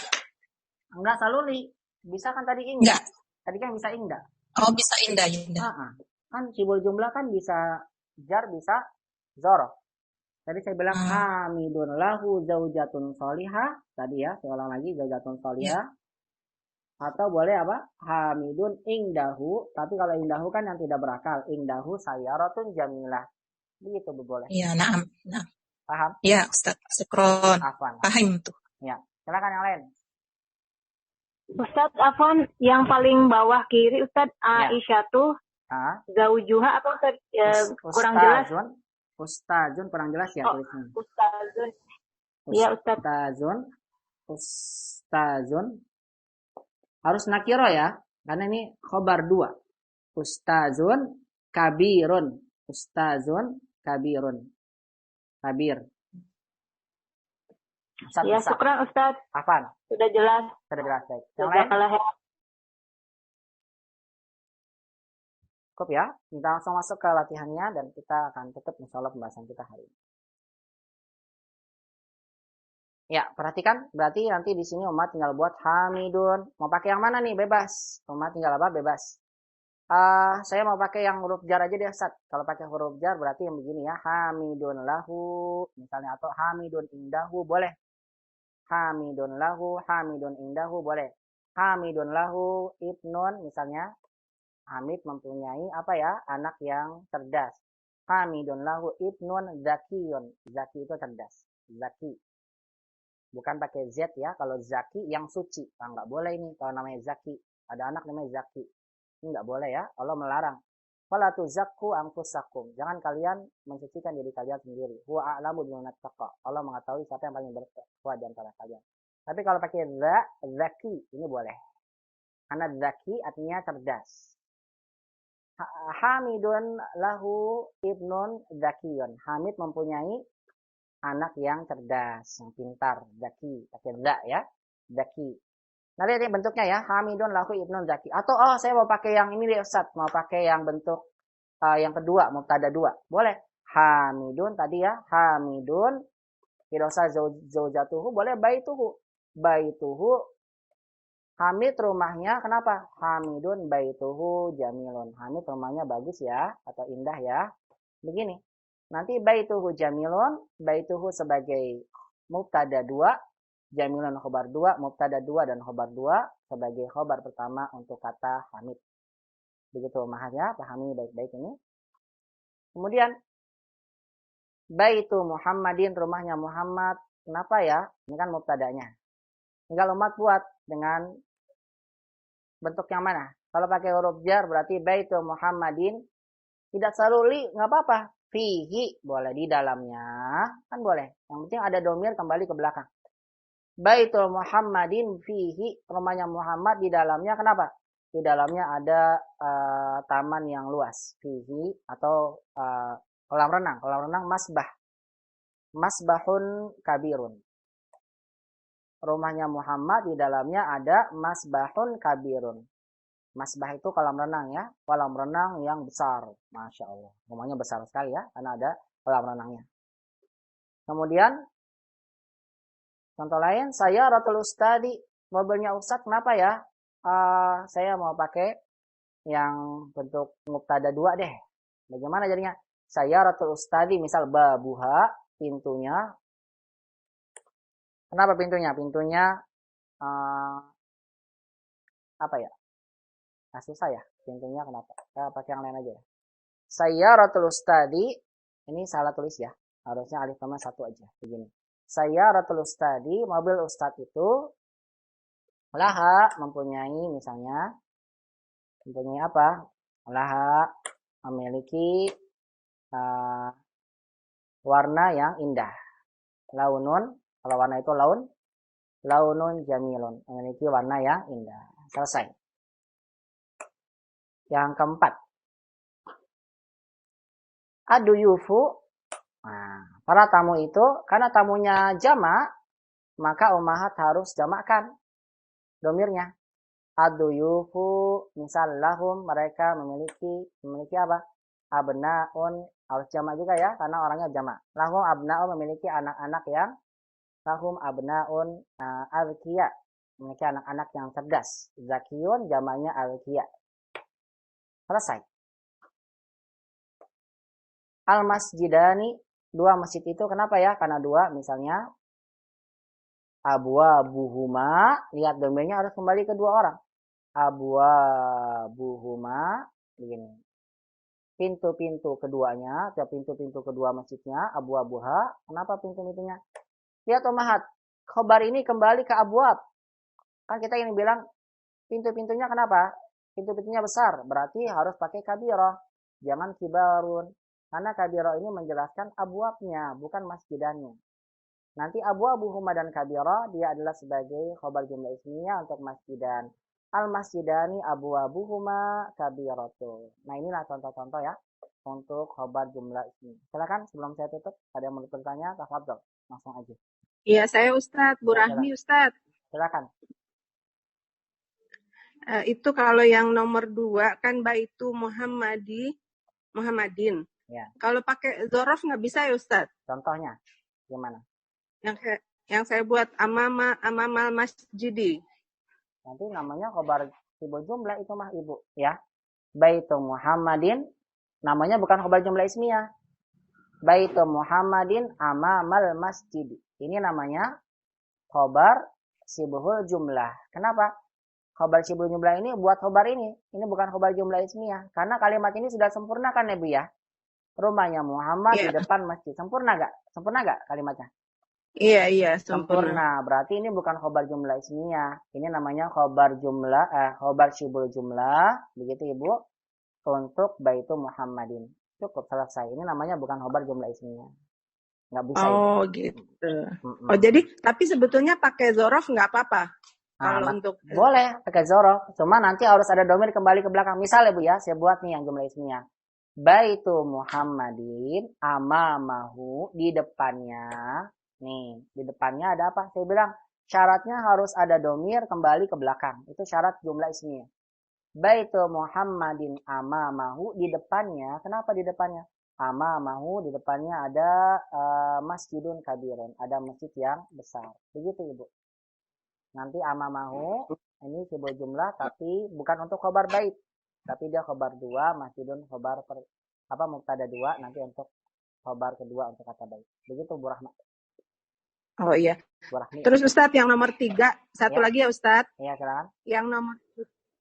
Speaker 1: Enggak selalu li. Bisa kan tadi indah.
Speaker 11: Enggak.
Speaker 1: Tadi kan bisa indah.
Speaker 11: Oh, bisa indah.
Speaker 1: Kan sibul jumlah kan bisa jar, bisa zorof. Tadi saya bilang hamidun lahu zaujatun sholihah. Tadi ya, saya ulang lagi, zaujatun sholihah. Atau boleh apa? Hamidun indahu. Tapi kalau indahu kan yang tidak berakal. Indahu sayyaratun jamilah. Begitu boleh.
Speaker 11: Iya, naam.
Speaker 1: Paham?
Speaker 11: Ya, Ustaz. Syukron.
Speaker 1: Afwan.
Speaker 11: Paham tuh.
Speaker 1: Ya. Silakan yang lain.
Speaker 3: Ustaz, Afwan, yang paling bawah kiri Ustaz, Aisyah tuh zaujuha apa Ustaz? Kurang jelas.
Speaker 1: Ustazun kurang jelas ya tulisnya.
Speaker 3: Ustazun. Iya Ustaz.
Speaker 1: Ustazun. Harus nakiro ya. Karena ini khobar 2. Ustazun kabirun. Ustazun kabirun. Kabir.
Speaker 3: Ya, syukran Ustaz.
Speaker 1: Afan.
Speaker 3: Sudah jelas.
Speaker 1: Sudah jelas, baik. Yang lain? Cukup ya. Kita langsung masuk ke latihannya dan kita akan tutup insyaallah pembahasan kita hari ini. Ya, perhatikan. Berarti nanti di sini umat tinggal buat hamidun. Mau pakai yang mana nih? Bebas. Umat tinggal apa? Bebas. Saya mau pakai yang huruf jar aja deh, Ustaz. Kalau pakai huruf jar berarti yang begini ya. Hamidun lahu. Misalnya atau hamidun indahu. Boleh. Hamidun lahu. Hamidun indahu. Boleh. Hamidun lahu ibnun. Misalnya. Hamid mempunyai apa ya? Anak yang cerdas. Hamidun lahu ibnun zakiyun. Zaki itu cerdas. Zaki. Bukan pakai Z ya. Kalau zaki yang suci. Nggak boleh ini kalau namanya zaki. Ada anak namanya zaki. Ini nggak boleh ya. Allah melarang. Fala tuzakku anfusakum. Jangan kalian mensucikan diri kalian sendiri. Huwa a'lamu biman ittaqa. Allah mengetahui siapa yang paling bertakwa di antara kalian. Tapi kalau pakai zaki ini boleh. Karena zaki artinya cerdas. Hamidun lahu ibnun zakiyun. Hamid mempunyai anak yang cerdas, yang pintar, zaki, pakai za ya, zaki. Nah, lihat ini bentuknya ya, hamidun lahu ibnun zaki. Atau saya mau pakai yang ini deh Ustaz, mau pakai yang bentuk yang kedua, mubtada 2. Boleh. Hamidun tadi ya, hamidun tidak usah zaujatuhu, boleh baituhu. Baituhu Hamid rumahnya kenapa? Hamidun baituhu jamilun. Hamid rumahnya bagus ya atau indah ya. Begini. Nanti baituhu jamilun, baituhu sebagai mubtada 2, jamilun khobar 2, mubtada 2 dan khobar 2 sebagai khobar pertama untuk kata Hamid. Begitu rumahnya, pahami baik-baik ini. Kemudian baitu Muhammadin, rumahnya Muhammad. Kenapa ya? Ini kan mubtadanya. Tinggal umat buat dengan bentuk yang mana? Kalau pakai huruf jar berarti baitu Muhammadin. Tidak selalu li, nggak apa-apa. Fihi, boleh di dalamnya. Kan boleh. Yang penting ada domir kembali ke belakang. Baitul Muhammadin fihi, rumahnya Muhammad di dalamnya. Kenapa? Di dalamnya ada taman yang luas. Fihi atau kolam renang. Kolam renang masbah. Masbahun kabirun. Rumahnya Muhammad di dalamnya ada masbahun kabirun. Masbah itu kolam renang ya. Kolam renang yang besar. Masya Allah. Rumahnya besar sekali ya. Karena ada kolam renangnya. Kemudian. Contoh lain. Saya Ratul Ustadi. Mobilnya Ustadz. Kenapa ya? Saya mau pakai yang bentuk mubtada 2 deh. Bagaimana jadinya? Saya Ratul Ustadi. Misal babuha. Pintunya. Kenapa pintunya? Pintunya apa ya? Nah, susah ya pintunya kenapa? Kita pakai yang lain aja ya. Sayyaratul Ustadi. Ini salah tulis ya. Harusnya alif koma 1 aja. Begini. Sayyaratul Ustadi. Mobil Ustadz itu laha mempunyai misalnya. Mempunyai apa? Laha memiliki warna yang indah. Launun. Kalau warna itu launun jamilun. Memiliki warna yang indah. Selesai. Yang keempat. Aduyufu. Nah, para tamu itu, karena tamunya jamak, maka ummahat harus jamakkan domirnya. Aduyufu. Misal lahum, mereka memiliki apa? Abnaun. Harus jamak juga ya, karena orangnya jamak. Lahum abnaun memiliki anak-anak yang lahum abnaun alkiya, memiliki anak-anak yang cerdas. Zakiyun jamaknya alkiya. Selesai. Al masjidani, dua masjid itu kenapa ya? Karena dua, misalnya abwabuhuma, lihat domainnya harus kembali ke dua orang. Abwabuhuma, begini. Pintu-pintu keduanya, atau pintu-pintu kedua masjidnya, abwabuha. Kenapa pintu-pintunya? Lihat Ummahat, khobar ini kembali ke abwab. Kan kita ingin bilang pintu-pintunya kenapa? Pintu-pintunya besar, berarti harus pakai kabirah. Jangan kibarun. Karena kabirah ini menjelaskan abwabnya, bukan masjidannya. Nanti abwabuhuma dan kabirah, dia adalah sebagai khobar jumlah ismiyah untuk masjidan. Al-masjidani abwabuhuma kabiratu. Nah inilah contoh-contoh ya untuk khobar jumlah ismiyah. Silakan sebelum saya tutup, ada yang mau bertanya? Tafadhol, langsung aja.
Speaker 8: Iya, saya Ustadz, Bu Rahmi Ustadz.
Speaker 1: Silakan.
Speaker 8: Itu kalau yang nomor 2 kan Baitu Muhammadin.
Speaker 1: Ya.
Speaker 8: Kalau pakai zorof nggak bisa ya Ustadz?
Speaker 1: Contohnya gimana?
Speaker 8: Yang saya buat amamal masjidi.
Speaker 1: Nanti namanya khobar sibul jumlah itu mah ibu ya. Baitu Muhammadin namanya bukan khobar jumlah ismiyah. Baitu Muhammadin amamal masjidi. Ini namanya khobar sibul jumlah. Kenapa? Khobar sibul jumlah ini buat khobar ini. Ini bukan khobar jumlah ismiyah. Karena kalimat ini sudah sempurna kan ya Bu ya? Rumahnya Muhammad di depan masjid. Sempurna gak? Sempurna gak kalimatnya?
Speaker 8: Iya,
Speaker 1: sempurna. Berarti ini bukan khobar jumlah ismiyah. Ini namanya khobar khobar sibul jumlah. Begitu Ibu. Untuk Baitu Muhammadin. Cukup selesai. Ini namanya bukan khobar jumlah ismiyah. Nggak bisa.
Speaker 8: Oh gitu. Oh jadi tapi sebetulnya pakai zorof nggak apa-apa. Kalau untuk
Speaker 1: boleh pakai zorof. Cuma nanti harus ada domir kembali ke belakang. Misalnya Bu ya, saya buat nih yang jumlah ismiyah. Baitu Muhammadin amamahu, di depannya. Nih, di depannya ada apa? Saya bilang syaratnya harus ada domir kembali ke belakang. Itu syarat jumlah ismiyah. Baitu Muhammadin amamahu, di depannya. Kenapa di depannya? Amamahu, di depannya ada masjidun kabirun. Ada masjid yang besar. Begitu Ibu. Nanti amamahu, ini sebuah jumlah tapi bukan untuk khobar bait. Tapi dia khobar 2, masjidun khobar mubtada 2, nanti untuk khobar kedua untuk kata bait. Begitu Bu Rahmat.
Speaker 8: Oh iya. Terus Ustadz yang nomor 3, satu lagi ya Ustadz.
Speaker 1: Iya, silakan.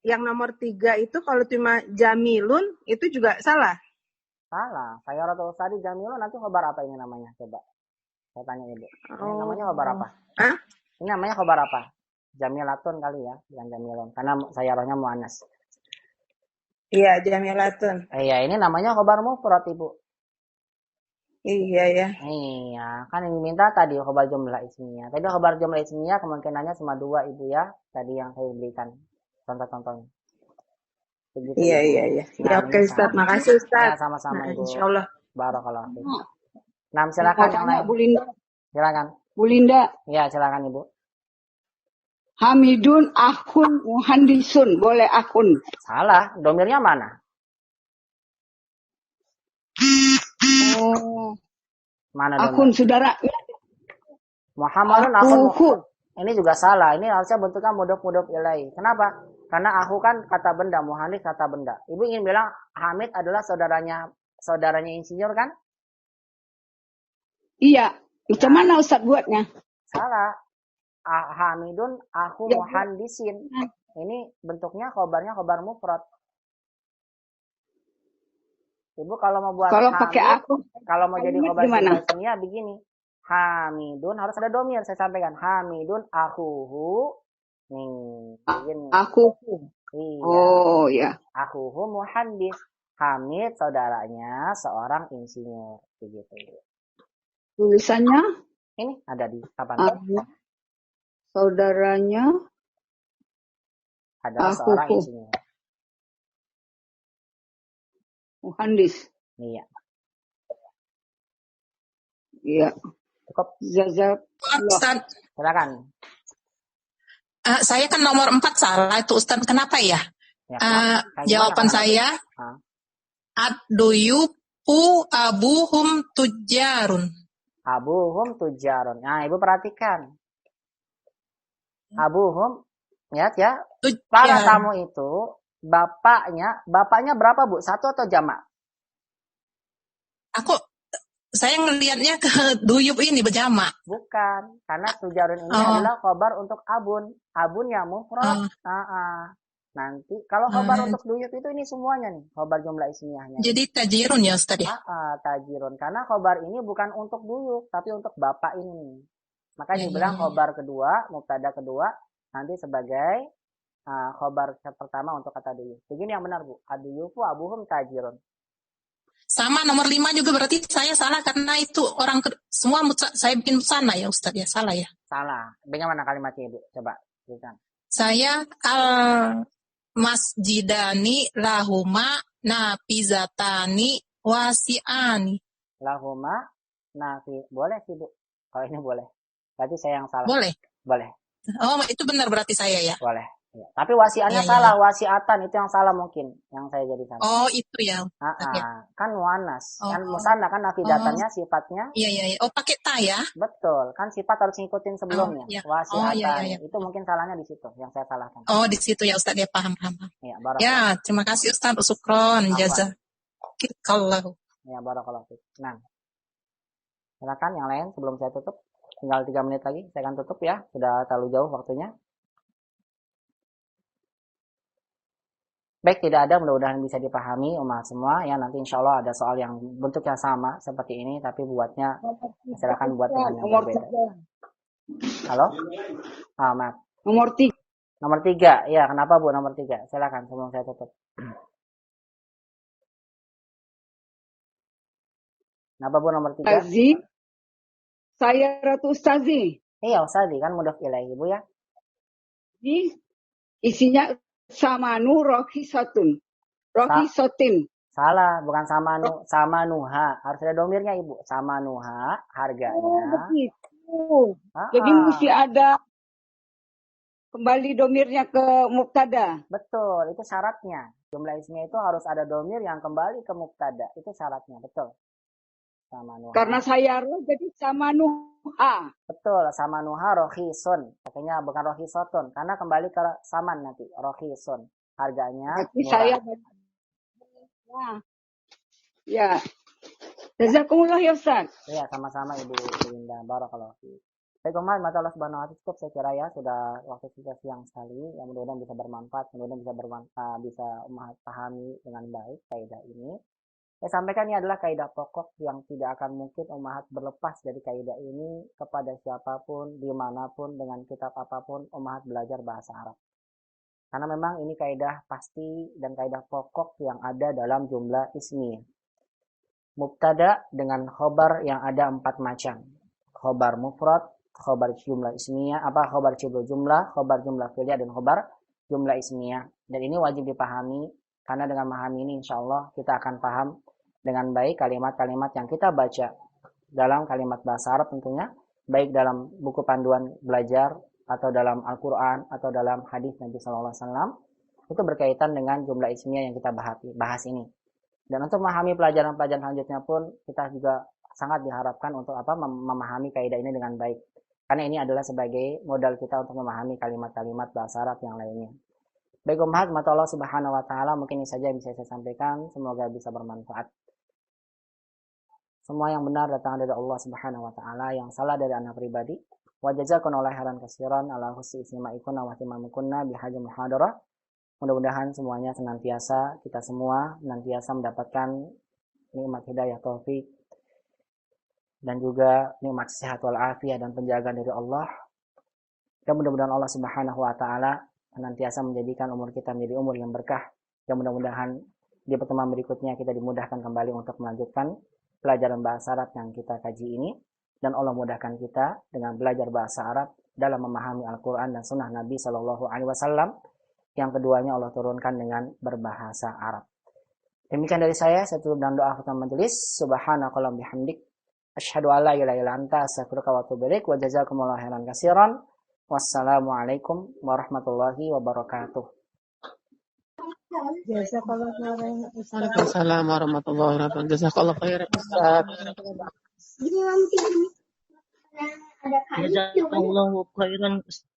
Speaker 8: Yang nomor 3 itu kalau cuma jamilun itu juga salah.
Speaker 1: Salah. Sayaratul Ustadi jamilun nanti khobar apa ini namanya? Coba. Saya tanya Ibu. Ini namanya khobar apa?
Speaker 8: Hah?
Speaker 1: Ini namanya khobar apa? Jamilatun kali ya, bukan jamilun. Karena sayarahnya muannas.
Speaker 8: Iya, jamilatun.
Speaker 1: Iya, ini namanya khobar mufrad Ibu.
Speaker 8: Iya ya.
Speaker 1: Iya, kan yang diminta tadi khobar jumlah ismiyah. Tapi khobar jumlah ismiyah kemungkinannya cuma 2 Ibu ya. Tadi yang saya berikan contoh-contohnya. Begitu,
Speaker 8: iya.
Speaker 1: Nah,
Speaker 8: ya, oke Ustaz, makasih Ustaz.
Speaker 1: Ya, sama-sama Ibu.
Speaker 8: Insyaallah.
Speaker 1: Barakallahu fiik. Nah, silakan yang lain.
Speaker 4: Bu Linda.
Speaker 1: Silakan.
Speaker 4: Bu Linda.
Speaker 1: Ya, silakan Ibu.
Speaker 4: Hamidun akun muhandisun, boleh akun.
Speaker 1: Salah, domirnya mana?
Speaker 4: Oh.
Speaker 1: Mana
Speaker 4: akun
Speaker 1: domir?
Speaker 4: saudara.
Speaker 1: Muhammadun akun. Ini juga salah. Ini harusnya bentuknya mudhof ilaih. Kenapa? Karena aku kan kata benda, muhandis kata benda. Ibu ingin bilang Hamid adalah saudaranya insinyur kan?
Speaker 4: Iya. Macam mana Ustaz buatnya?
Speaker 1: Salah. Hamidun aku ya, muhandisin. Ini bentuknya khobarnya khobar mufrad. Ibu kalau mau buat
Speaker 4: kalau
Speaker 1: Hamid,
Speaker 4: pakai aku,
Speaker 1: kalau mau jadi khobar
Speaker 4: gimana?
Speaker 1: begini. Hamidun harus ada domir, saya sampaikan. Hamidun akuhu. Nih, begini.
Speaker 4: Akuhu.
Speaker 1: Iya.
Speaker 4: Oh ya.
Speaker 1: Akuhu muhandis. Hamid saudaranya seorang insinyur. Begitu.
Speaker 4: Tulisannya?
Speaker 1: Ini ada di papan.
Speaker 4: Saudaranya
Speaker 1: adalah seorang insinyur.
Speaker 4: Muhandis.
Speaker 1: Iya.
Speaker 4: Iya.
Speaker 1: Cukup.
Speaker 11: Ustaz.
Speaker 1: Silakan.
Speaker 11: Saya kan nomor 4 salah itu Ustaz. Kenapa ya? Jawaban saya ad-duyupu abuhum tujarun.
Speaker 1: Abuhum tujarun. Nah, Ibu perhatikan. Abuhum, lihat ya. Para tamu itu bapaknya berapa Bu? 1 atau jamak?
Speaker 11: Aku saya ngelihatnya ke duyub ini berjama.
Speaker 1: Bukan, karena tujarun ini adalah khobar untuk abun. Abun ya mufrad. Nanti kalau khobar untuk duyub itu ini semuanya nih, khobar jumlah ismiyahnya.
Speaker 11: Jadi tajirun ya Ustaz ya?
Speaker 1: Tajirun. Karena khobar ini bukan untuk duyub, tapi untuk bapak ini. Makanya dibilang khobar kedua, mubtada kedua, nanti sebagai khobar pertama untuk kata duyub. Begini yang benar Bu, aduyufu abuhum tajirun.
Speaker 11: Sama nomor 5 juga berarti saya salah karena itu orang semua saya bikin sana ya Ustaz ya, salah ya?
Speaker 1: Salah. Bagaimana kalimatnya Ibu? Coba berikan.
Speaker 11: Saya masjidani lahuma nafizatani wasi'ani.
Speaker 1: Lahuma boleh sih Bu. Kalau ini boleh. Berarti saya yang salah.
Speaker 11: Boleh.
Speaker 1: Boleh.
Speaker 11: Oh, itu benar berarti saya ya.
Speaker 1: Boleh. Ya. Tapi wasiannya salah, wasiatan itu yang salah mungkin, yang saya jadi salah.
Speaker 11: Oh, itu ya.
Speaker 1: Kan muannas, kan musanna kan nafidatannya sifatnya.
Speaker 11: Iya. Oh, pakai ta ya?
Speaker 1: Betul, kan sifat harus ngikutin sebelumnya. Wasiatan. Itu mungkin salahnya di situ, yang saya salahkan.
Speaker 11: Oh, di situ ya Ustaz ya, paham.
Speaker 1: Ya,
Speaker 11: terima kasih Ustaz, syukron, jazakallahu.
Speaker 1: Ya, barakallahu fiik. Nah. Silakan yang lain sebelum saya tutup. Tinggal 3 menit lagi, saya akan tutup ya. Sudah terlalu jauh waktunya. Baik, tidak ada, mudah-mudahan bisa dipahami umat semua ya. Nanti insya Allah ada soal yang bentuknya sama seperti ini, tapi buatnya silakan buat dengan yang berbeda. Halo? Maaf. Nomor 3, ya kenapa Bu nomor 3? Silakan sebelum saya tutup. Kenapa Bu nomor 3?
Speaker 4: Saya Ratu Ustazi.
Speaker 1: Iya Ustazi, kan mudhaf ilaihi Bu ya. Isinya
Speaker 4: Samanu rohisotun. Rohisotin.
Speaker 1: Salah, bukan samanuha. Harus ada domirnya Ibu. Samanuha, harganya.
Speaker 4: Begitu. Jadi mesti ada kembali domirnya ke mubtada.
Speaker 1: Betul, itu syaratnya. Jumlah ismiyah itu harus ada domir yang kembali ke mubtada. Itu syaratnya, betul. Samanuha.
Speaker 4: Karena saya jadi samanuha.
Speaker 1: Betul, samanuha rohisun. Pakainya bukan rohisotun. Karena kembali ke saman nanti. Rohisun. Harganya murah.
Speaker 4: Saya ya. Jazakumullah ya Ustaz.
Speaker 1: Ya, sama-sama Ibu Linda. Barakallahu fiik. Baik, mata Allah Subhanahu wa taala cukup saya kira ya, sudah waktu sudah siang sekali. Yang mudah-mudahan bisa bermanfaat, bisa memahami dengan baik kaidah ini. Saya sampaikan ini adalah kaidah pokok yang tidak akan mungkin Ummahat berlepas dari kaidah ini kepada siapapun, dimanapun, dengan kitab apapun, Ummahat belajar bahasa Arab. Karena memang ini kaidah pasti dan kaidah pokok yang ada dalam jumlah ismiyah. Mubtada dengan khobar yang ada 4 macam. Khobar mufrad, khobar jumlah ismiyah, khobar jumlah, khobar jumlah fi'liyah, dan khobar jumlah ismiyah. Dan ini wajib dipahami. Karena dengan memahami ini insya Allah kita akan paham dengan baik kalimat-kalimat yang kita baca dalam kalimat bahasa Arab tentunya. Baik dalam buku panduan belajar atau dalam Al-Quran atau dalam hadis Nabi SAW. Itu berkaitan dengan jumlah ismiyah yang kita bahas ini. Dan untuk memahami pelajaran-pelajaran selanjutnya pun kita juga sangat diharapkan untuk memahami kaidah ini dengan baik. Karena ini adalah sebagai modal kita untuk memahami kalimat-kalimat bahasa Arab yang lainnya. Baik Ummahat, mata Allah Subhanahu wa taala, mungkin ini saja yang bisa saya sampaikan, semoga bisa bermanfaat. Semua yang benar datang dari Allah Subhanahu wa taala, yang salah dari anak pribadi. Wa jazakumullahu khairan katsiran ala husni istimaikunna wa ihtimamikunna bi hadhihi muhadarah. Mudah-mudahan semuanya senantiasa kita semua senantiasa mendapatkan nikmat hidayah taufik dan juga nikmat sehat wal afiat dan penjagaan dari Allah. Dan mudah-mudahan Allah Subhanahu wa taala senantiasa menjadikan umur kita menjadi umur yang berkah. Dan mudah-mudahan di pertemuan berikutnya kita dimudahkan kembali untuk melanjutkan pelajaran bahasa Arab yang kita kaji ini. Dan Allah mudahkan kita dengan belajar bahasa Arab dalam memahami Al-Quran dan Sunnah Nabi SAW. Yang keduanya Allah turunkan dengan berbahasa Arab. Demikian dari saya tutup dengan doa khatam majelis. Subhanakallahumma bihamdik. Asyhadu an la ilaha illa anta astaghfiruka wa atubu ilaik. Wa jazakumullahu khairan katsiran. Wassalamualaikum warahmatullahi wabarakatuh.
Speaker 5: Waalaikumsalam warahmatullahi wabarakatuh. Jazakallah khairan Ustaz.
Speaker 6: Jazakallahu khairan Ustaz.